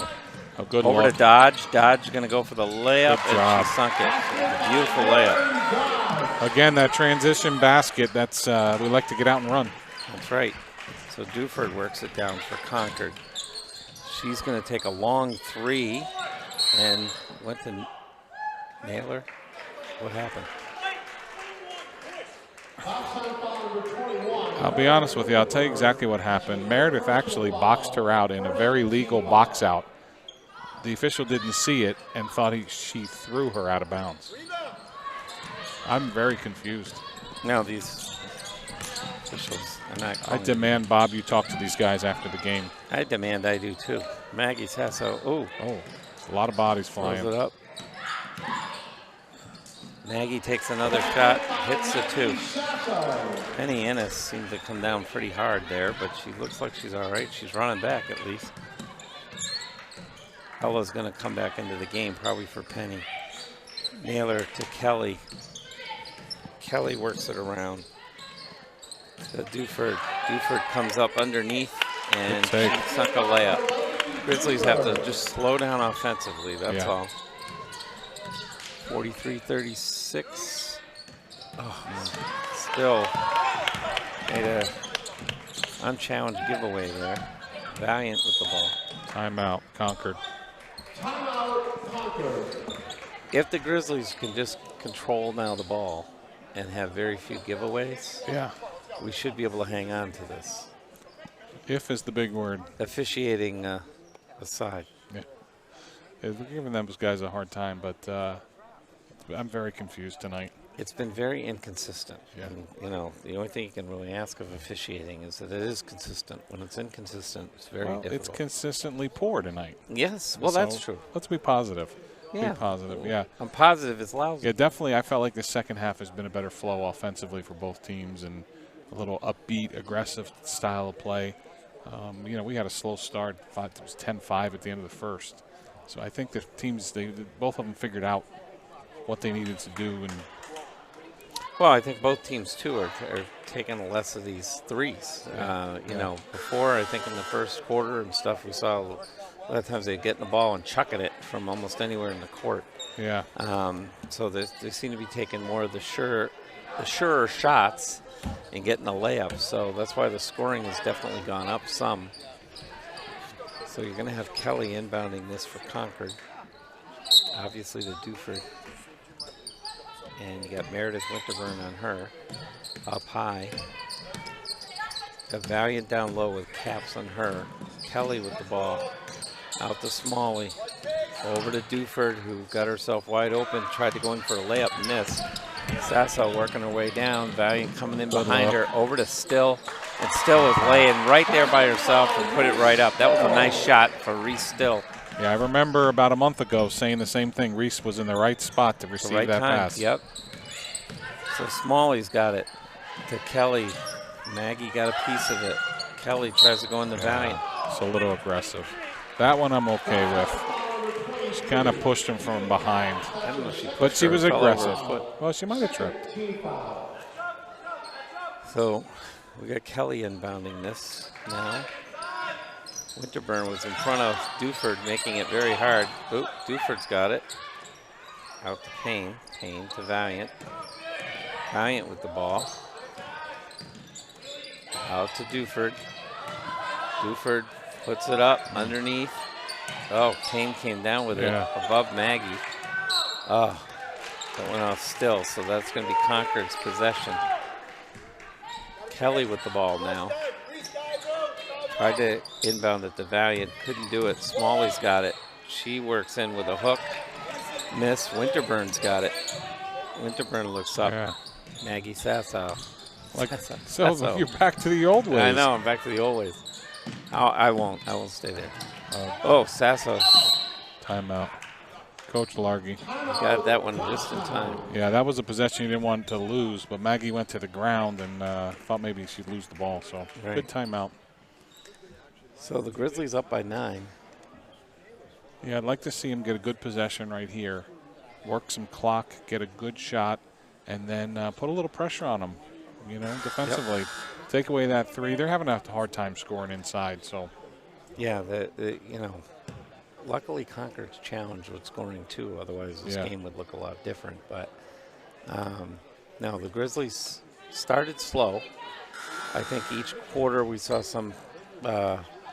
A good over look. to Dodge. Dodge going to go for the layup, Good job. and she sunk it. Beautiful layup. Again, that transition basket, that's we like to get out and run. That's right. So Duford works it down for Concord. She's going to take a long three and went to Naylor. What happened? I'll be honest with you. I'll tell you exactly what happened. Meredith actually boxed her out in a very legal box out. The official didn't see it and thought she threw her out of bounds. I'm very confused. No, these officials are not I calling. demand, Bob, you talk to these guys after the game. I demand I do too. Maggie Sasso. Oh, a lot of bodies throws flying. it up. Maggie takes another shot, hits the two. Penny Ennis seemed to come down pretty hard there, but she looks like she's all right. She's running back at least. Ella's going to come back into the game, probably for Penny. Naylor to Kelly. Kelly works it around to Duford. Duford comes up underneath, and she sunk a layup. Grizzlies have to just slow down offensively, that's all. 43-36. Oh, still made a unchallenged giveaway there. Valiant with the ball. Timeout, Concord. If the Grizzlies can just control now the ball and have very few giveaways, we should be able to hang on to this. If is the big word. Officiating aside. Yeah. We're giving those guys a hard time, but I'm very confused tonight. It's been very inconsistent. Yeah. And, you know, the only thing you can really ask of officiating is that it is consistent. When it's inconsistent, it's very difficult. It's consistently poor tonight. Yes, well, that's true. Let's be positive. Yeah. Be positive, yeah. I'm positive it's lousy. Yeah, definitely. I felt like the second half has been a better flow offensively for both teams and a little upbeat, aggressive style of play. You know, we had a slow start. It was 10-5 at the end of the first. So I think the teams, both of them figured out what they needed to do. And well, I think both teams, too, are taking less of these threes. You know, before, I think in the first quarter and stuff, we saw a lot of times they'd get in the ball and chucking it from almost anywhere in the court. Yeah. So they seem to be taking more of the surer shots and getting the layup. So that's why the scoring has definitely gone up some. So you're going to have Kelly inbounding this for Concord. Obviously to Duford. And you got Meredith Winterburn on her. Up high. Got Valiant down low with Caps on her. Kelly with the ball. Out to Smalley. Over to Duford, who got herself wide open. Tried to go in for a layup, missed. Sasso working her way down. Valiant coming in behind her. Over to Still. And Still was laying right there by herself and put it right up. That was a nice shot for Reese Still. yeah, I remember about a month ago saying the same thing. Reese was in the right spot to receive that pass. Yep. So Smalley's got it to Kelly. Maggie got a piece of it. Kelly tries to go in the Valiant. It's a little aggressive. That one I'm okay with. She kind of pushed him from behind. I don't know if she pushed But she her was or fell over aggressive. her foot. Well, she might have tripped. So we got Kelly inbounding this now. Winterburn was in front of Duford, making it very hard. Oop, Duford's got it. Out to Payne. Payne to Valiant. Valiant with the ball. Out to Duford. Duford puts it up underneath. Oh, Payne came down with it above Maggie. Oh, that went off still, so that's going to be Concord's possession. Kelly with the ball now. Tried to inbound it to Valiant, couldn't do it. Smalley's got it. She works in with a hook. Miss. Winterburn's got it. Winterburn looks up. Yeah. Maggie Sassow. Like, Sassow. so you're back to the old ways. I know, I'm back to the old ways. I won't stay there. Sasso. Timeout. Coach Largy. Got that one just in time. Yeah, that was a possession you didn't want to lose, but Maggie went to the ground and thought maybe she'd lose the ball, so good timeout. So the Grizzlies up by 9. Yeah, I'd like to see him get a good possession right here, work some clock, get a good shot, and then put a little pressure on them, defensively. Yep. Take away that 3. They're having a hard time scoring inside, so. Yeah, luckily Concord's challenged with scoring 2, otherwise this game would look a lot different. But no, the Grizzlies started slow. I think each quarter we saw some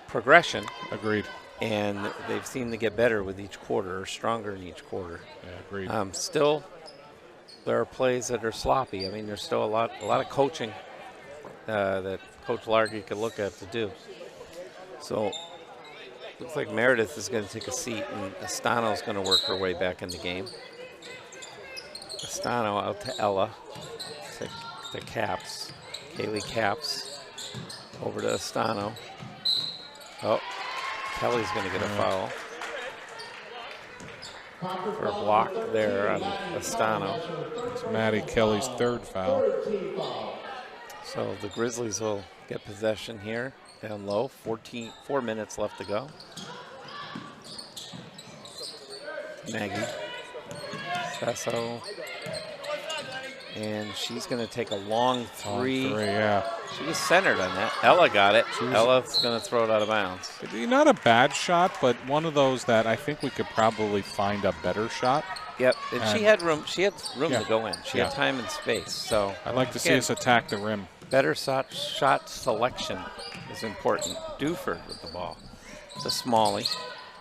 progression. Agreed. And they've seemed to get better with each quarter, or stronger in each quarter. Yeah, agreed. Still, there are plays that are sloppy. I mean, there's still a lot of coaching that Coach Largy could look at to do. So, looks like Meredith is going to take a seat, and Estano's going to work her way back in the game. Estano out to Ella, to Caps. Kaylee Caps over to Estano. Oh, Kelly's going to get a foul for a block there on Estano. It's Maddie Kelly's 3rd foul. So the Grizzlies will get possession here, down low. 4 minutes left to go. Maggie Sasso. And she's going to take a long 3. She was centered on that. Ella got it. Ella's going to throw it out of bounds. Not a bad shot, but one of those that I think we could probably find a better shot. Yep, and she had room. She had room to go in. She had time and space. So I'd like to see us attack the rim. Better shot selection is important. Duford with the ball to Smalley.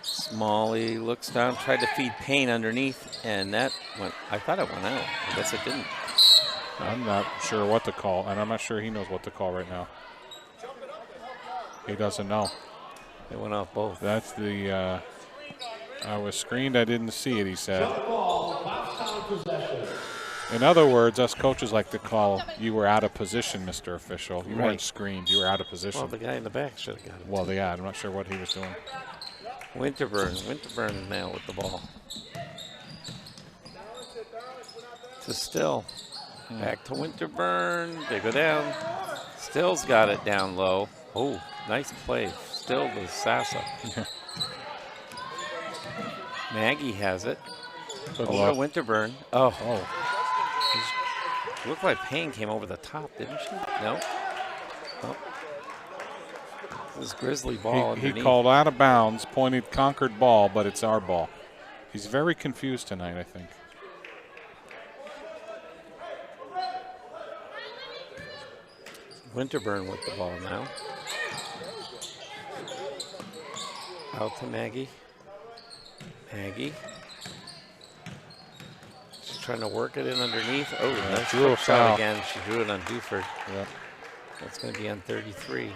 Smalley looks down, tried to feed Payne underneath, and that went. I thought it went out. I guess it didn't. I'm not sure what to call, and I'm not sure he knows what to call right now. He doesn't know. They went off both. That's the. I was screened. I didn't see it. He said. In other words, us coaches like to call, "You were out of position, Mr. Official. You weren't screened. You were out of position." Well, the guy in the back should have got it. Well, yeah, I'm not sure what he was doing. Winterburn now with the ball. To Still. Back to Winterburn. They go down. Still's got it down low. Oh, nice play. Still with Sassa. Maggie has it. Over to Winterburn. Oh. Looked like Payne came over the top, didn't she? No. Oh. This Grizzly ball he called out of bounds, pointed Concord ball, but it's our ball. He's very confused tonight, I think. Winterburn with the ball now. Out to Maggie. Maggie. She's trying to work it in underneath. Oh, nice drew a foul again. She drew it on Duford. Yep. That's going to be on 33.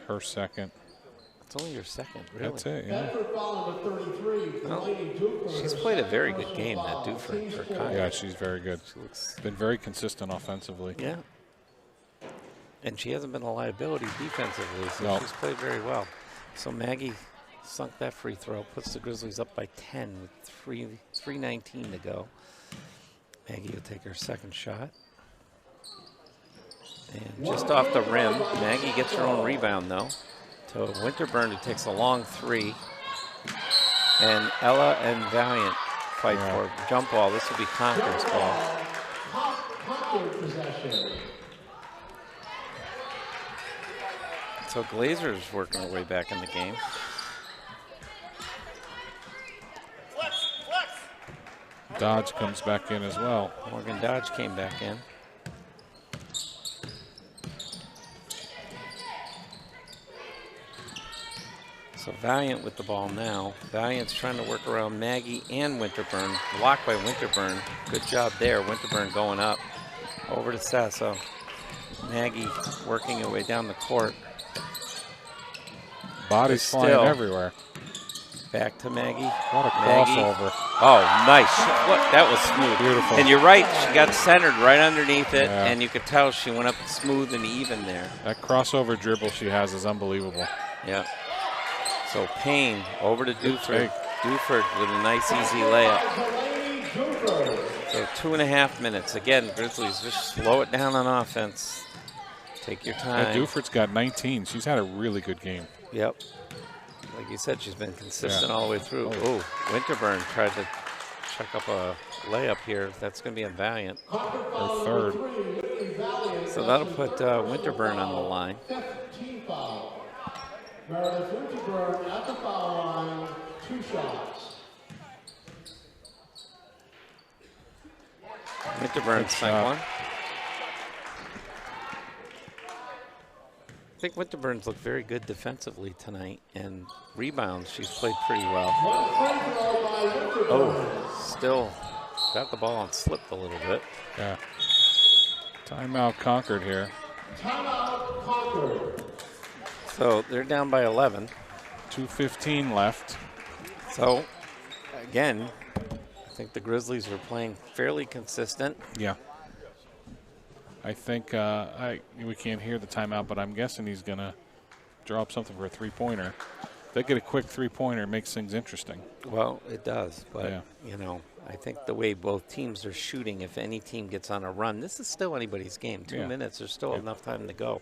Her second. It's only your second, really. That's it, yeah. Well, she's played a very good game, that Duford. For Concord. Yeah, she's very good. She's been very consistent offensively. Yeah. And she hasn't been a liability defensively, so she's played very well. So Maggie sunk that free throw, puts the Grizzlies up by 10 with 3:19 to go. Maggie will take her second shot. And just off the rim, Maggie gets her own rebound, though, to Winterburn, who takes a long 3. And Ella and Valiant fight for a jump ball. This will be Concord's ball. So Glazer's working her way back in the game. Dodge comes back in as well. Morgan Dodge came back in. So Valiant with the ball now. Valiant's trying to work around Maggie and Winterburn. Blocked by Winterburn. Good job there. Winterburn going up. Over to Sasso. Maggie working her way down the court. Bodies flying everywhere. Back to Maggie. What a crossover. Oh, nice. That was smooth. Beautiful. And you're right, she got centered right underneath it, and you could tell she went up smooth and even there. That crossover dribble she has is unbelievable. Yeah. So Payne over to Duford. Duford with a nice easy layup. So 2.5 minutes. Again, Grizzlies, just slow it down on offense. Take your time. Yeah, Duford's got 19. She's had a really good game. Yep. Like you said, she's been consistent all the way through. Oh, Winterburn tried to check up a layup here. That's going to be a Valiant. Her third. So that'll put Winterburn on the line. Meredith Winterburn at the foul line, 2 shots. Winterburn's second one. I think Winterburn's looked very good defensively tonight, and rebounds, she's played pretty well. Oh, still got the ball and slipped a little bit. Yeah. Timeout Concord here. Timeout Concord. So they're down by 11. 2:15 left. So, again, I think the Grizzlies were playing fairly consistent. Yeah. I think we can't hear the timeout, but I'm guessing he's going to draw up something for a three-pointer. If they get a quick three-pointer, it makes things interesting. Well, it does, but, yeah. You know, I think the way both teams are shooting, if any team gets on a run, this is still anybody's game. 2 minutes, there's still enough time to go.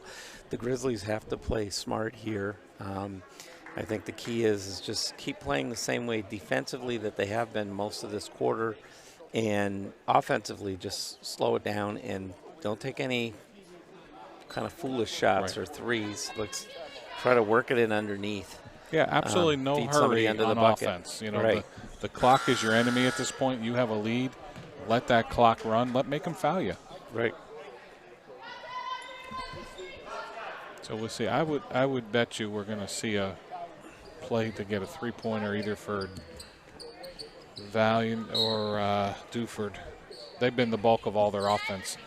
The Grizzlies have to play smart here. I think the key is just keep playing the same way defensively that they have been most of this quarter, and offensively just slow it down and don't take any kind of foolish shots or threes. Let's try to work it in underneath. Yeah, absolutely no hurry under on the bucket. offense. You know, the clock is your enemy at this point. You have a lead. Let that clock run. Make them foul you. Right. So we'll see. I would bet you we're going to see a play to get a three-pointer either for Valiant or Duford. They've been the bulk of all their offense.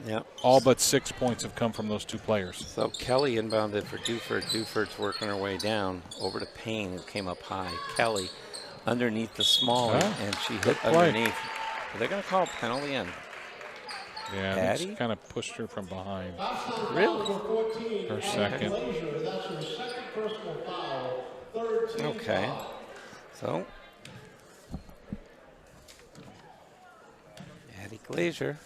Yep. All but 6 points have come from those two players. So Kelly inbounded for Duford. Duford's working her way down over to Payne, who came up high. Kelly underneath the smaller, and she hit underneath. Are they going to call a penalty in? Yeah, they kind of pushed her from behind. Really? Her second. That's her second personal foul. Third team Okay. foul. So Addie Glazier.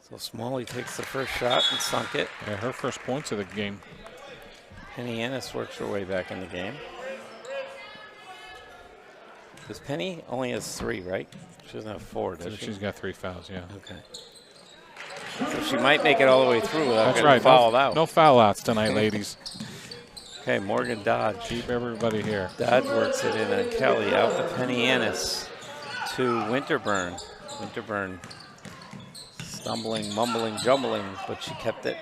So Smalley takes the first shot and sunk it. Yeah, her first points of the game. Penny Ennis works her way back in the game. Because Penny only has 3, right? She doesn't have 4, does she? She's got 3 fouls, yeah. Okay. So she might make it all the way through without getting fouled out. No foul outs tonight, ladies. Okay, Morgan Dodge. Keep everybody here. Dodge works it in on Kelly. Out to Penny Ennis. To Winterburn. Winterburn stumbling, mumbling, jumbling, but she kept it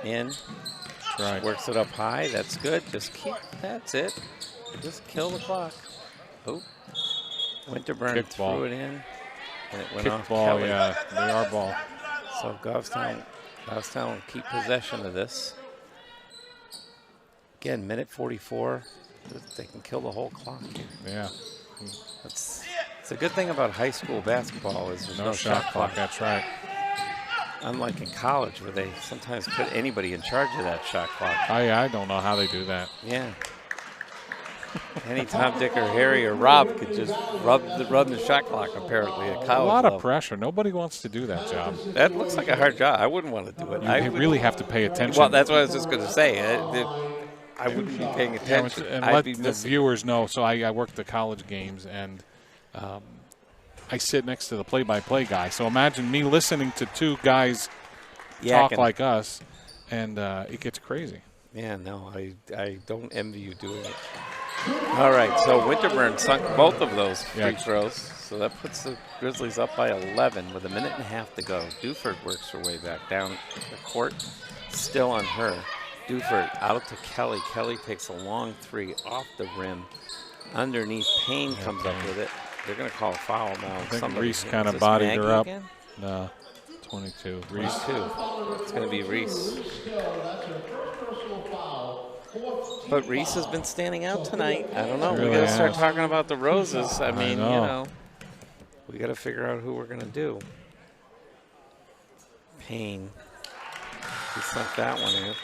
in. That's right. She works it up high. That's good. Just keep, that's it. Just kill the clock. Oh. Winterburn threw it in, and it went Kick off ball, Kelly. yeah, they are ball. So Goffstown will keep possession of this. Again, minute 44. They can kill the whole clock here. Yeah. It's a good thing about high school basketball is there's no shot clock. That's right. Unlike in college, where they sometimes put anybody in charge of that shot clock. I don't know how they do that. Yeah. Any Tom, Dick, or Harry, or Rob could just run the shot clock, apparently, at college A lot level. of pressure. Nobody wants to do that job. That looks like a hard job. I wouldn't want to do it. You really have to pay attention. Well, that's what I was just going to say. I wouldn't be paying attention. And I'd let be the missing. viewers know. So I work the college games, and I sit next to the play-by-play guy. So imagine me listening to two guys talk like us, and it gets crazy. Yeah, no, I don't envy you doing it. All right, so Winterburn sunk both of those free throws, so that puts the Grizzlies up by 11 with a minute and a half to go. Duford works her way back down the court, still on her. Duford out to Kelly. Kelly takes a long three off the rim. Underneath, Payne comes up with it. They're going to call a foul now. I think Reese kind of bodied her up. No, 22. Reese. 22. It's going to be Reese. But Reese has been standing out tonight. I don't know. Really We got to start has. talking about the Roses. I mean, know. you know, we got to figure out who we're going to do. Payne. He snuck that one in.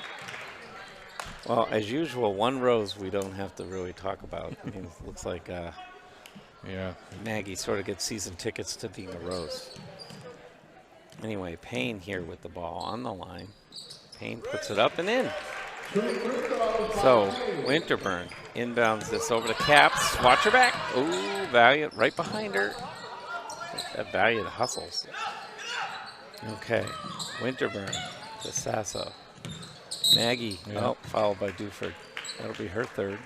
Well, as usual, one Rose we don't have to really talk about. I mean, it looks like Maggie sort of gets season tickets to being a Rose. Anyway, Payne here with the ball on the line. Payne puts it up and in. So, Winterburn inbounds this over to Caps. Watch her back. Ooh, Valiant right behind her. That Valiant hustles. Okay, Winterburn to Sasso. Maggie, fouled by Duford. That'll be her third.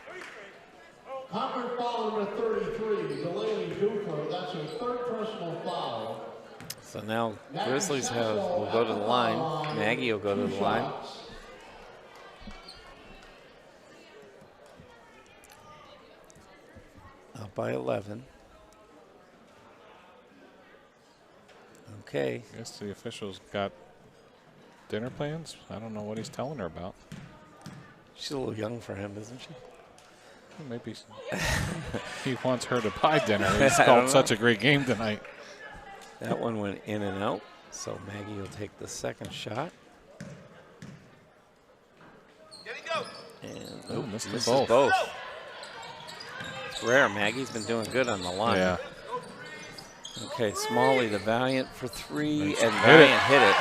Concord foul number 33, Delaney Duford. That's her third personal foul. So now Grizzlies will go to the line. Maggie will go to the line. Up by 11. Okay. I guess the officials got dinner plans. I don't know what he's telling her about. She's a little young for him, isn't she? Maybe he wants her to buy dinner. He's called such a great game tonight. That one went in and out, so Maggie will take the second shot. And misses both. It's rare. Maggie's been doing good on the line. Yeah. Okay, Smalley, the Valiant for three, and Valiant hit it.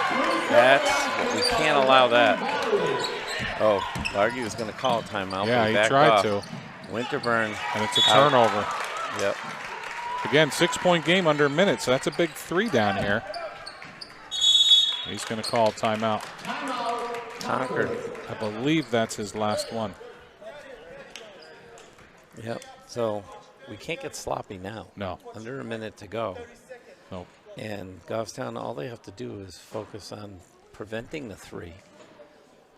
That's, we can't allow that. Oh, Largy was going to call a timeout. Yeah, but he tried to. Winterburn. And it's a turnover. Yep. Again, 6-point game under a minute, so that's a big three down here. He's going to call a timeout. Concord. I believe that's his last one. Yep. So we can't get sloppy now. No. Under a minute to go. Nope. And Goffstown, all they have to do is focus on preventing the three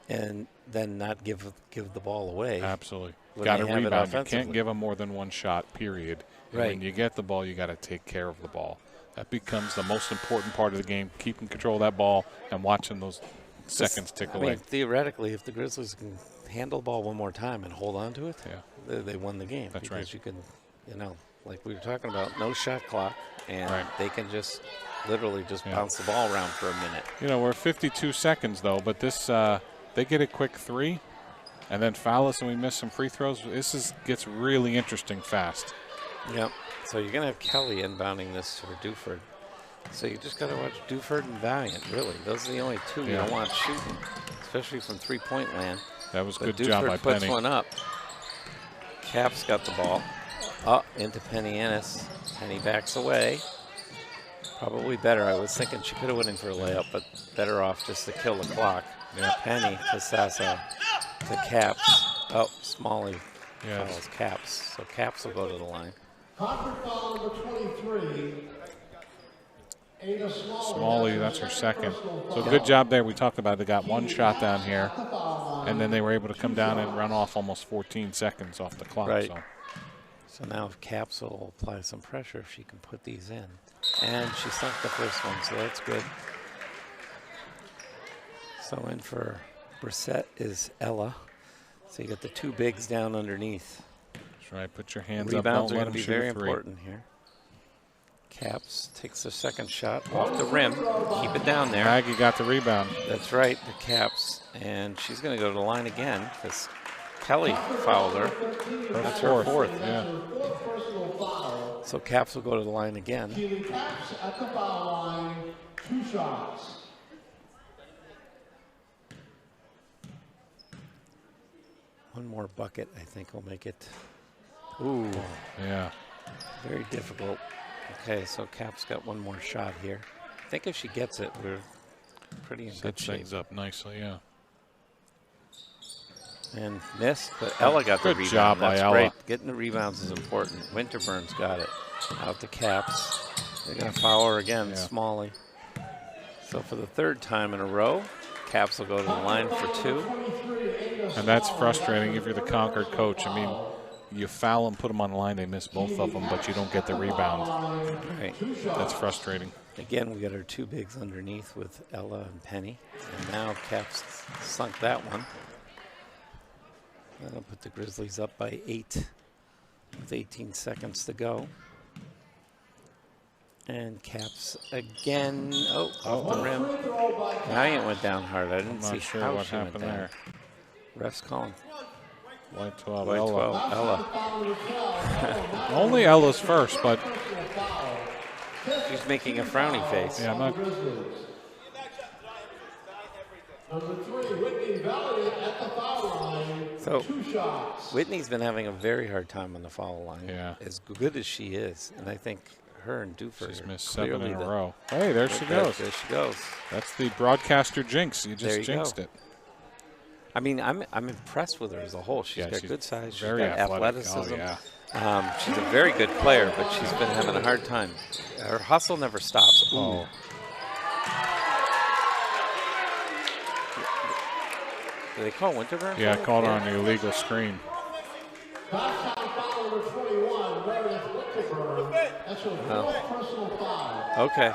and then not give the ball away. Absolutely. when Got to they have it rebound. You can't offensively. give them more than one shot, period. And Right. when you get the ball, you got to take care of the ball. That becomes the most important part of the game, keeping control of that ball and watching those seconds tick away. I mean, theoretically, if the Grizzlies can handle the ball one more time and hold on to it, they won the game. That's because right. you can, like we were talking about, no shot clock, and they can just literally just bounce the ball around for a minute. We're 52 seconds, though, but this they get a quick three, and then foul us and we miss some free throws. This gets really interesting fast. Yep. So you're going to have Kelly inbounding this for Duford. So you just got to watch Duford and Valiant, really. Those are the only two you don't want shooting, especially from three-point land. That was But good job by Duford puts Penny. one up. Cap's got the ball. Up into Penny Ennis. Penny backs away. Probably better. I was thinking she could have went in for a layup, but better off just to kill the clock. Penny to Sasso to Caps. Oh, Smalley fouls Caps. So Caps will go to the line. Concord foul number 23. Ada Smalley, that's her second. So good job there. We talked about it. They got one shot down here, and then they were able to come down and run off almost 14 seconds off the clock. Right. So now if Caps will apply some pressure, if she can put these in. And she sunk the first one, so that's good. So in for Brissett is Ella. So you got the two bigs down underneath. That's right. Put your hands Rebounds up. are Don't let going to be them shoot very a three. important here. Caps takes the second shot off the rim. Keep it down there. Maggie got the rebound. That's right, the Caps. And she's going to go to the line again because Kelly fouled her. That's her fourth. Yeah. So Caps will go to the line again. Keely Caps at the foul line, 2 shots. One more bucket, I think, will make it. Ooh. Yeah. Very difficult. Okay, so Cap's got one more shot here. I think if she gets it, we're pretty in good Sets shape. things up nicely, yeah. And missed, but Ella got the Good rebound. job by That's Ella. great. Getting the rebounds is important. Winterburn's got it. Out to Caps. They're going to foul her again, Smalley. So for the third time in a row, Caps will go to the line for 2. And that's frustrating if you're the Concord coach. I mean, you foul them, put them on the line, they miss both of them, but you don't get the rebound. Right. That's frustrating. Again, we got our 2 bigs underneath with Ella and Penny. And now Caps sunk that one. That'll put the Grizzlies up by 8 with 18 seconds to go. And Caps again. Oh, off the rim. Valiant went down hard. I didn't see sure how what she went happened down. there. Ref's calling. White 12, White Ella. 12, Ella. Only Ella's first, but she's making a frowny face. yeah, I'm not. So Whitney's been having a very hard time on the foul line. Yeah. As good as she is, and I think her and Duford She's are missed 7 clearly in a the- row. Hey, there she goes. There she goes. That's the broadcaster jinx. You There just you jinxed go. it. I mean, I'm impressed with her as a whole. She's Yeah, got she's good size. She's very got athletic. athleticism. Oh, yeah. She's a very good player, but she's been having a hard time. Her hustle never stops. Ooh. Oh. Did they call Winterburn? Yeah, for it? called her on the illegal screen. Okay.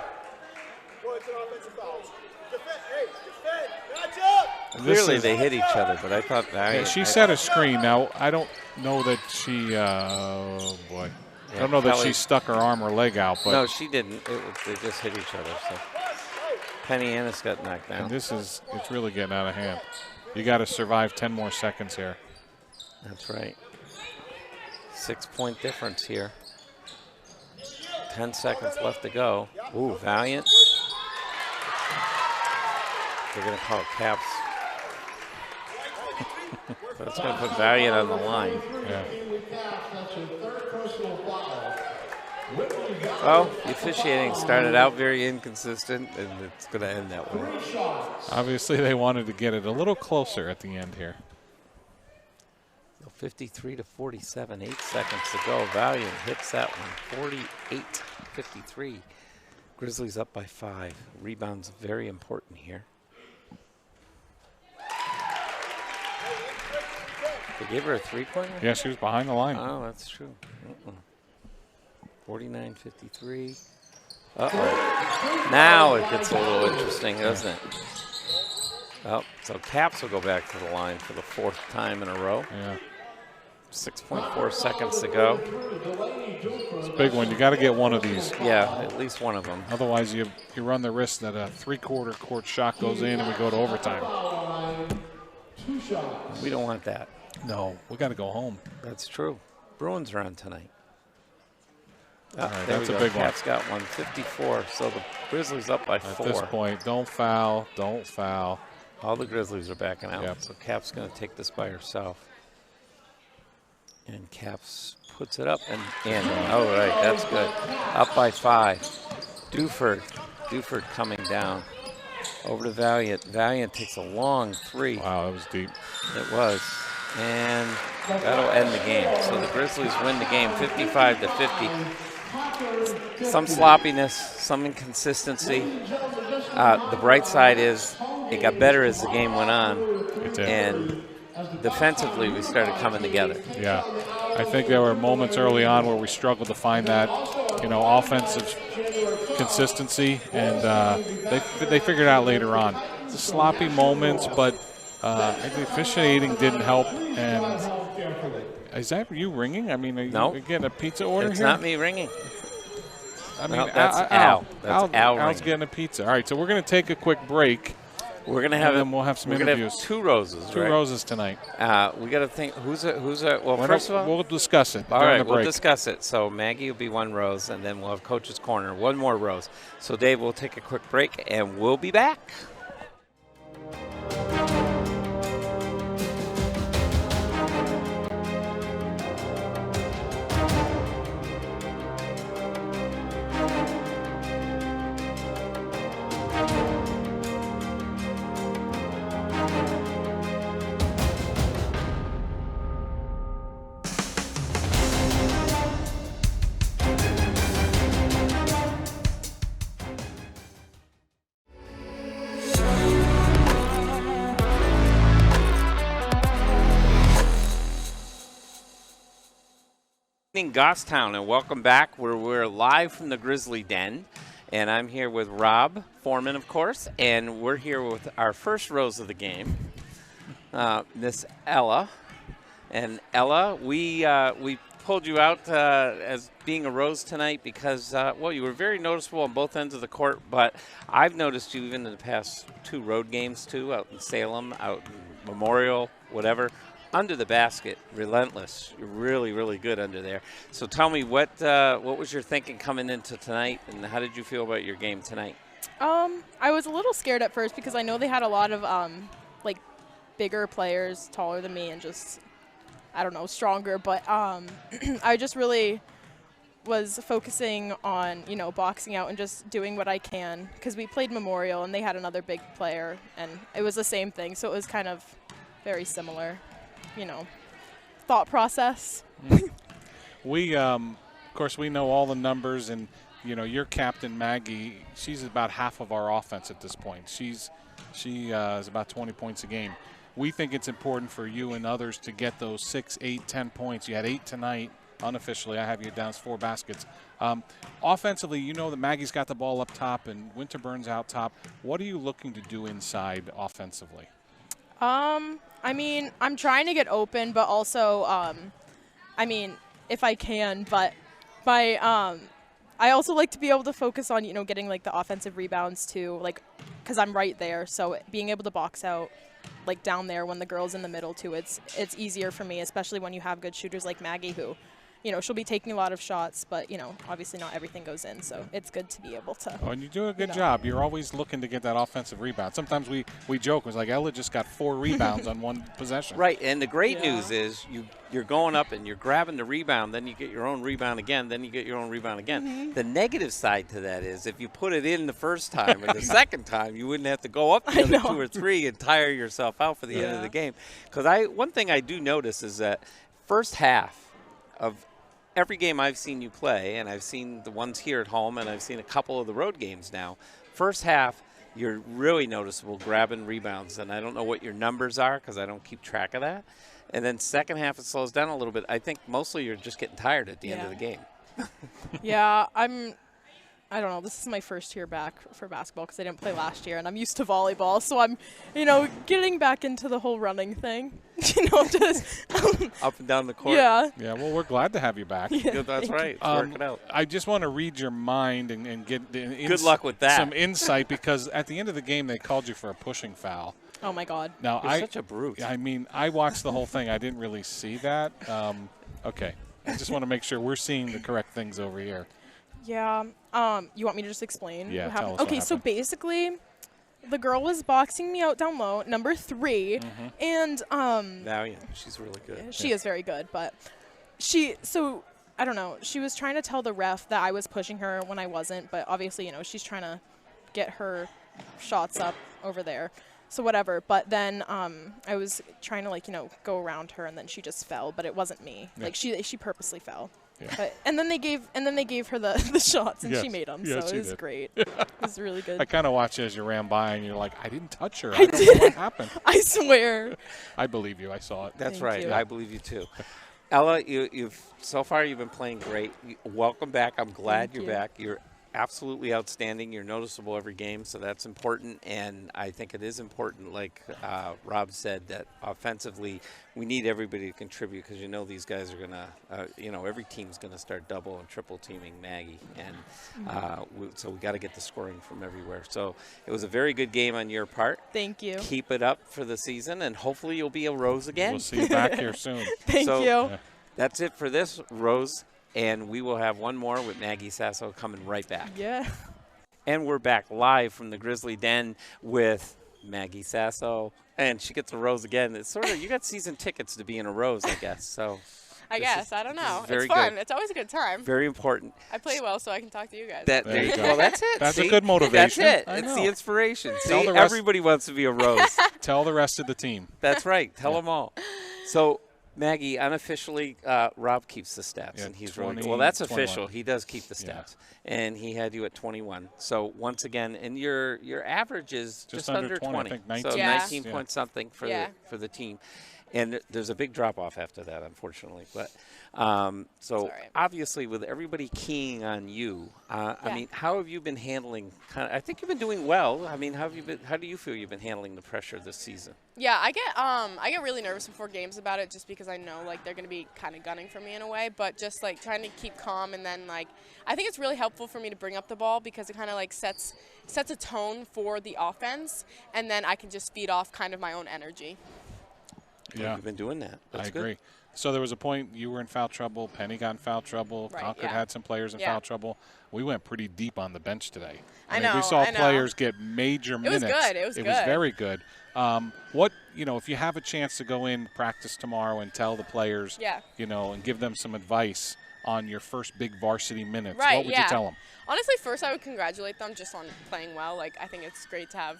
This Clearly is- they hit each other, but I thought Yeah, she set a screen. Now, I don't know that she, oh boy. I don't know that she Kelly- stuck her arm or leg out, but No, she didn't. They just hit each other. So Penny Annis got knocked down. and it's really getting out of hand. You got to survive 10 more seconds here. That's right. 6-point difference here. 10 seconds left to go. Ooh, Valiant. They're going to call it Caps. But it's going to put Valiant on the line. Yeah. Well, the officiating started out very inconsistent, and it's going to end that way. Obviously, they wanted to get it a little closer at the end here. So 53 to 47, 8 seconds to go. Valiant hits that one, 48-53. Grizzlies up by 5. Rebounds very important here. They gave her a 3-pointer? Yeah, she was behind the line. Oh, that's true. 49-53. Uh-oh. Now it gets a little interesting, doesn't it? Well, so Caps will go back to the line for the 4th time in a row. Yeah. 6.4 seconds to go. It's a big one. You got to get one of these. Yeah, at least one of them. Otherwise, you run the risk that a 3/4 court shot goes in and we go to overtime. We don't want that. No, we got to go home. That's true. Bruins are on tonight. All right, there that's we a go. big one. Caps got one, 54. So the Grizzlies up by 4. At this point, don't foul, don't foul. All the Grizzlies are backing out. Yep. So Caps going to take this by herself. And Caps puts it up and in. All right, that's good. Up by 5. Duford coming down. Over to Valiant. Valiant takes a long 3. Wow, that was deep. It was. And that'll end the game. So the Grizzlies win the game 55 to 50. Some sloppiness, some inconsistency. The bright side is it got better as the game went on. It did. And defensively, we started coming together. Yeah, I think there were moments early on where we struggled to find that, offensive consistency, and they figured it out later on. Sloppy moments, but I think the officiating didn't help. And is that you ringing? I mean, are No. you getting a pizza order It's here? not me ringing. I mean, No, that's Al. That's Al Al's ringing. getting a pizza. All right, so we're going to take a quick break. We're gonna and have then we'll have some we're gonna interviews. have 2 roses. Two right? roses tonight. We got to think who's a. Well, We're first not- of all, we'll discuss it All during right, the we'll break. discuss it. So Maggie will be 1 rose, and then we'll have Coach's Corner, 1 more rose. So Dave, we'll take a quick break, and we'll be back. Evening, Goffstown, and welcome back. We're live from the Grizzly Den, and I'm here with Rob Foreman, of course, and we're here with our first rose of the game, Miss Ella. And Ella, we pulled you out as being a rose tonight because, well, you were very noticeable on both ends of the court, but I've noticed you even in the past 2 road games, too, out in Salem, out in Memorial, whatever. Under the basket, relentless. You're really, really good under there. So tell me, what was your thinking coming into tonight, and how did you feel about your game tonight? I was a little scared at first because I know they had a lot of like bigger players, taller than me, and just I don't know, stronger. But I just really was focusing on boxing out and just doing what I can because we played Memorial and they had another big player and it was the same thing. So it was kind of very similar. Thought process. We, of course, we know all the numbers, and your captain Maggie. She's about half of our offense at this point. She is about 20 points a game. We think it's important for you and others to get those 6, 8, 10 points. You had 8 tonight, unofficially. I have you down as 4 baskets. Offensively, that Maggie's got the ball up top and Winterburn's out top. What are you looking to do inside offensively? I mean, I'm trying to get open, but also, if I can, but I also like to be able to focus on, getting like the offensive rebounds too, like, cause I'm right there. So being able to box out like down there when the girl's in the middle too, it's easier for me, especially when you have good shooters like Maggie who, she'll be taking a lot of shots, but, obviously not everything goes in. So it's good to be able to. Oh, and you do a good job. You're always looking to get that offensive rebound. Sometimes we joke. It was like Ella just got 4 rebounds on one possession. Right, and the great news is you're going up and you're grabbing the rebound, then you get your own rebound again, then you get your own rebound again. Mm-hmm. The negative side to that is if you put it in the first time or the second time, you wouldn't have to go up the other 2 or 3 and tire yourself out for the end of the game. Because one thing I do notice is that first half of every game I've seen you play, and I've seen the ones here at home, and I've seen a couple of the road games now, first half, you're really noticeable grabbing rebounds, and I don't know what your numbers are because I don't keep track of that. And then second half, it slows down a little bit. I think mostly you're just getting tired at the end of the game. Yeah, I don't know. This is my first year back for basketball because I didn't play last year, and I'm used to volleyball. So I'm, getting back into the whole running thing. Just up and down the court. Yeah. Yeah. Well, we're glad to have you back. Yeah, that's right. It's working out. I just want to read your mind and get good luck with that. Some insight because at the end of the game they called you for a pushing foul. Oh my God. Now You're such a brute. I mean, I watched the whole thing. I didn't really see that. Okay. I just want to make sure we're seeing the correct things over here. Yeah. You want me to just explain? Yeah, what tell happened? us what Okay, so happened. basically, the girl was boxing me out down low, number 3, and Valiant. She's really good. she is very good, but I don't know. She was trying to tell the ref that I was pushing her when I wasn't, but obviously, she's trying to get her shots up over there. So whatever. But then I was trying to go around her, and then she just fell, but it wasn't me. Yeah. Like she purposely fell. Yeah. But, and then they gave her the shots, and Yes. she made them. Yes, so she it was did. great. It was really good. I kind of watched you as you ran by, and you're like, I didn't touch her. I don't know what happened. I swear. I believe you. I saw it. That's Thank right. you. I believe you too. Ella, so far you've been playing great. Welcome back. I'm glad Thank you're you. back. You're absolutely outstanding. You're noticeable every game, so that's important. And I think it is important, like Rob said, that offensively we need everybody to contribute because these guys are gonna, every team's gonna start double and triple teaming Maggie, and so we got to get the scoring from everywhere. So it was a very good game on your part. Thank you. Keep it up for the season, and hopefully you'll be a Rose again. We'll see you back here soon. Thank So, you. That's it for this Rose, and we will have one more with Maggie Sasso coming right back. Yeah. And we're back live from the Grizzly Den with Maggie Sasso, and she gets a Rose again. It's sort of, you got season tickets to being a Rose, I guess. So I guess. I don't know. very It's fun. good. It's always a good time. very important. I play well so I can talk to you guys. There you go. Well, that's it. That's a See? good motivation. That's it. I It's know. the inspiration. Tell See, the rest- everybody wants to be a Rose. Tell the rest of the team. That's right. Tell them all. So, Maggie, unofficially, Rob keeps the stats, Yeah, and he's really 20, well. That's 21. official. He does keep the Yeah. stats, and he had you at 21. So once again, and your average is just under 20. I think So 19. Yeah. 19 point something for Yeah. the team. And there's a big drop-off after that, unfortunately. But so obviously with everybody keying on you, I mean, how have you been handling I think you've been doing well. I mean, how do you feel you've been handling the pressure this season? Yeah, I get really nervous before games about it just because I know like they're going to be kind of gunning for me in a way, but just like trying to keep calm, and then like I think it's really helpful for me to bring up the ball because it kind of like sets a tone for the offense, and then I can just feed off kind of my own energy. Yeah, you've been doing that. That's I agree. Good. So there was a point you were in foul trouble, Penny got in foul trouble, Concord had some players in foul trouble. We went pretty deep on the bench today. I mean, we saw players get major minutes. It was good. It was good. It was very good. If you have a chance to go in practice tomorrow and tell the players, and give them some advice on your first big varsity minutes, what would you tell them? Honestly, first I would congratulate them just on playing well. Like, I think it's great to have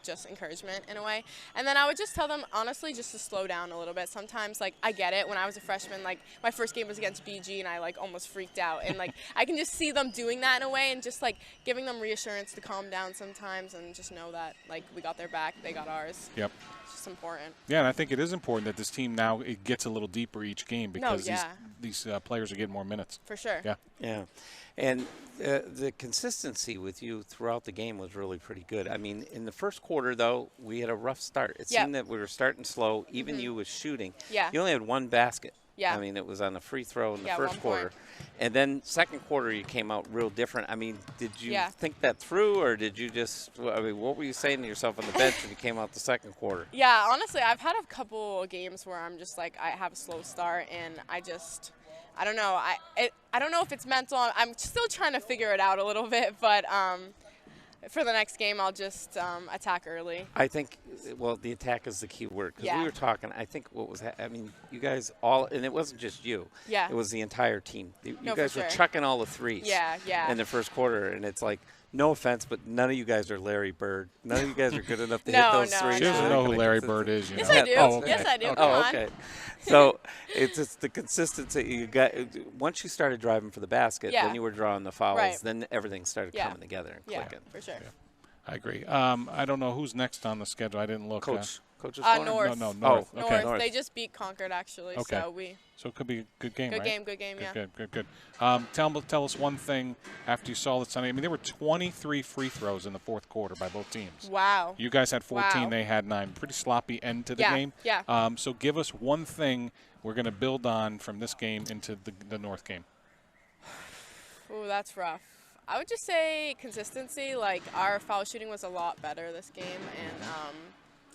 just encouragement in a way. And then I would just tell them, honestly, just to slow down a little bit. Sometimes, like, I get it. When I was a freshman, like, my first game was against BG, and I, like, almost freaked out. And, like, I can just see them doing that in a way and just, like, giving them reassurance to calm down sometimes and just know that, like, we got their back, they got ours. Yep. It's just important. Yeah, and I think it is important that this team now it gets a little deeper each game because these players are getting more minutes. For sure. Yeah. Yeah. And the consistency with you throughout the game was really pretty good. I mean, in the first quarter, though, we had a rough start. It seemed that we were starting slow. Even you was shooting. Yeah. You only had one basket. Yeah. I mean, it was on a free throw in the first quarter. And then second quarter, you came out real different. I mean, did you think that through, or did you just, I mean, what were you saying to yourself on the bench when you came out the second quarter? Yeah, honestly, I've had a couple games where I'm just like, I have a slow start, and I don't know. I don't know if it's mental. I'm still trying to figure it out a little bit, but for the next game, I'll just attack early. I think, well, the attack is the key word. Because we were talking, I think I mean, you guys all, and it wasn't just you. Yeah. It was the entire team. You guys were sure. chucking all the threes Yeah. in the first quarter. And it's like, no offense, but none of you guys are Larry Bird. None of you guys are good enough to hit those threes. She doesn't know who Larry Bird is. Yes, I do. Oh, okay. Yes, I do. Okay. Come on. Okay. So it's just the consistency you got. Once you started driving for the basket, then you were drawing the fouls. Then everything started coming together and clicking. For sure. Yeah. I agree. I don't know who's next on the schedule. I didn't look. Coach's North. No, North. Oh, okay. North. They just beat Concord, actually. Okay. So it could be a good game, right? Good game, yeah. Good. Tell us one thing after you saw that Sunday. I mean, there were 23 free throws in the fourth quarter by both teams. Wow. You guys had 14. They had 9. Pretty sloppy end to the game. Yeah. So give us one thing we're going to build on from this game into the North game. Ooh, that's rough. I would just say consistency. Like, our foul shooting was a lot better this game, and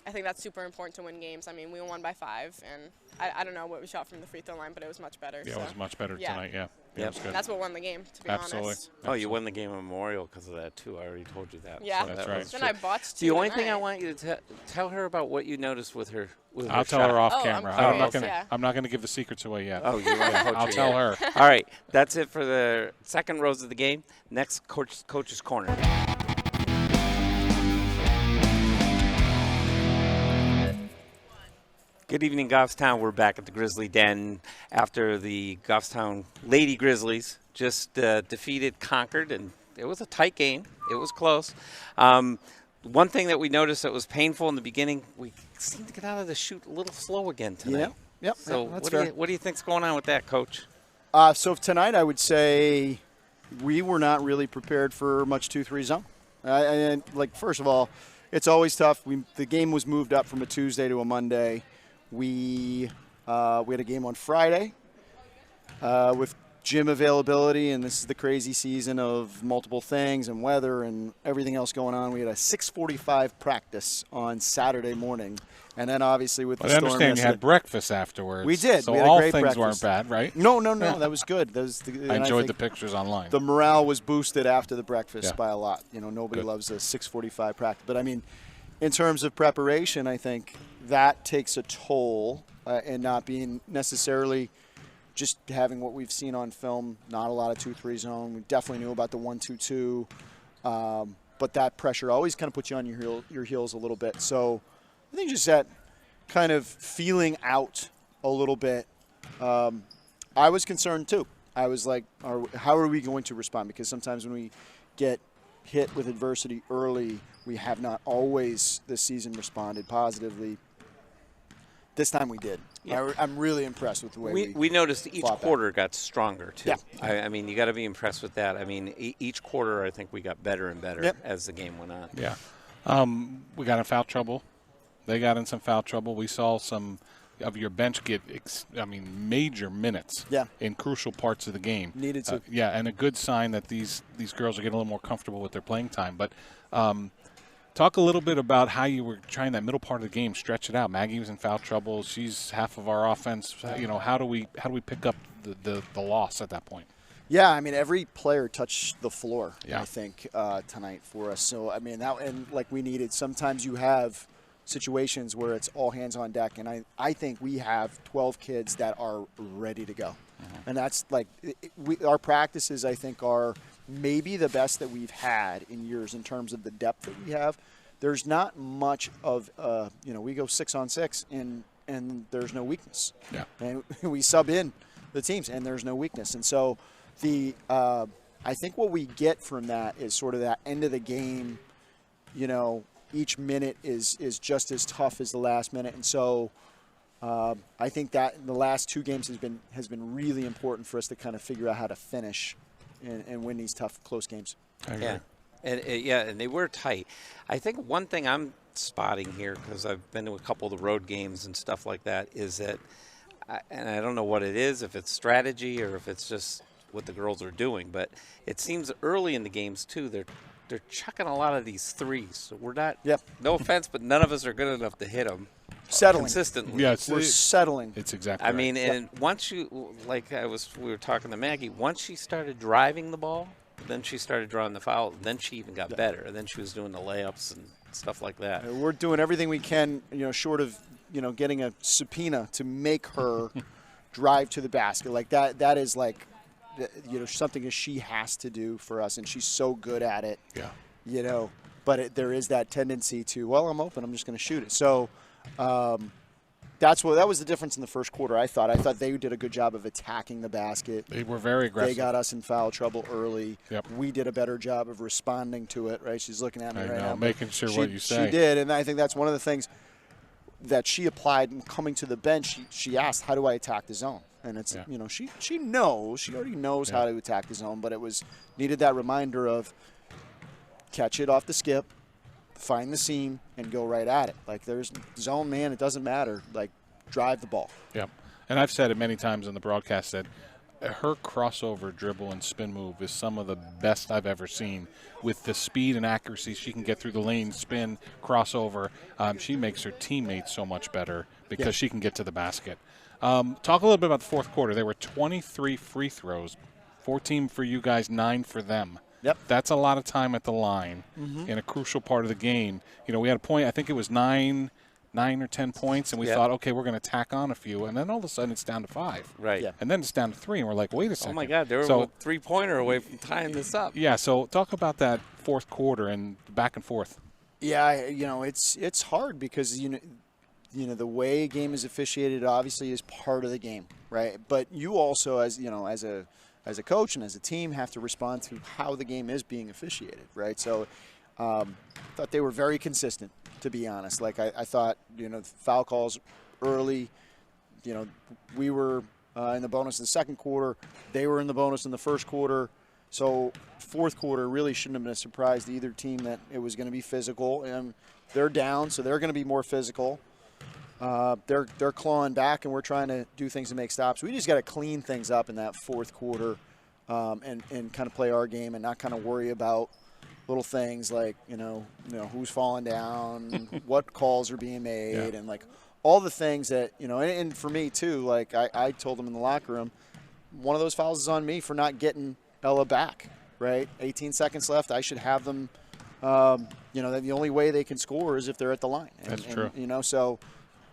I think that's super important to win games. I mean, we won by 5, and I don't know what we shot from the free throw line, but it was much better. Yeah, it was much better tonight, yeah. It was good. That's what won the game, to be honest. Oh, you won the game at Memorial because of that, too. I already told you that. Yeah, so that's right. Then I botched 2 The only thing I want you to tell her about what you noticed with her I'll tell her off Oh, camera. I'm not going to give the secrets away yet. Oh, you want to coach I'll tell her. All right, that's it for the second rows of the game. Next, Coach's Corner. Good evening, Goffstown. We're back at the Grizzly Den after the Goffstown Lady Grizzlies just defeated Concord, and it was a tight game. It was close. One thing that we noticed that was painful in the beginning, we seemed to get out of the chute a little slow again tonight. Yep. So that's what do you think's going on with that, Coach? So tonight, I would say we were not really prepared for much 2-3 zone. And first of all, it's always tough. The game was moved up from a Tuesday to a Monday. We had a game on Friday with gym availability, and this is the crazy season of multiple things and weather and everything else going on. We had a 6:45 practice on Saturday morning, and then obviously with the storm. I understand you had breakfast afterwards. We did. So we had all a great things breakfast. weren't bad, right? No, that was good. I enjoyed the pictures online. The morale was boosted after the breakfast by a lot. Nobody Good. loves a 6:45 practice, but I mean, in terms of preparation, I think that takes a toll, and not being necessarily just having what we've seen on film, not a lot of 2-3 zone. We definitely knew about the 1-2-2, but that pressure always kind of puts you on your heels a little bit. So I think just that kind of feeling out a little bit. I was concerned too. I was like, how are we going to respond? Because sometimes when we get hit with adversity early, we have not always this season responded positively. This time we did. Yeah. I'm really impressed with the way we noticed each fought back. quarter got stronger too. Yeah. I mean, you got to be impressed with that. I mean, each quarter I think we got better and better as the game went on. Yeah. We got in foul trouble. They got in some foul trouble. We saw some of your bench get, major minutes in crucial parts of the game. Needed to. And a good sign that these girls are getting a little more comfortable with their playing time. But talk a little bit about how you were trying that middle part of the game, stretch it out. Maggie was in foul trouble. She's half of our offense. How do we pick up the loss at that point? Yeah, I mean, every player touched the floor, I think, tonight for us. So, I mean, we needed. Sometimes you have situations where it's all hands on deck, and I think we have 12 kids that are ready to go. And that's our practices, I think, are maybe the best that we've had in years in terms of the depth that we have. There's not much of, we go 6-on-6 and there's no weakness. Yeah. And we sub in the teams and there's no weakness. And so I think what we get from that is sort of that end of the game, each minute is just as tough as the last minute. And so I think that in the last 2 games has been really important for us to kind of figure out how to finish and win these tough, close games. Yeah, and they were tight. I think one thing I'm spotting here, because I've been to a couple of the road games and stuff like that, is that, and I don't know what it is, if it's strategy or if it's just what the girls are doing, but it seems early in the games too, they're chucking a lot of these threes. So we're not, no offense, but none of us are good enough to hit them. Settling. Consistently. Yeah, we're settling. It's exactly I right. mean, and once you, we were talking to Maggie, once she started driving the ball, then she started drawing the foul, then she even got better. And then she was doing the layups and stuff like that. We're doing everything we can, short of, getting a subpoena to make her drive to the basket. Like that is like, something that she has to do for us, and she's so good at it. Yeah. But there is that tendency to, well, I'm open, I'm just going to shoot it. So that was the difference in the first quarter. I thought they did a good job of attacking the basket. They were very aggressive. They got us in foul trouble early. Yep. We did a better job of responding to it. Right? She's looking at me right now. Making sure what you say. She did, and I think that's one of the things that she applied in coming to the bench. She asked, "How do I attack the zone?" And it's she already knows how to attack the zone, but it was needed that reminder of catch it off the skip, find the seam, and go right at it. Like, there's zone, man, it doesn't matter. Like, drive the ball. Yep. And I've said it many times in the broadcast that her crossover dribble and spin move is some of the best I've ever seen. With the speed and accuracy she can get through the lane, spin, crossover, she makes her teammates so much better because she can get to the basket. Talk a little bit about the fourth quarter. There were 23 free throws, 14 for you guys, 9 for them. Yep. That's a lot of time at the line in a crucial part of the game. We had a point, I think it was 9 or 10 points, and we thought, okay, we're going to tack on a few, and then all of a sudden it's down to 5. Right. Yeah. And then it's down to 3, and we're like, wait a second. Oh, my God, they were a three-pointer away from tying this up. Yeah, so talk about that fourth quarter and back and forth. Yeah, it's hard because, the way a game is officiated obviously is part of the game, right? But you also, as a coach and as a team, have to respond to how the game is being officiated, right? So I thought they were very consistent, to be honest. Like, I thought, foul calls early, we were in the bonus in the second quarter. They were in the bonus in the first quarter. So fourth quarter really shouldn't have been a surprise to either team that it was going to be physical. And they're down, so they're going to be more physical. They're clawing back, and we're trying to do things to make stops. We just got to clean things up in that fourth quarter and kind of play our game and not kind of worry about little things like, who's falling down, what calls are being made, and like all the things that, and for me too, like I told them in the locker room, one of those fouls is on me for not getting Ella back, right? 18 seconds left. I should have them, the only way they can score is if they're at the line. That's true. So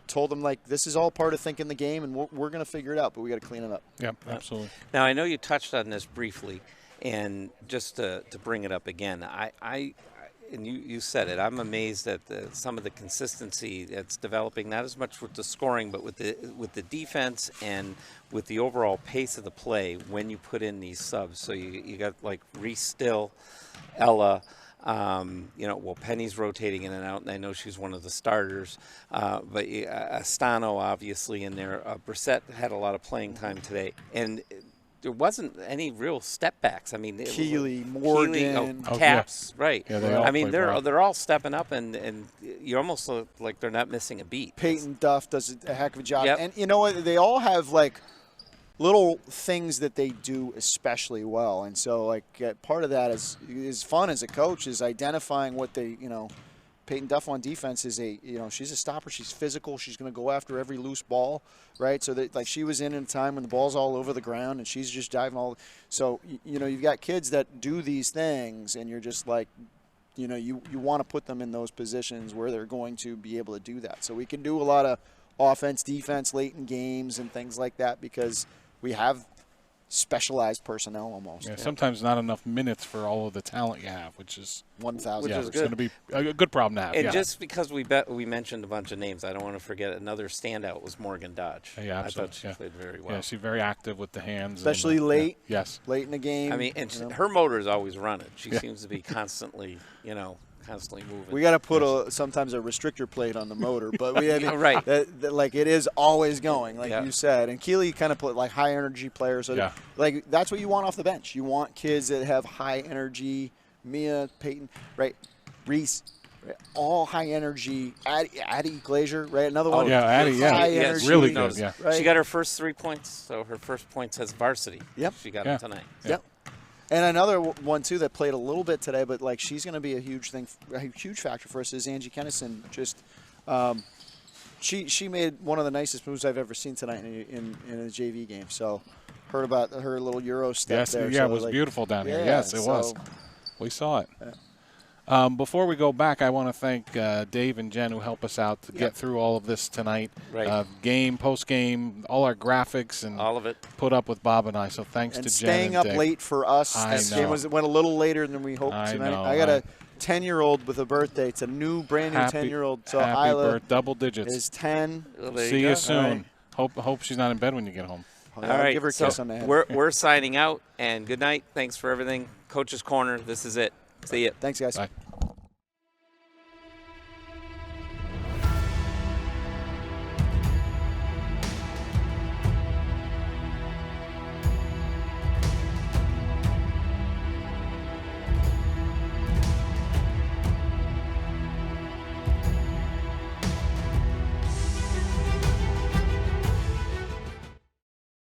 told them, like, this is all part of thinking the game, and we're going to figure it out, but we got to clean it up. Yep, absolutely. Now, I know you touched on this briefly, and just to bring it up again, and you said it, I'm amazed at some of the consistency that's developing, not as much with the scoring, but with the defense and with the overall pace of the play when you put in these subs. So you got like Reese Still, Ella, Well, Penny's rotating in and out, and I know she's one of the starters. But Astano, obviously, in there. Brissett had a lot of playing time today. And there wasn't any real step backs. I mean, Keeley, Morgan. Caps, right. Yeah, they all played well. they're all stepping up, and you almost look like they're not missing a beat. Peyton Duff does a heck of a job. Yep. And you know what? They all have, like, little things that they do especially well. And so, like, part of that is fun as a coach, is identifying what they, Peyton Duff on defense is she's a stopper. She's physical. She's going to go after every loose ball, right? So that, like, she was in a time when the ball's all over the ground and she's just diving all. So, you've got kids that do these things, and you're just like, you want to put them in those positions where they're going to be able to do that. So we can do a lot of offense, defense late in games and things like that because we have specialized personnel almost. Yeah, sometimes not enough minutes for all of the talent you have, which is 1,000. it's going to be a good problem to have. And just because we mentioned a bunch of names, I don't want to forget another standout was Morgan Dodge. Yeah, absolutely. I thought she played very well. Yeah, she's very active with the hands. Especially late. Yeah. Yes. Late in the game. I mean, and her motor is always running. She seems to be constantly, constantly moving. We got to put sometimes a restrictor plate on the motor, but we have right. that, like, it is always going, like you said. And Keeley kind of put like high energy players. So like that's what you want off the bench. You want kids that have high energy. Mia, Peyton, right? Reese, right? All high energy. Addie Glazier, right? Another one. Yeah, Addie. High Yeah, energy. really good. Yeah. Right? She got her first 3 points, so her first points as varsity. Yep. She got them tonight. Yep. And another one too that played a little bit today, but like she's going to be a huge factor for us is Angie Kennison. Just she made one of the nicest moves I've ever seen tonight in a JV game. So heard about her little Euro step there. Yeah, so it was beautiful down here. Yes, it was. We saw it. Before we go back, I want to thank Dave and Jen who help us out to get through all of this tonight. Right. Game, post-game, all our graphics, and all of it put up with Bob and I. So thanks to Jen staying and up Dave. late for us. I This know. game went a little later than we hoped tonight. I got a 10-year-old with a birthday. It's a brand new 10-year-old. So happy Isla birth, double digits. is 10. Well, See you soon. Right. Hope she's not in bed when you get home. All right, give her a kiss on the head. We're signing out, and good night. Thanks for everything. Coach's Corner, this is it. See ya. Thanks, guys. Bye.